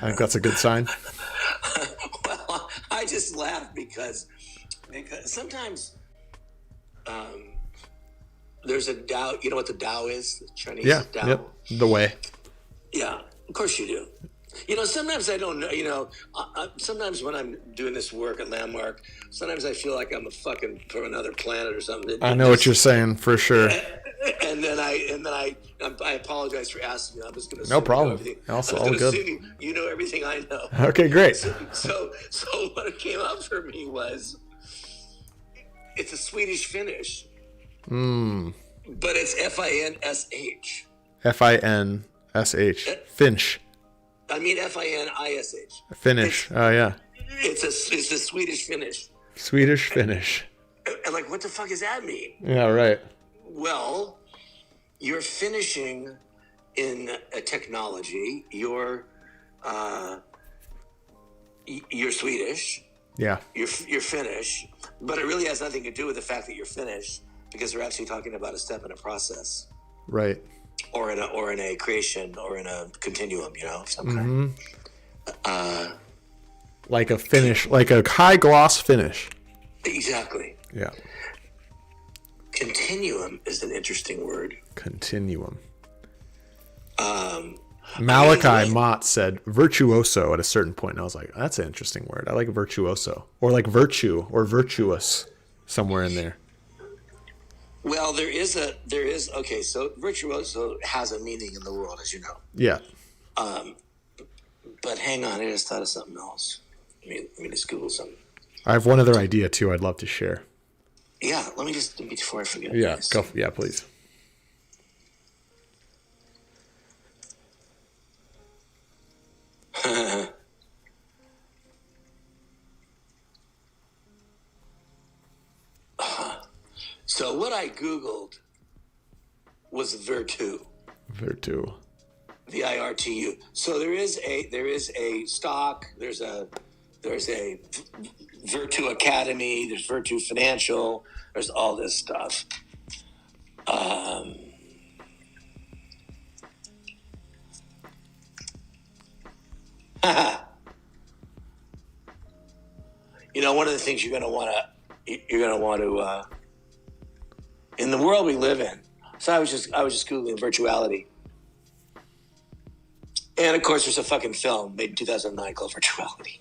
Speaker 1: I think that's a good sign.
Speaker 8: Well, I just laugh because sometimes there's a Tao. You know what the Tao is? The Chinese Tao.
Speaker 1: Yep. The way.
Speaker 8: Yeah, of course you do. Sometimes I don't know. Sometimes when I'm doing this work at Landmark, sometimes I feel like I'm from another planet or something.
Speaker 1: I know what you're saying for sure.
Speaker 8: And then I apologize for asking you. I'm just going to
Speaker 1: No problem. Also, all good.
Speaker 8: You know everything I know.
Speaker 1: Okay, great.
Speaker 8: So what came up for me was it's a Swedish Finnish. But it's Finsh.
Speaker 1: Finsh. Finch.
Speaker 8: I mean Finish.
Speaker 1: Finnish. Oh yeah.
Speaker 8: It's a Swedish Finnish.
Speaker 1: Swedish Finnish.
Speaker 8: And like, what the fuck does that mean?
Speaker 1: Yeah, right.
Speaker 8: Well, you're finishing in a technology. You're Swedish.
Speaker 1: Yeah.
Speaker 8: You're Finnish, but it really has nothing to do with the fact that you're Finnish, because we're actually talking about a step in a process.
Speaker 1: Right.
Speaker 8: Or in a creation, or in a continuum, of some kind.
Speaker 1: Like a finish, like a high gloss finish.
Speaker 8: Exactly.
Speaker 1: Yeah.
Speaker 8: Continuum is an interesting word.
Speaker 1: Continuum. Malachi Mott said virtuoso at a certain point, and I was like, that's an interesting word. I like virtuoso, or like virtue, or virtuous, somewhere in there.
Speaker 8: Well, okay, so virtuoso has a meaning in the world, as you know.
Speaker 1: Yeah.
Speaker 8: But hang on, I just thought of something else. Let me just Google something.
Speaker 1: I have one other idea too I'd love to share.
Speaker 8: Yeah, before I forget.
Speaker 1: Yeah, go. Yeah, please.
Speaker 8: So what I Googled was virtu.
Speaker 1: Virtu.
Speaker 8: VIRTU. So there is a stock. There's a There's a Virtu Academy. There's Virtu Financial. There's all this stuff. You know, one of the things you're gonna want to in the world we live in. So I was just googling virtuality, and of course, there's a fucking film made in 2009 called Virtuality.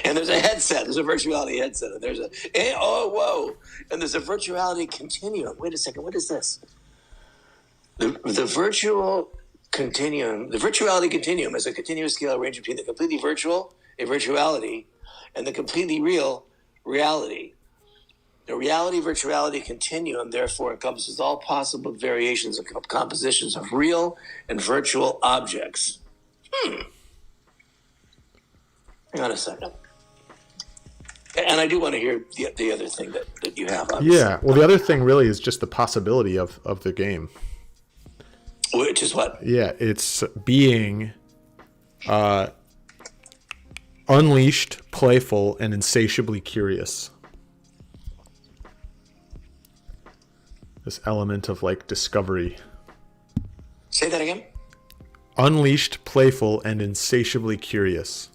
Speaker 8: And there's a headset. There's a virtuality headset. And there's and there's a virtuality continuum. Wait a second. What is this? The virtual continuum. The virtuality continuum is a continuous scale range between the completely virtual, a virtuality, and the completely real, reality. The reality-virtuality continuum, therefore, encompasses all possible variations and compositions of real and virtual objects. Hang on a second. And I do want to hear the other thing that you have. Obviously.
Speaker 1: Yeah. Well, the other thing really is just the possibility of the game.
Speaker 8: Which is what?
Speaker 1: Yeah, it's being unleashed, playful, and insatiably curious. This element of like discovery.
Speaker 8: Say that again.
Speaker 1: Unleashed, playful, and insatiably curious.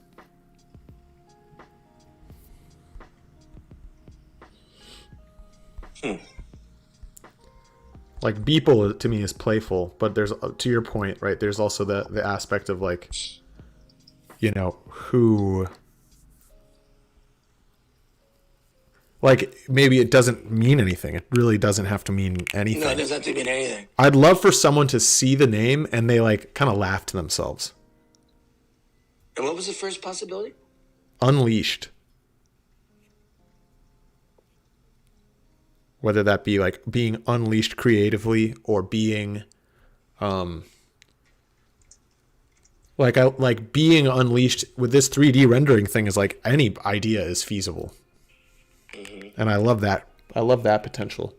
Speaker 1: Like Beeple to me is playful, but there's, to your point, right? There's also the aspect of like, you know, who, like maybe it doesn't mean anything. It really doesn't have to mean anything.
Speaker 8: No, it doesn't have to mean anything.
Speaker 1: I'd love for someone to see the name and they like kind of laugh to themselves.
Speaker 8: And what was the first possibility?
Speaker 1: Unleashed. Whether that be like being unleashed creatively or being, like being unleashed with this 3D rendering thing is like any idea is feasible. Mm-hmm. And I love that. I love that potential.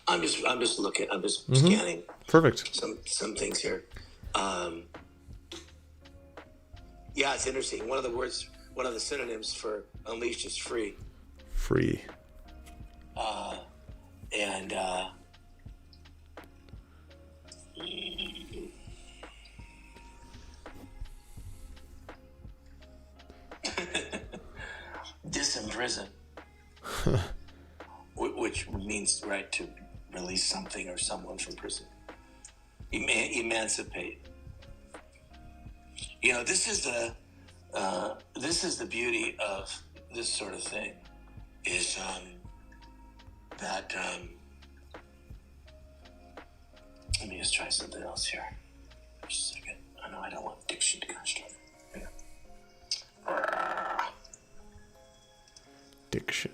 Speaker 8: I'm just looking. I'm just scanning.
Speaker 1: Perfect.
Speaker 8: Some things here. Yeah, it's interesting. One of the synonyms for unleashed is free.
Speaker 1: Free.
Speaker 8: Disimprison. Which means, right, to release something or someone from prison. Emancipate. You know, this is the beauty of this sort of thing, is that let me just try something else here. Just a second. I know I don't want diction to construct.
Speaker 1: Diction.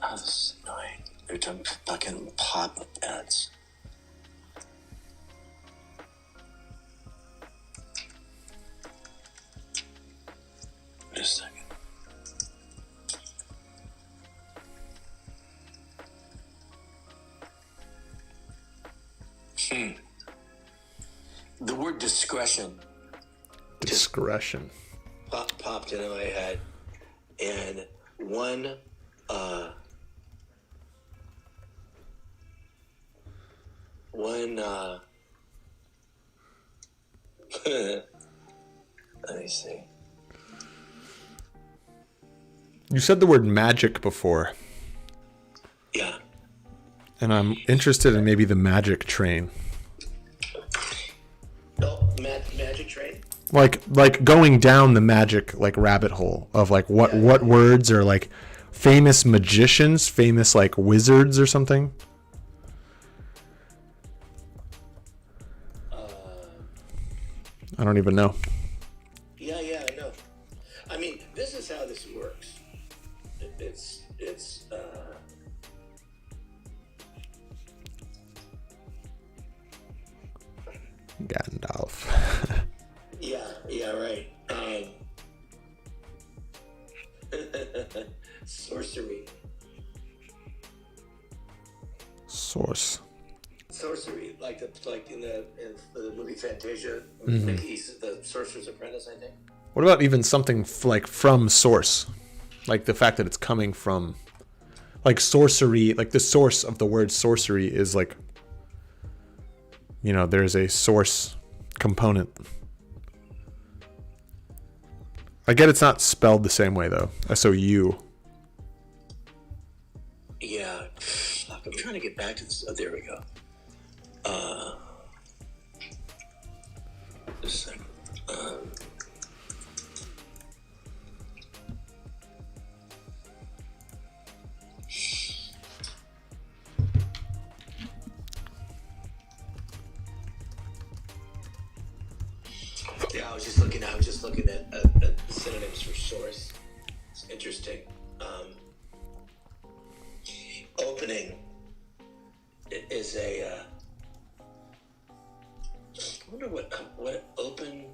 Speaker 8: Oh, this is annoying. They're doing fucking pop-up ads. Just a second. The word discretion.
Speaker 1: Discretion.
Speaker 8: Popped into my head, and one. Let me see.
Speaker 1: You said the word magic before.
Speaker 8: Yeah.
Speaker 1: And I'm interested in maybe the magic train.
Speaker 8: Oh, magic train?
Speaker 1: like going down the magic like rabbit hole of like what words are like famous magicians, famous like wizards or something. I don't even know.
Speaker 8: Yeah, I know. I mean, this is how this works. It's
Speaker 1: Gandalf.
Speaker 8: yeah, right. Sorcery. Sorcery, like in the movie Fantasia, Mickey's the Sorcerer's Apprentice, I think.
Speaker 1: What about even something like from source, like the fact that it's coming from, like sorcery, like the source of the word sorcery is like, you know, there's a source component. I get it's not spelled the same way though. SOU.
Speaker 8: Yeah, I'm trying to get back to this. Oh, there we go. Just a second. Yeah, I was just looking at synonyms for source. It's interesting. Opening is a. I wonder what open.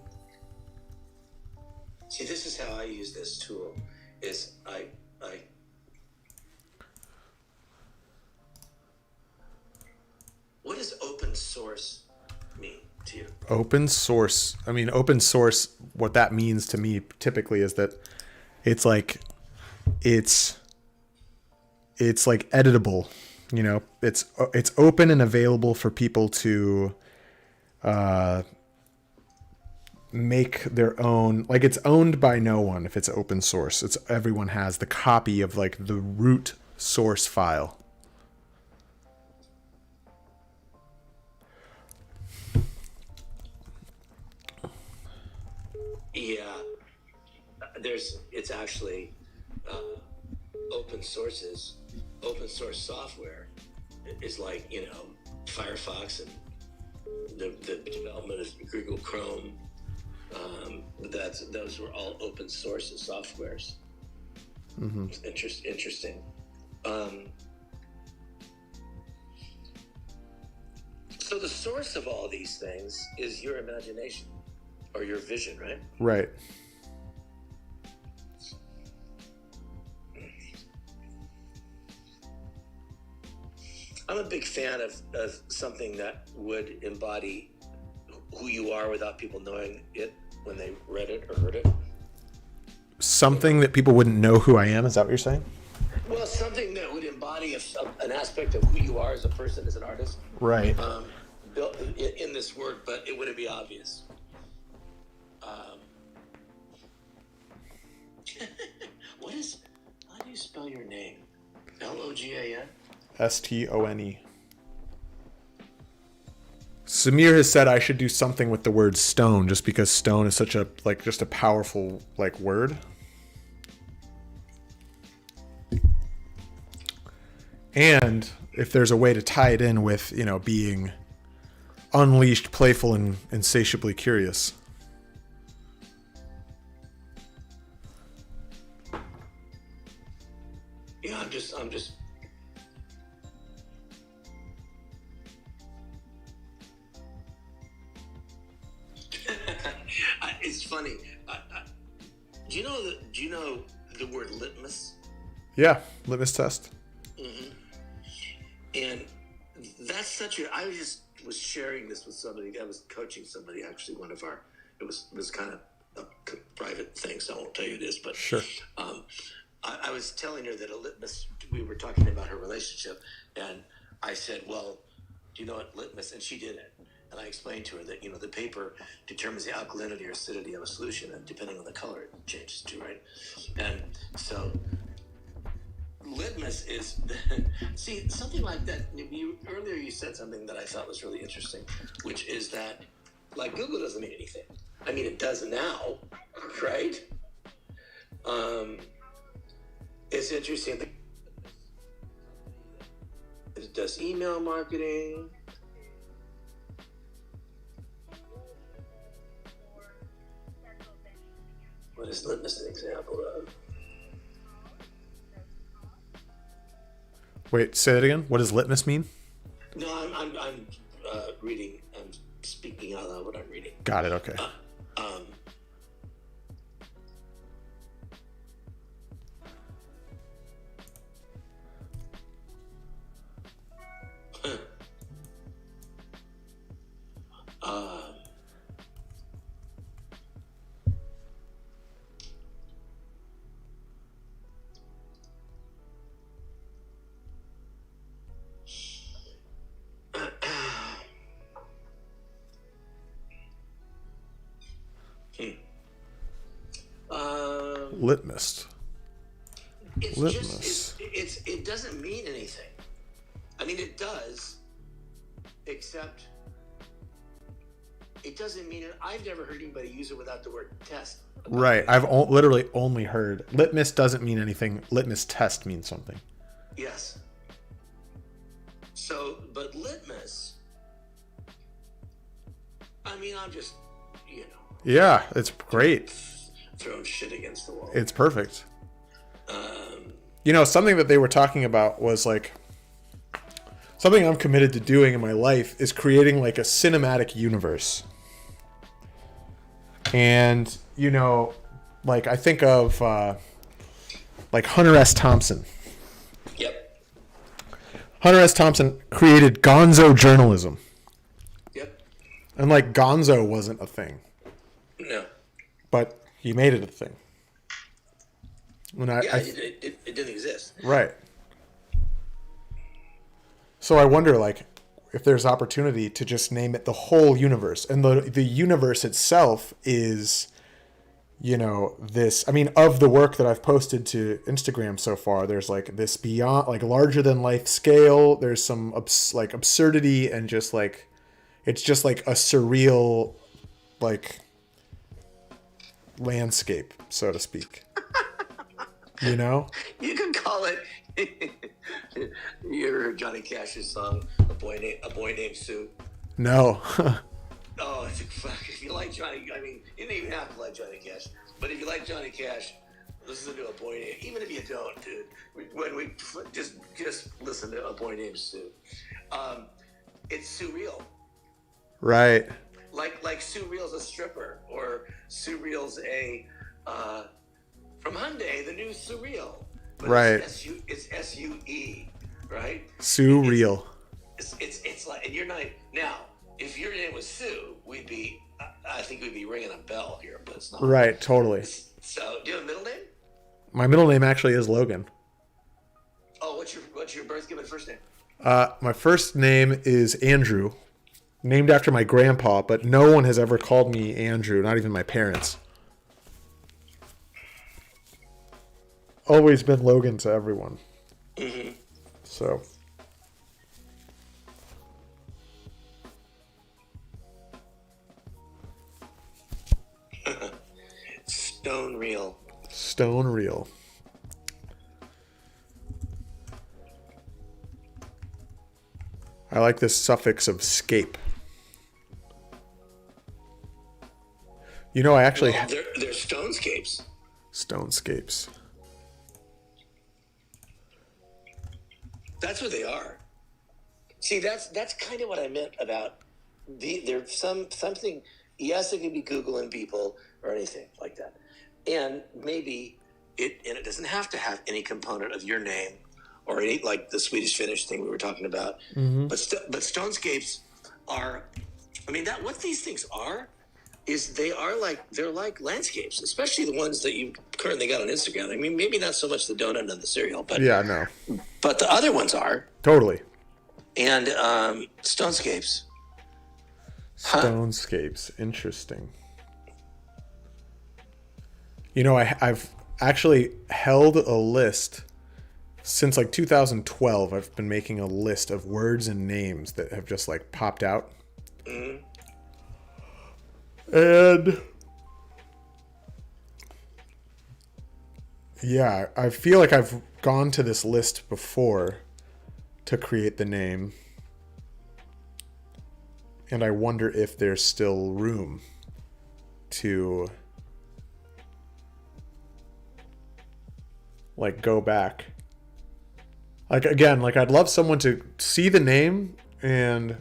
Speaker 8: See, this is how I use this tool. Is I. What does open source mean to you?
Speaker 1: Open source. I mean, open source. What that means to me typically is that it's like editable. You know, it's open and available for people to make their own. Like it's owned by no one if it's open source. It's everyone has the copy of like the root source file.
Speaker 8: Yeah, it's actually open source software is like, you know, Firefox and the development of Google Chrome. Those were all open source softwares. Mm-hmm. Interesting. So the source of all these things is your imagination. Or your vision, right?
Speaker 1: Right.
Speaker 8: I'm a big fan of something that would embody who you are without people knowing it when they read it or heard it.
Speaker 1: Something that people wouldn't know who I am? Is that what you're saying?
Speaker 8: Well, something that would embody an aspect of who you are as a person, as an artist.
Speaker 1: Right.
Speaker 8: Built in this work, but it wouldn't be obvious. How do you spell your name? Logan?
Speaker 1: Stone. Samir has said I should do something with the word stone just because stone is such a, like, just a powerful, like, word. And if there's a way to tie it in with, you know, being unleashed, playful, and insatiably curious.
Speaker 8: Yeah, I'm just. It's funny. Do you know the word litmus?
Speaker 1: Yeah, litmus test.
Speaker 8: Mm-hmm. And that's such a. I was sharing this with somebody. I was coaching somebody. Actually, it was kind of a private thing, so I won't tell you this. But
Speaker 1: sure.
Speaker 8: I was telling her that a litmus. We were talking about her relationship, and I said, "Well, do you know what litmus?" And she did it. And I explained to her that, you know, the paper determines the alkalinity or acidity of a solution, and depending on the color, it changes too, right? And so, litmus is, see, something like that. Earlier you said something that I thought was really interesting, which is that, like, Google doesn't mean anything. I mean, it does now, right? It's interesting. It does email marketing. What is Litmus an example of?
Speaker 1: Wait, say it again. What does litmus mean?
Speaker 8: No, I'm reading. I'm speaking out loud what I'm reading.
Speaker 1: Got it. Okay. Litmus.
Speaker 8: It's
Speaker 1: Litmus.
Speaker 8: it doesn't mean anything. I mean, it does, except it doesn't mean it. I've never heard anybody use it without the word test.
Speaker 1: Right. I've literally only heard litmus doesn't mean anything. Litmus test means something.
Speaker 8: Yes. So, but litmus, I mean, I'm just,
Speaker 1: Yeah, it's great.
Speaker 8: throwing shit against the wall.
Speaker 1: It's perfect. Something that they were talking about was like something I'm committed to doing in my life is creating like a cinematic universe. And, like I think of like Hunter S. Thompson.
Speaker 8: Yep.
Speaker 1: Hunter S. Thompson created gonzo journalism.
Speaker 8: Yep.
Speaker 1: And like gonzo wasn't a thing.
Speaker 8: No.
Speaker 1: But he made it a thing.
Speaker 8: It didn't exist.
Speaker 1: Right. So I wonder, like, if there's opportunity to just name it the whole universe. And the universe itself is, this. I mean, of the work that I've posted to Instagram so far, there's, like, this beyond, like, larger-than-life scale. There's some, absurdity and just, like, it's just, like, a surreal, like, landscape, so to speak. You
Speaker 8: You could call it. You ever heard Johnny Cash's song "A Boy Named Sue"?
Speaker 1: No.
Speaker 8: Oh, it's if you like Johnny, I mean, you don't even have to like Johnny Cash, but if you like Johnny Cash, listen to "A Boy Named." Even if you don't, dude, when we just listen to "A Boy Named Sue," it's surreal.
Speaker 1: Right.
Speaker 8: Like Sue Real's a stripper, or Sue Real's a from Hyundai, the new Surreal. But
Speaker 1: right.
Speaker 8: It's S-U-E, right?
Speaker 1: Surreal.
Speaker 8: It's like, and you're not, now, if your name was Sue, I think we'd be ringing a bell here, but it's not.
Speaker 1: Right, totally.
Speaker 8: So, do you have a middle name?
Speaker 1: My middle name actually is Logan.
Speaker 8: Oh, what's your birth given first name?
Speaker 1: My first name is Andrew, named after my grandpa, but no one has ever called me Andrew, not even my parents. Always been Logan to everyone.
Speaker 8: Mm-hmm.
Speaker 1: So.
Speaker 8: Stone Real.
Speaker 1: Stone Real. I like this suffix of scape. I actually...
Speaker 8: Well, they're stonescapes.
Speaker 1: Stonescapes.
Speaker 8: That's what they are. See, that's kind of what I meant about there's something. Yes, it can be Googling people or anything like that, and maybe it doesn't have to have any component of your name or any, like the Swedish Finnish thing we were talking about. Mm-hmm. But stonescapes are. I mean, that what these things are is they're like landscapes, especially the ones that you currently got on Instagram. I mean, maybe not so much the donut and the cereal, but
Speaker 1: yeah, no.
Speaker 8: But the other ones are
Speaker 1: totally.
Speaker 8: And stonescapes.
Speaker 1: Stonescapes, interesting. I've actually held a list since like 2012. I've been making a list of words and names that have just like popped out. Mm-hmm. And Yeah, I feel like I've gone to this list before to create the name. And I wonder if there's still room to like go back. Like again, like I'd love someone to see the name and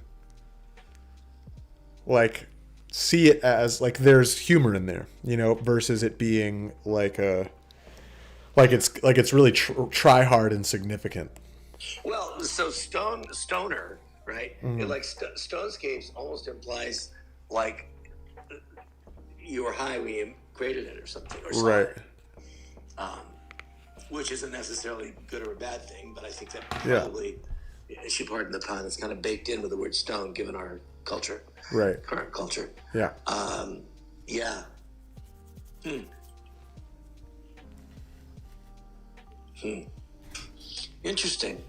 Speaker 1: like see it as like there's humor in there, you know, versus it being like it's really try hard and significant.
Speaker 8: Well, so stoner, right?
Speaker 1: Mm-hmm.
Speaker 8: Like Stonescapes almost implies like you were high when you created it or something, or something.
Speaker 1: Right.
Speaker 8: Which isn't necessarily good or a bad thing, but I think that probably, if you pardon the pun, it's kind of baked in with the word stone, given our culture,
Speaker 1: Right.
Speaker 8: current culture.
Speaker 1: Yeah.
Speaker 8: Yeah. Interesting.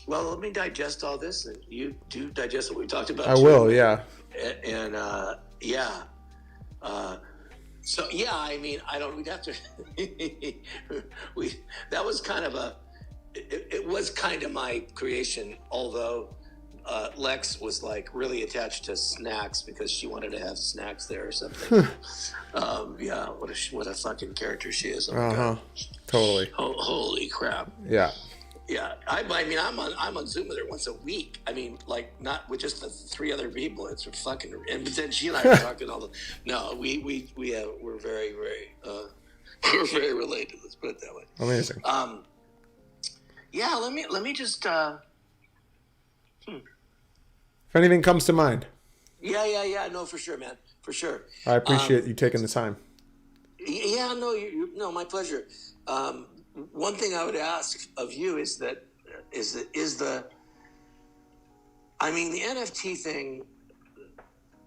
Speaker 8: Well, let me digest all this, and you do digest what we talked about.
Speaker 1: I will, yeah.
Speaker 8: And yeah. So yeah, I mean, we'd have to. That was kind of it was kind of my creation, although Lex was like really attached to snacks because she wanted to have snacks there or something. Yeah, what a fucking character she is. Oh my God.
Speaker 1: Totally.
Speaker 8: Holy crap.
Speaker 1: Yeah.
Speaker 8: Yeah, I mean, I'm on Zoom with her once a week. I mean, like not with just the 3 other people. It's fucking. And but then she and I are talking all the. No, we're very we're very related. Let's put it that way.
Speaker 1: Amazing.
Speaker 8: Yeah. Let me just.
Speaker 1: If anything comes to mind.
Speaker 8: Yeah. No, for sure, man. For sure.
Speaker 1: I appreciate you taking the time.
Speaker 8: Yeah. No. No. My pleasure. One thing I would ask of you is the I mean, the NFT thing,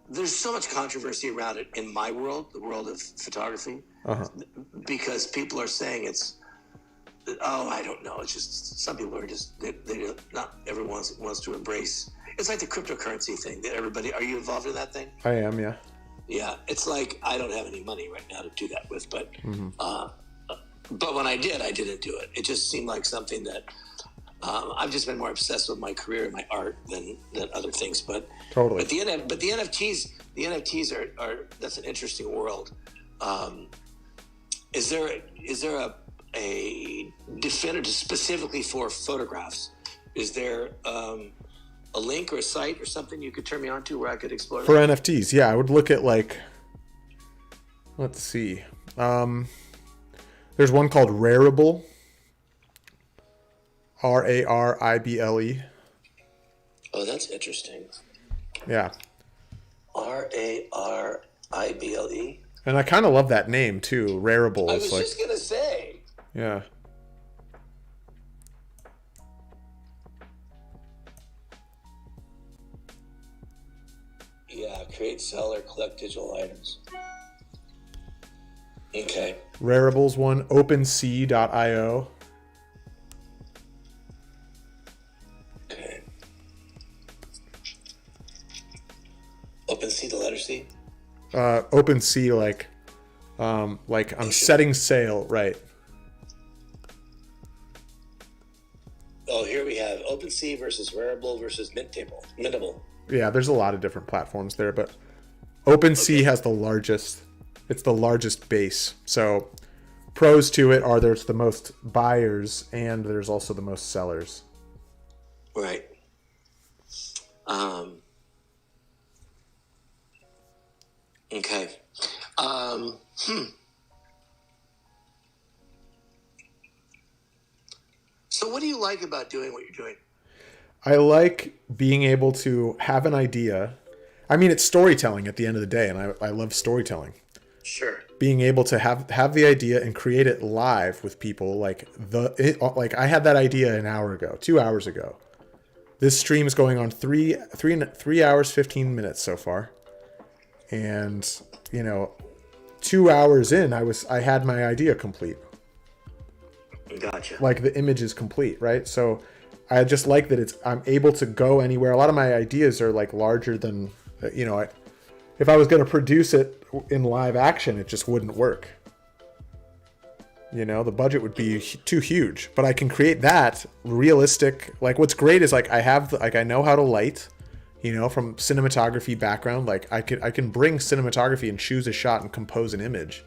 Speaker 8: there's so much controversy around it in my world, the world of photography, because people are saying it's, I don't know. It's just, some people are just, they not everyone wants to embrace. It's like the cryptocurrency thing that everybody, are you involved in that thing?
Speaker 1: I am, yeah.
Speaker 8: Yeah. It's like, I don't have any money right now to do that with, but when I didn't do it. It just seemed like something that I've just been more obsessed with my career and my art than other things. But
Speaker 1: totally.
Speaker 8: But the NFTs are that's an interesting world. Is there a definitive specifically for photographs? Is there a link or a site or something you could turn me on to where I could explore
Speaker 1: for
Speaker 8: that?
Speaker 1: NFTs? Yeah, I would look at like. Let's see. There's one called Rarible. Rarible.
Speaker 8: Oh, that's interesting.
Speaker 1: Yeah.
Speaker 8: Rarible.
Speaker 1: And I kind of love that name too. Rarible.
Speaker 8: I was just gonna say.
Speaker 1: Yeah.
Speaker 8: Yeah, create, sell, or collect digital items. Okay.
Speaker 1: Rarible's one. OpenSea.io.
Speaker 8: Okay. OpenSea, the letter C?
Speaker 1: OpenSea, like I'm setting sail, right?
Speaker 8: Oh, here we have OpenSea versus Rarible versus Mintable.
Speaker 1: Yeah, there's a lot of different platforms there, but OpenSea has the largest. It's the largest base. So pros to it are there's the most buyers and there's also the most sellers.
Speaker 8: Right. Okay. So what do you like about doing what you're doing?
Speaker 1: I like being able to have an idea. I mean, it's storytelling at the end of the day, and I love storytelling.
Speaker 8: Sure.
Speaker 1: Being able to have the idea and create it live with people, like I had that idea an hour ago, 2 hours ago. This stream is going on 3 hours 15 minutes so far, and 2 hours in, I had my idea complete.
Speaker 8: Gotcha.
Speaker 1: Like the image is complete, right? So I just like that I'm able to go anywhere. A lot of my ideas are like larger than if I was going to produce it in live action, it just wouldn't work. You know, the budget would be too huge. But I can create that realistic. Like, what's great is like I know how to light. You know, from cinematography background, like I can bring cinematography and choose a shot and compose an image,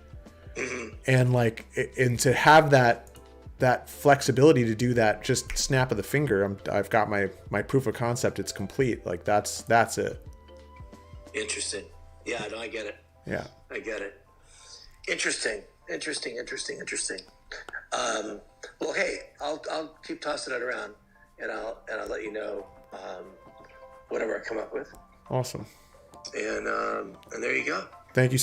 Speaker 1: and like and to have that flexibility to do that just snap of the finger. I've got my proof of concept. It's complete. Like that's it.
Speaker 8: Interesting. Yeah, no, I get it.
Speaker 1: Yeah,
Speaker 8: I get it. Interesting. Well, hey, I'll keep tossing it around, and I'll let you know. Whatever I come up with.
Speaker 1: Awesome.
Speaker 8: And there you go.
Speaker 1: Thank you so